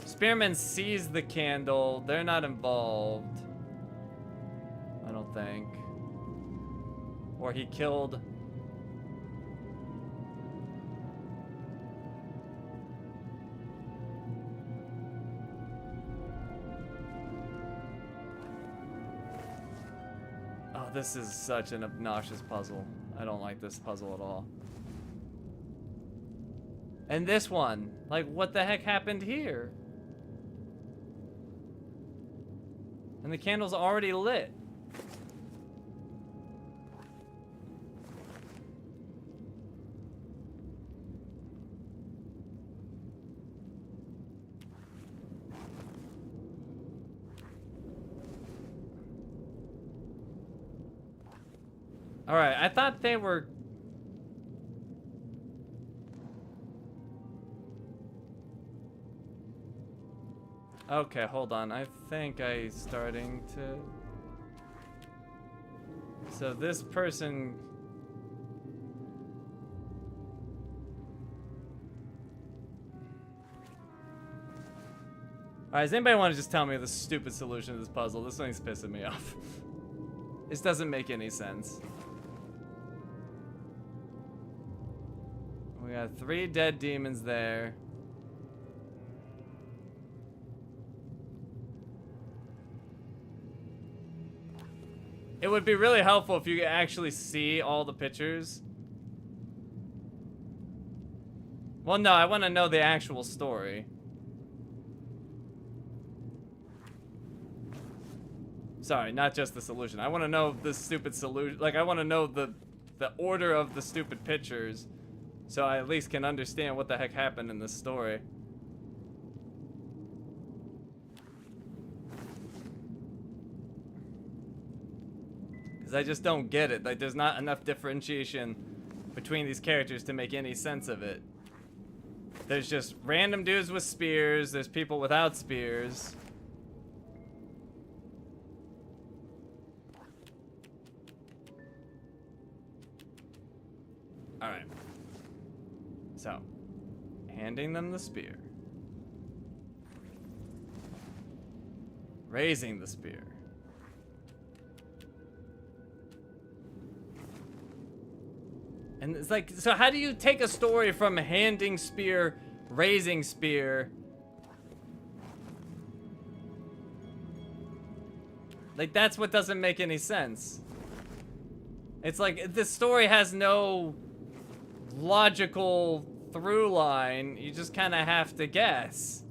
Speaker 1: Spearman sees the candle. They're not involved. I don't think. Or he killed... Oh, this is such an obnoxious puzzle. I don't like this puzzle at all. And this one, like, what the heck happened here? And the candle's already lit. All right, I thought they were... Okay, hold on. I think I'm starting to... So this person... Alright, does anybody want to just tell me the stupid solution to this puzzle? This thing's pissing me off. This doesn't make any sense. We got 3 dead demons there. It would be really helpful if you could actually see all the pictures. Well, no, I want to know the actual story. Sorry, not just the solution. I want to know the stupid solution. Like, I want to know the order of the stupid pictures, so I at least can understand what the heck happened in this story. Because I just don't get it. Like, there's not enough differentiation between these characters to make any sense of it. There's just random dudes with spears. There's people without spears. Alright. So, handing them the spear. Raising the spear. And it's like, so how do you take a story from handing spear, raising spear? Like, that's what doesn't make any sense. It's like, this story has no logical through line. You just kind of have to guess.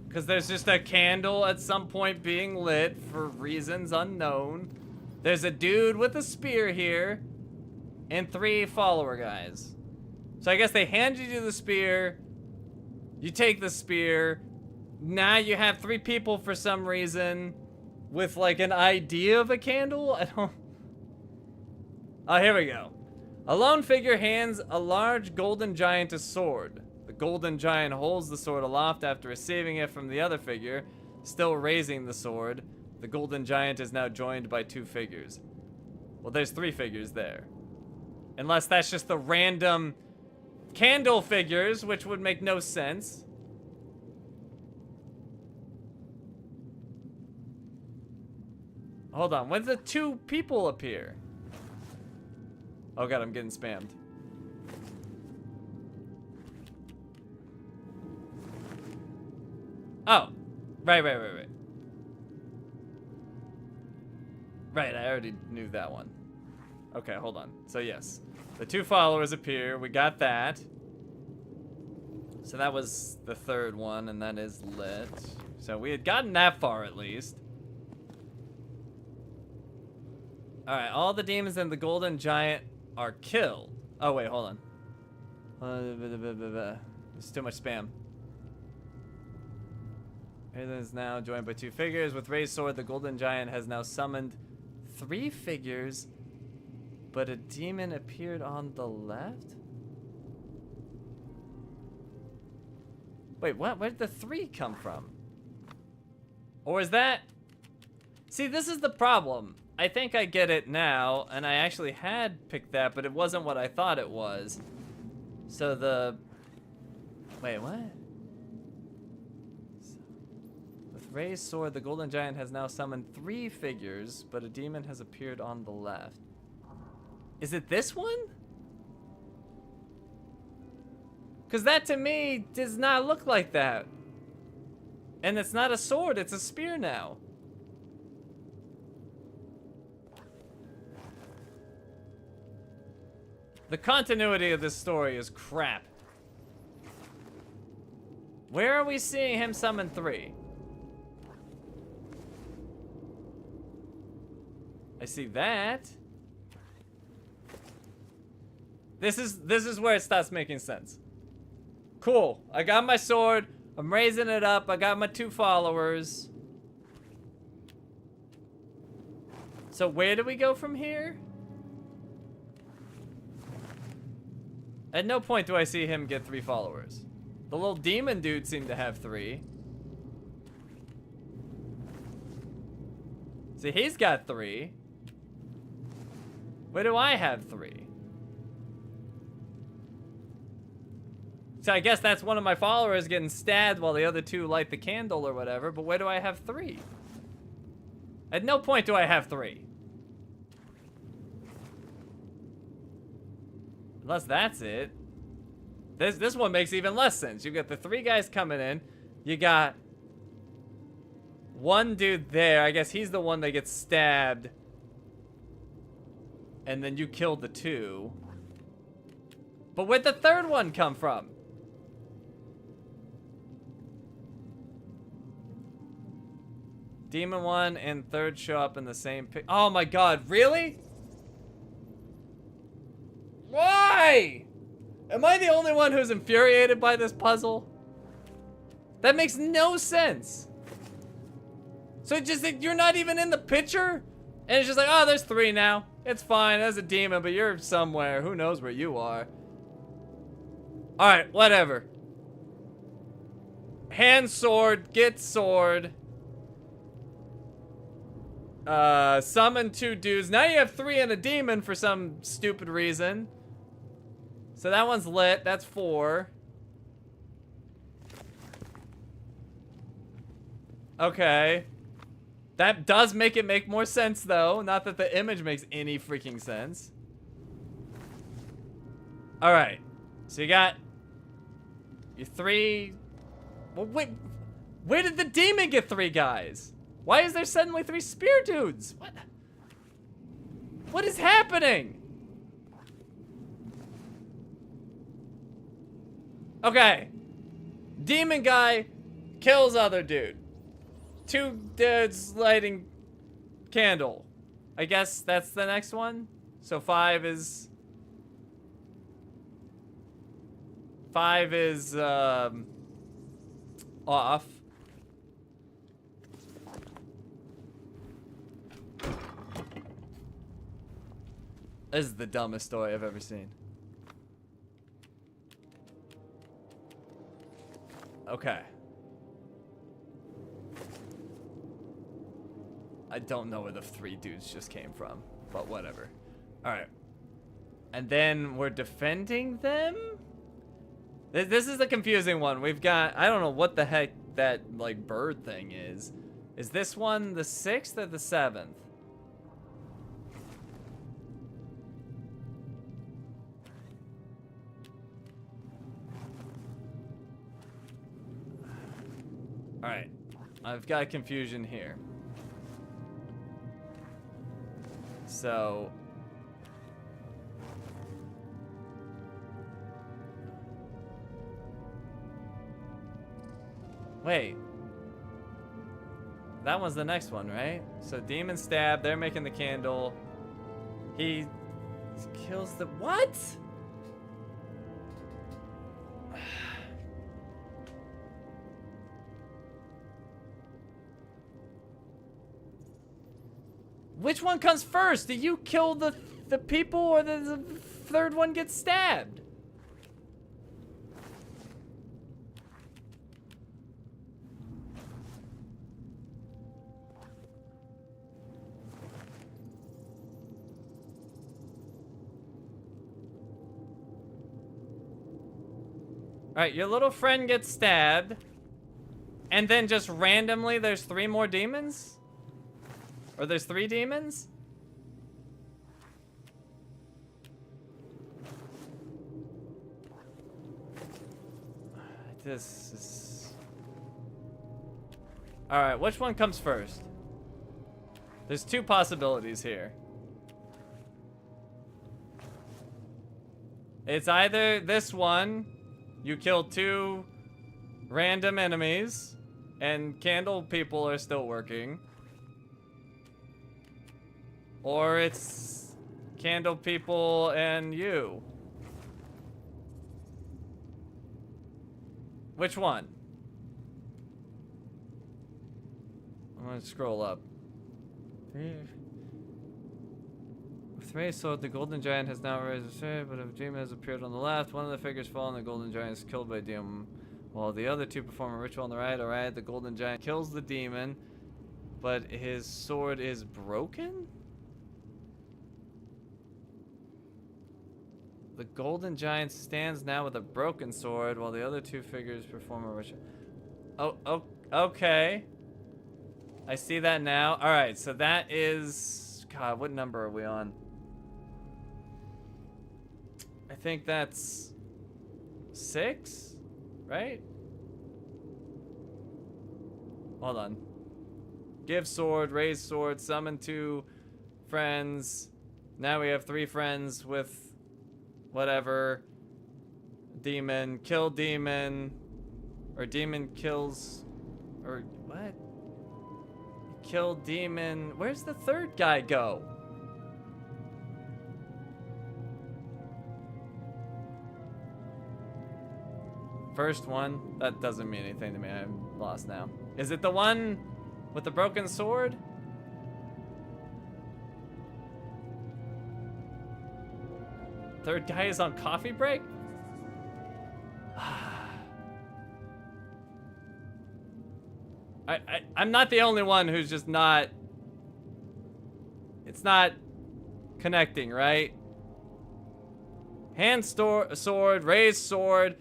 Speaker 1: Because there's just a candle at some point being lit for reasons unknown. There's a dude with a spear here. And 3 follower guys. So I guess they handed you the spear. You take the spear. Now you have 3 people for some reason. With like an idea of a candle? I don't... Oh, here we go. A lone figure hands a large golden giant a sword. The golden giant holds the sword aloft after receiving it from the other figure, still raising the sword. The golden giant is now joined by 2 figures. Well, there's 3 figures there. Unless that's just the random candle figures, which would make no sense. Hold on, when did the 2 people appear? Oh god, I'm getting spammed. Oh, right. Right, I already knew that one. Okay, hold on. So yes, the 2 followers appear. We got that. So that was the 3rd one, and that is lit. So we had gotten that far at least. All right, all the demons and the golden giant are killed. Oh wait, hold on. There's too much spam. It is now joined by 2 figures. With raised sword, the golden giant has now summoned 3 figures, but a demon appeared on the left? Wait, what? Where did the 3 come from? Or is that... See, this is the problem. I think I get it now, and I actually had picked that, but it wasn't what I thought it was. So the... Wait, what? With raised sword, the golden giant has now summoned 3 figures, but a demon has appeared on the left. Is it this one? Because that to me does not look like that. And it's not a sword, it's a spear now. The continuity of this story is crap. Where are we seeing him summon 3? I see that. This is where it starts making sense. Cool. I got my sword. I'm raising it up. I got my 2 followers. So where do we go from here? At no point do I see him get 3 followers. The little demon dude seemed to have 3. See, he's got 3. Where do I have 3? So I guess that's one of my followers getting stabbed while the other 2 light the candle or whatever, but where do I have 3? At no point do I have 3. Unless that's it. This one makes even less sense. You got the 3 guys coming in. You got 1 dude there. I guess he's the one that gets stabbed. And then you killed the 2. But where'd the 3rd one come from? Demon 1 and 3rd show up in the same pic. Oh my god, really? Why? Am I the only one who's infuriated by this puzzle? That makes no sense. So just you're not even in the picture? And it's just like, oh, there's 3 now. It's fine, there's a demon, but you're somewhere. Who knows where you are? Alright, whatever. Hand sword, get sword. Summon 2 dudes. Now you have 3 and a demon for some stupid reason. So that one's lit. That's 4. Okay. That does make it make more sense, though. Not that the image makes any freaking sense. Alright. So you got your 3... Well, wait. Where did the demon get 3 guys? Why is there suddenly 3 spear dudes? What? What is happening? Okay. Demon guy kills other dude. 2 dudes lighting candle. I guess that's the next one. So 5 is... 5 is, off. This is the dumbest story I've ever seen. Okay. I don't know where the 3 dudes just came from, but whatever. Alright. And then we're defending them? This is the confusing one. We've got, I don't know what the heck that, like, bird thing is. Is this one the 6th or the 7th? Alright, I've got confusion here. So... Wait. That one's the next one, right? So demon stab, they're making the candle. He kills the... What? Which one comes first? Do you kill the people or the 3rd one gets stabbed? Alright, your little friend gets stabbed. And then just randomly there's 3 more demons? Or there's 3 demons? This is... Alright, which one comes first? There's 2 possibilities here. It's either this one, you kill 2 random enemies, and candle people are still working. Or it's candle people and you. Which one? I'm gonna scroll up. With Ray's sword, the golden giant has now raised his head, but a demon has appeared on the left. One of the figures fall and the golden giant is killed by a demon, while the other 2 perform a ritual on the right. Alright, the golden giant kills the demon, but his sword is broken? The golden giant stands now with a broken sword, while the other 2 figures perform a ritual. Oh, okay. I see that now. Alright, so that is... God, what number are we on? I think that's... 6? Right? Hold on. Give sword, raise sword, summon 2 friends. Now we have 3 friends with... whatever. Demon. Kill demon. Or demon kills... Or what? Kill demon. Where's the 3rd guy go? First one. That doesn't mean anything to me. I'm lost now. Is it the one with the broken sword? Third guy is on coffee break? I'm not the only one who's just not... It's not connecting, right? Hand sword, raised sword,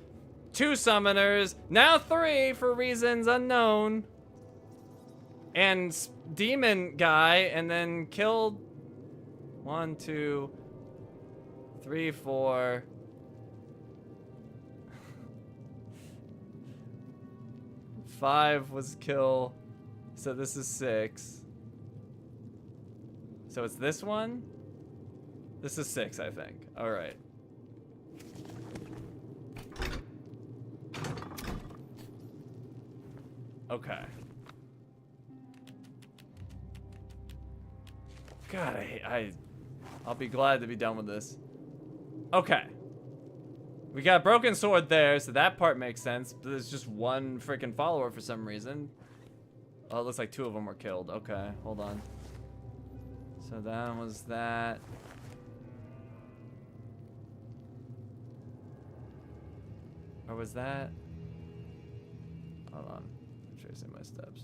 Speaker 1: 2 summoners, now 3 for reasons unknown. And demon guy, and then killed 1, 2, 3, 4. Five was kill, so this is 6. So it's this one? This is 6, I think. Alright. Okay. God, I'll be glad to be done with this. Okay. We got broken sword there, so that part makes sense. But there's just 1 freaking follower for some reason. Oh, it looks like 2 of them were killed. Okay, hold on. So that was that. Or was that? Hold on. I'm tracing my steps.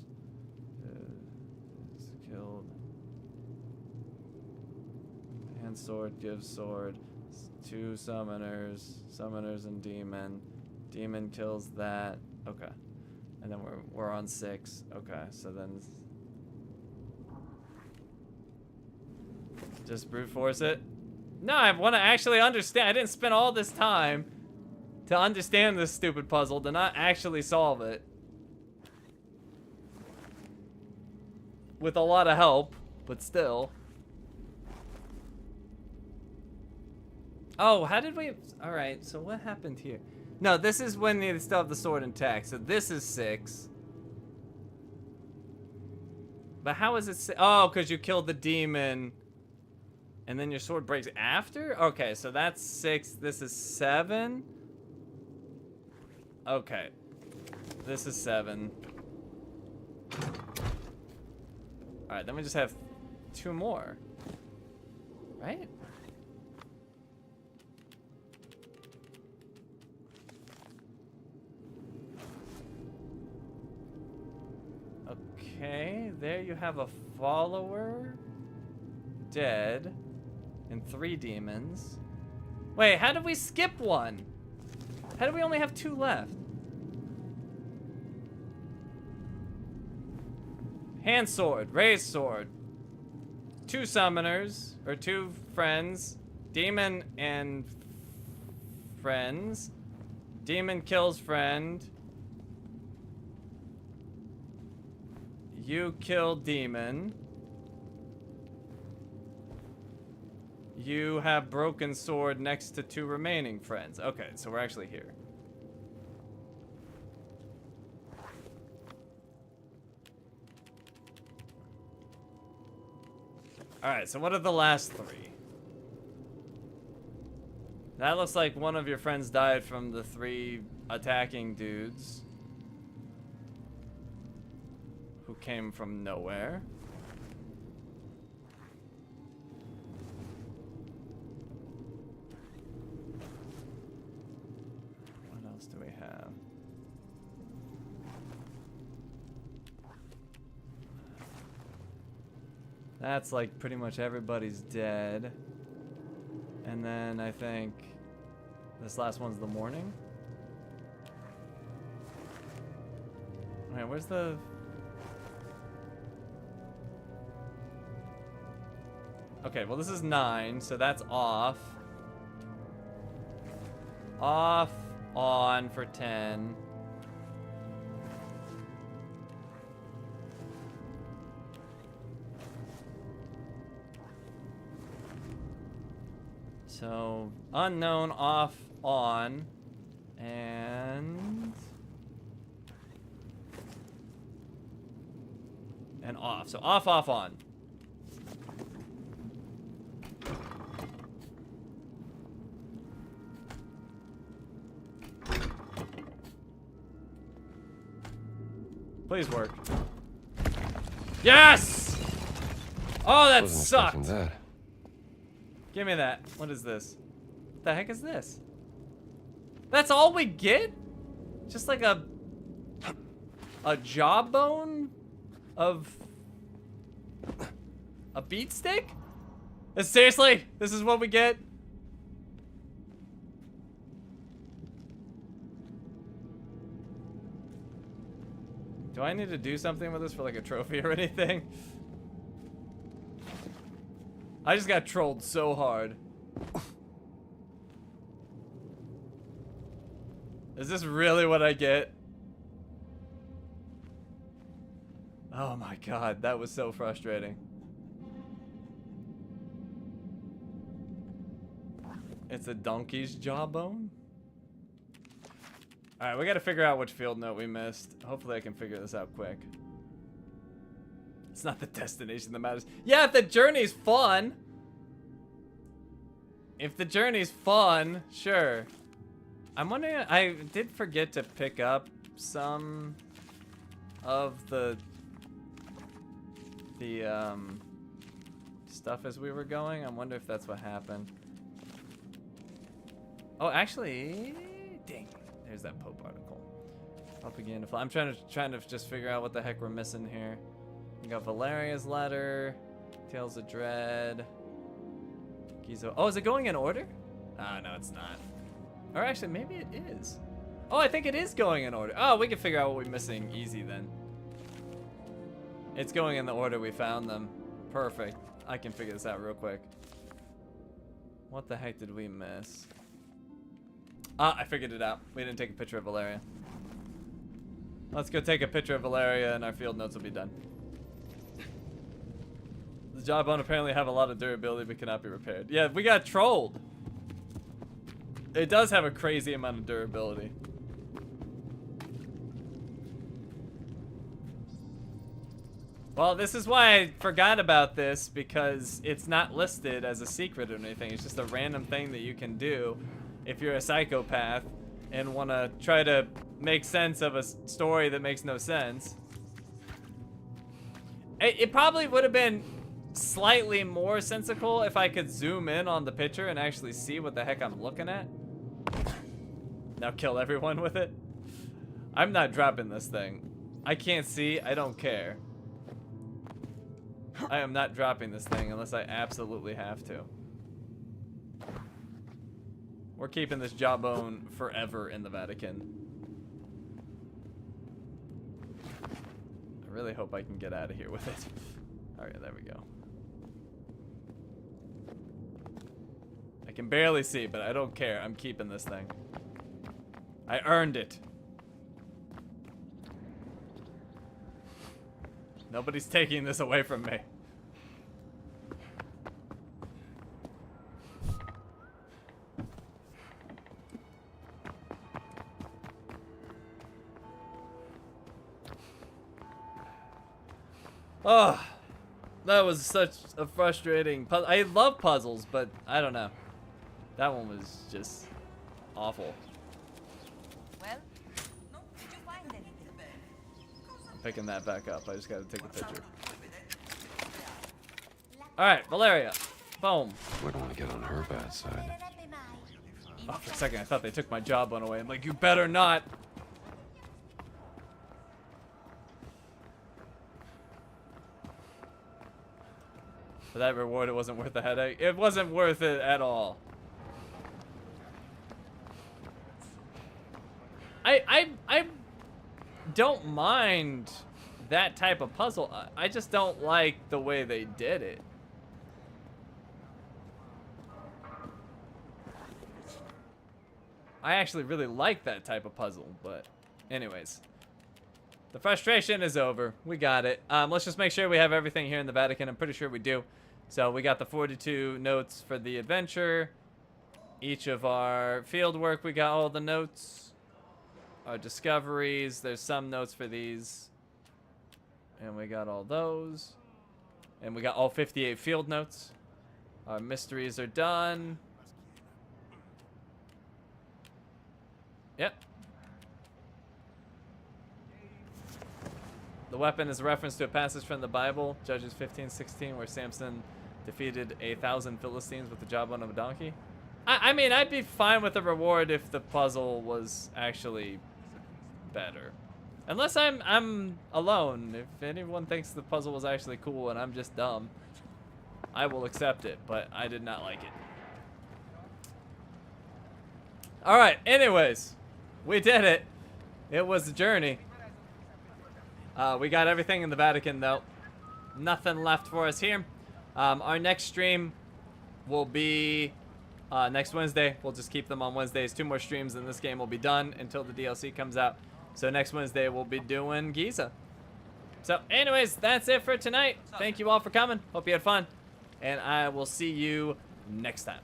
Speaker 1: It's killed. Hand sword, gives sword. 2 summoners. Summoners and demon. Demon kills that. Okay. And then we're on 6. Okay, so then just brute force it. No, I want to actually understand. I didn't spend all this time to understand this stupid puzzle, to not actually solve it. With a lot of help, but still. Oh, how did we... Alright, so what happened here? No, this is when they still have the sword intact. So this is 6. But how is it... Oh, because you killed the demon. And then your sword breaks after? Okay, so that's 6. This is 7. Okay. This is 7. Alright, then we just have 2 more. Right? Okay, there you have a follower dead and 3 demons. Wait, how did we skip one? How do we only have 2 left? Hand sword, raised sword. 2 summoners, or 2 friends. Demon and friends. Demon kills friend. You kill demon. You have broken sword next to 2 remaining friends. Okay, so we're actually here. Alright, so what are the last 3? That looks like one of your friends died from the 3 attacking dudes. Who came from nowhere. What else do we have? That's like pretty much everybody's dead. And then I think this last one's the morning. Alright, where's the... Okay, well this is 9, so that's off. Off, on for 10. So, unknown, off, on, and off. So off, off, on. Please work. Yes! Oh, that
Speaker 4: Wasn't
Speaker 1: sucked.
Speaker 4: expecting that.
Speaker 1: Give me that. What is this? What the heck is this? That's all we get? Just like a jawbone of a beat stick? Seriously? This is what we get? Do I need to do something with this for like a trophy or anything? I just got trolled so hard. Is this really what I get? Oh my god, that was so frustrating. It's a donkey's jawbone? Alright, we gotta figure out which field note we missed. Hopefully I can figure this out quick. It's not the destination that matters. Yeah, if the journey's fun. If the journey's fun, sure. I'm wondering, I did forget to pick up some of the stuff as we were going. I wonder if that's what happened. Oh, actually, dang. There's that Pope article. Up again to fly. I'm trying to just figure out what the heck we're missing here. We got Valeria's letter, Tales of Dread, Gizo. Oh, is it going in order? Ah, no, it's not. Or actually, maybe it is. Oh, I think it is going in order. Oh, we can figure out what we're missing easy then. It's going in the order we found them. Perfect. I can figure this out real quick. What the heck did we miss? Ah, I figured it out. We didn't take a picture of Valeria. Let's go take a picture of Valeria and our field notes will be done. The jawbone apparently have a lot of durability but cannot be repaired. Yeah, we got trolled. It does have a crazy amount of durability. Well, this is why I forgot about this, because it's not listed as a secret or anything. It's just a random thing that you can do if you're a psychopath and want to try to make sense of a story that makes no sense. It probably would have been slightly more sensical if I could zoom in on the picture and actually see what the heck I'm looking at. Now kill everyone with it. I'm not dropping this thing. I can't see. I don't care. I am not dropping this thing unless I absolutely have to. We're keeping this jawbone forever in the Vatican. I really hope I can get out of here with it. Alright, there we go. I can barely see, but I don't care. I'm keeping this thing. I earned it. Nobody's taking this away from me. Oh, that was such a frustrating puzzle. I love puzzles, but I don't know. That one was just awful.
Speaker 5: Well, did you find anything?
Speaker 1: I'm picking that back up. I just gotta take a picture. Alright, Valeria. Boom.
Speaker 4: Wouldn't want to get on her bad side.
Speaker 1: Oh, for a second I thought they took my jawbone away. I'm like, you better not. For that reward, it wasn't worth the headache. It wasn't worth it at all. I don't mind that type of puzzle. I just don't like the way they did it. I actually really like that type of puzzle, but anyways. The frustration is over. We got it. Let's just make sure we have everything here in the Vatican. I'm pretty sure we do. So we got the 42 notes for the adventure. Each of our field work, we got all the notes. Our discoveries, there's some notes for these. And we got all those. And we got all 58 field notes. Our mysteries are done. Yep. The weapon is a reference to a passage from the Bible, Judges 15:16, where Samson defeated 1,000 Philistines with the jawbone of a donkey. I mean, I'd be fine with the reward if the puzzle was actually better. Unless I'm alone. If anyone thinks the puzzle was actually cool and I'm just dumb, I will accept it, but I did not like it. Alright, anyways. We did it. It was a journey. We got everything in the Vatican, though. Nothing left for us here. Our next stream will be next Wednesday. We'll just keep them on Wednesdays. 2 more streams and this game will be done until the DLC comes out. So next Wednesday we'll be doing Giza. So anyways, that's it for tonight. Thank you all for coming. Hope you had fun. And I will see you next time.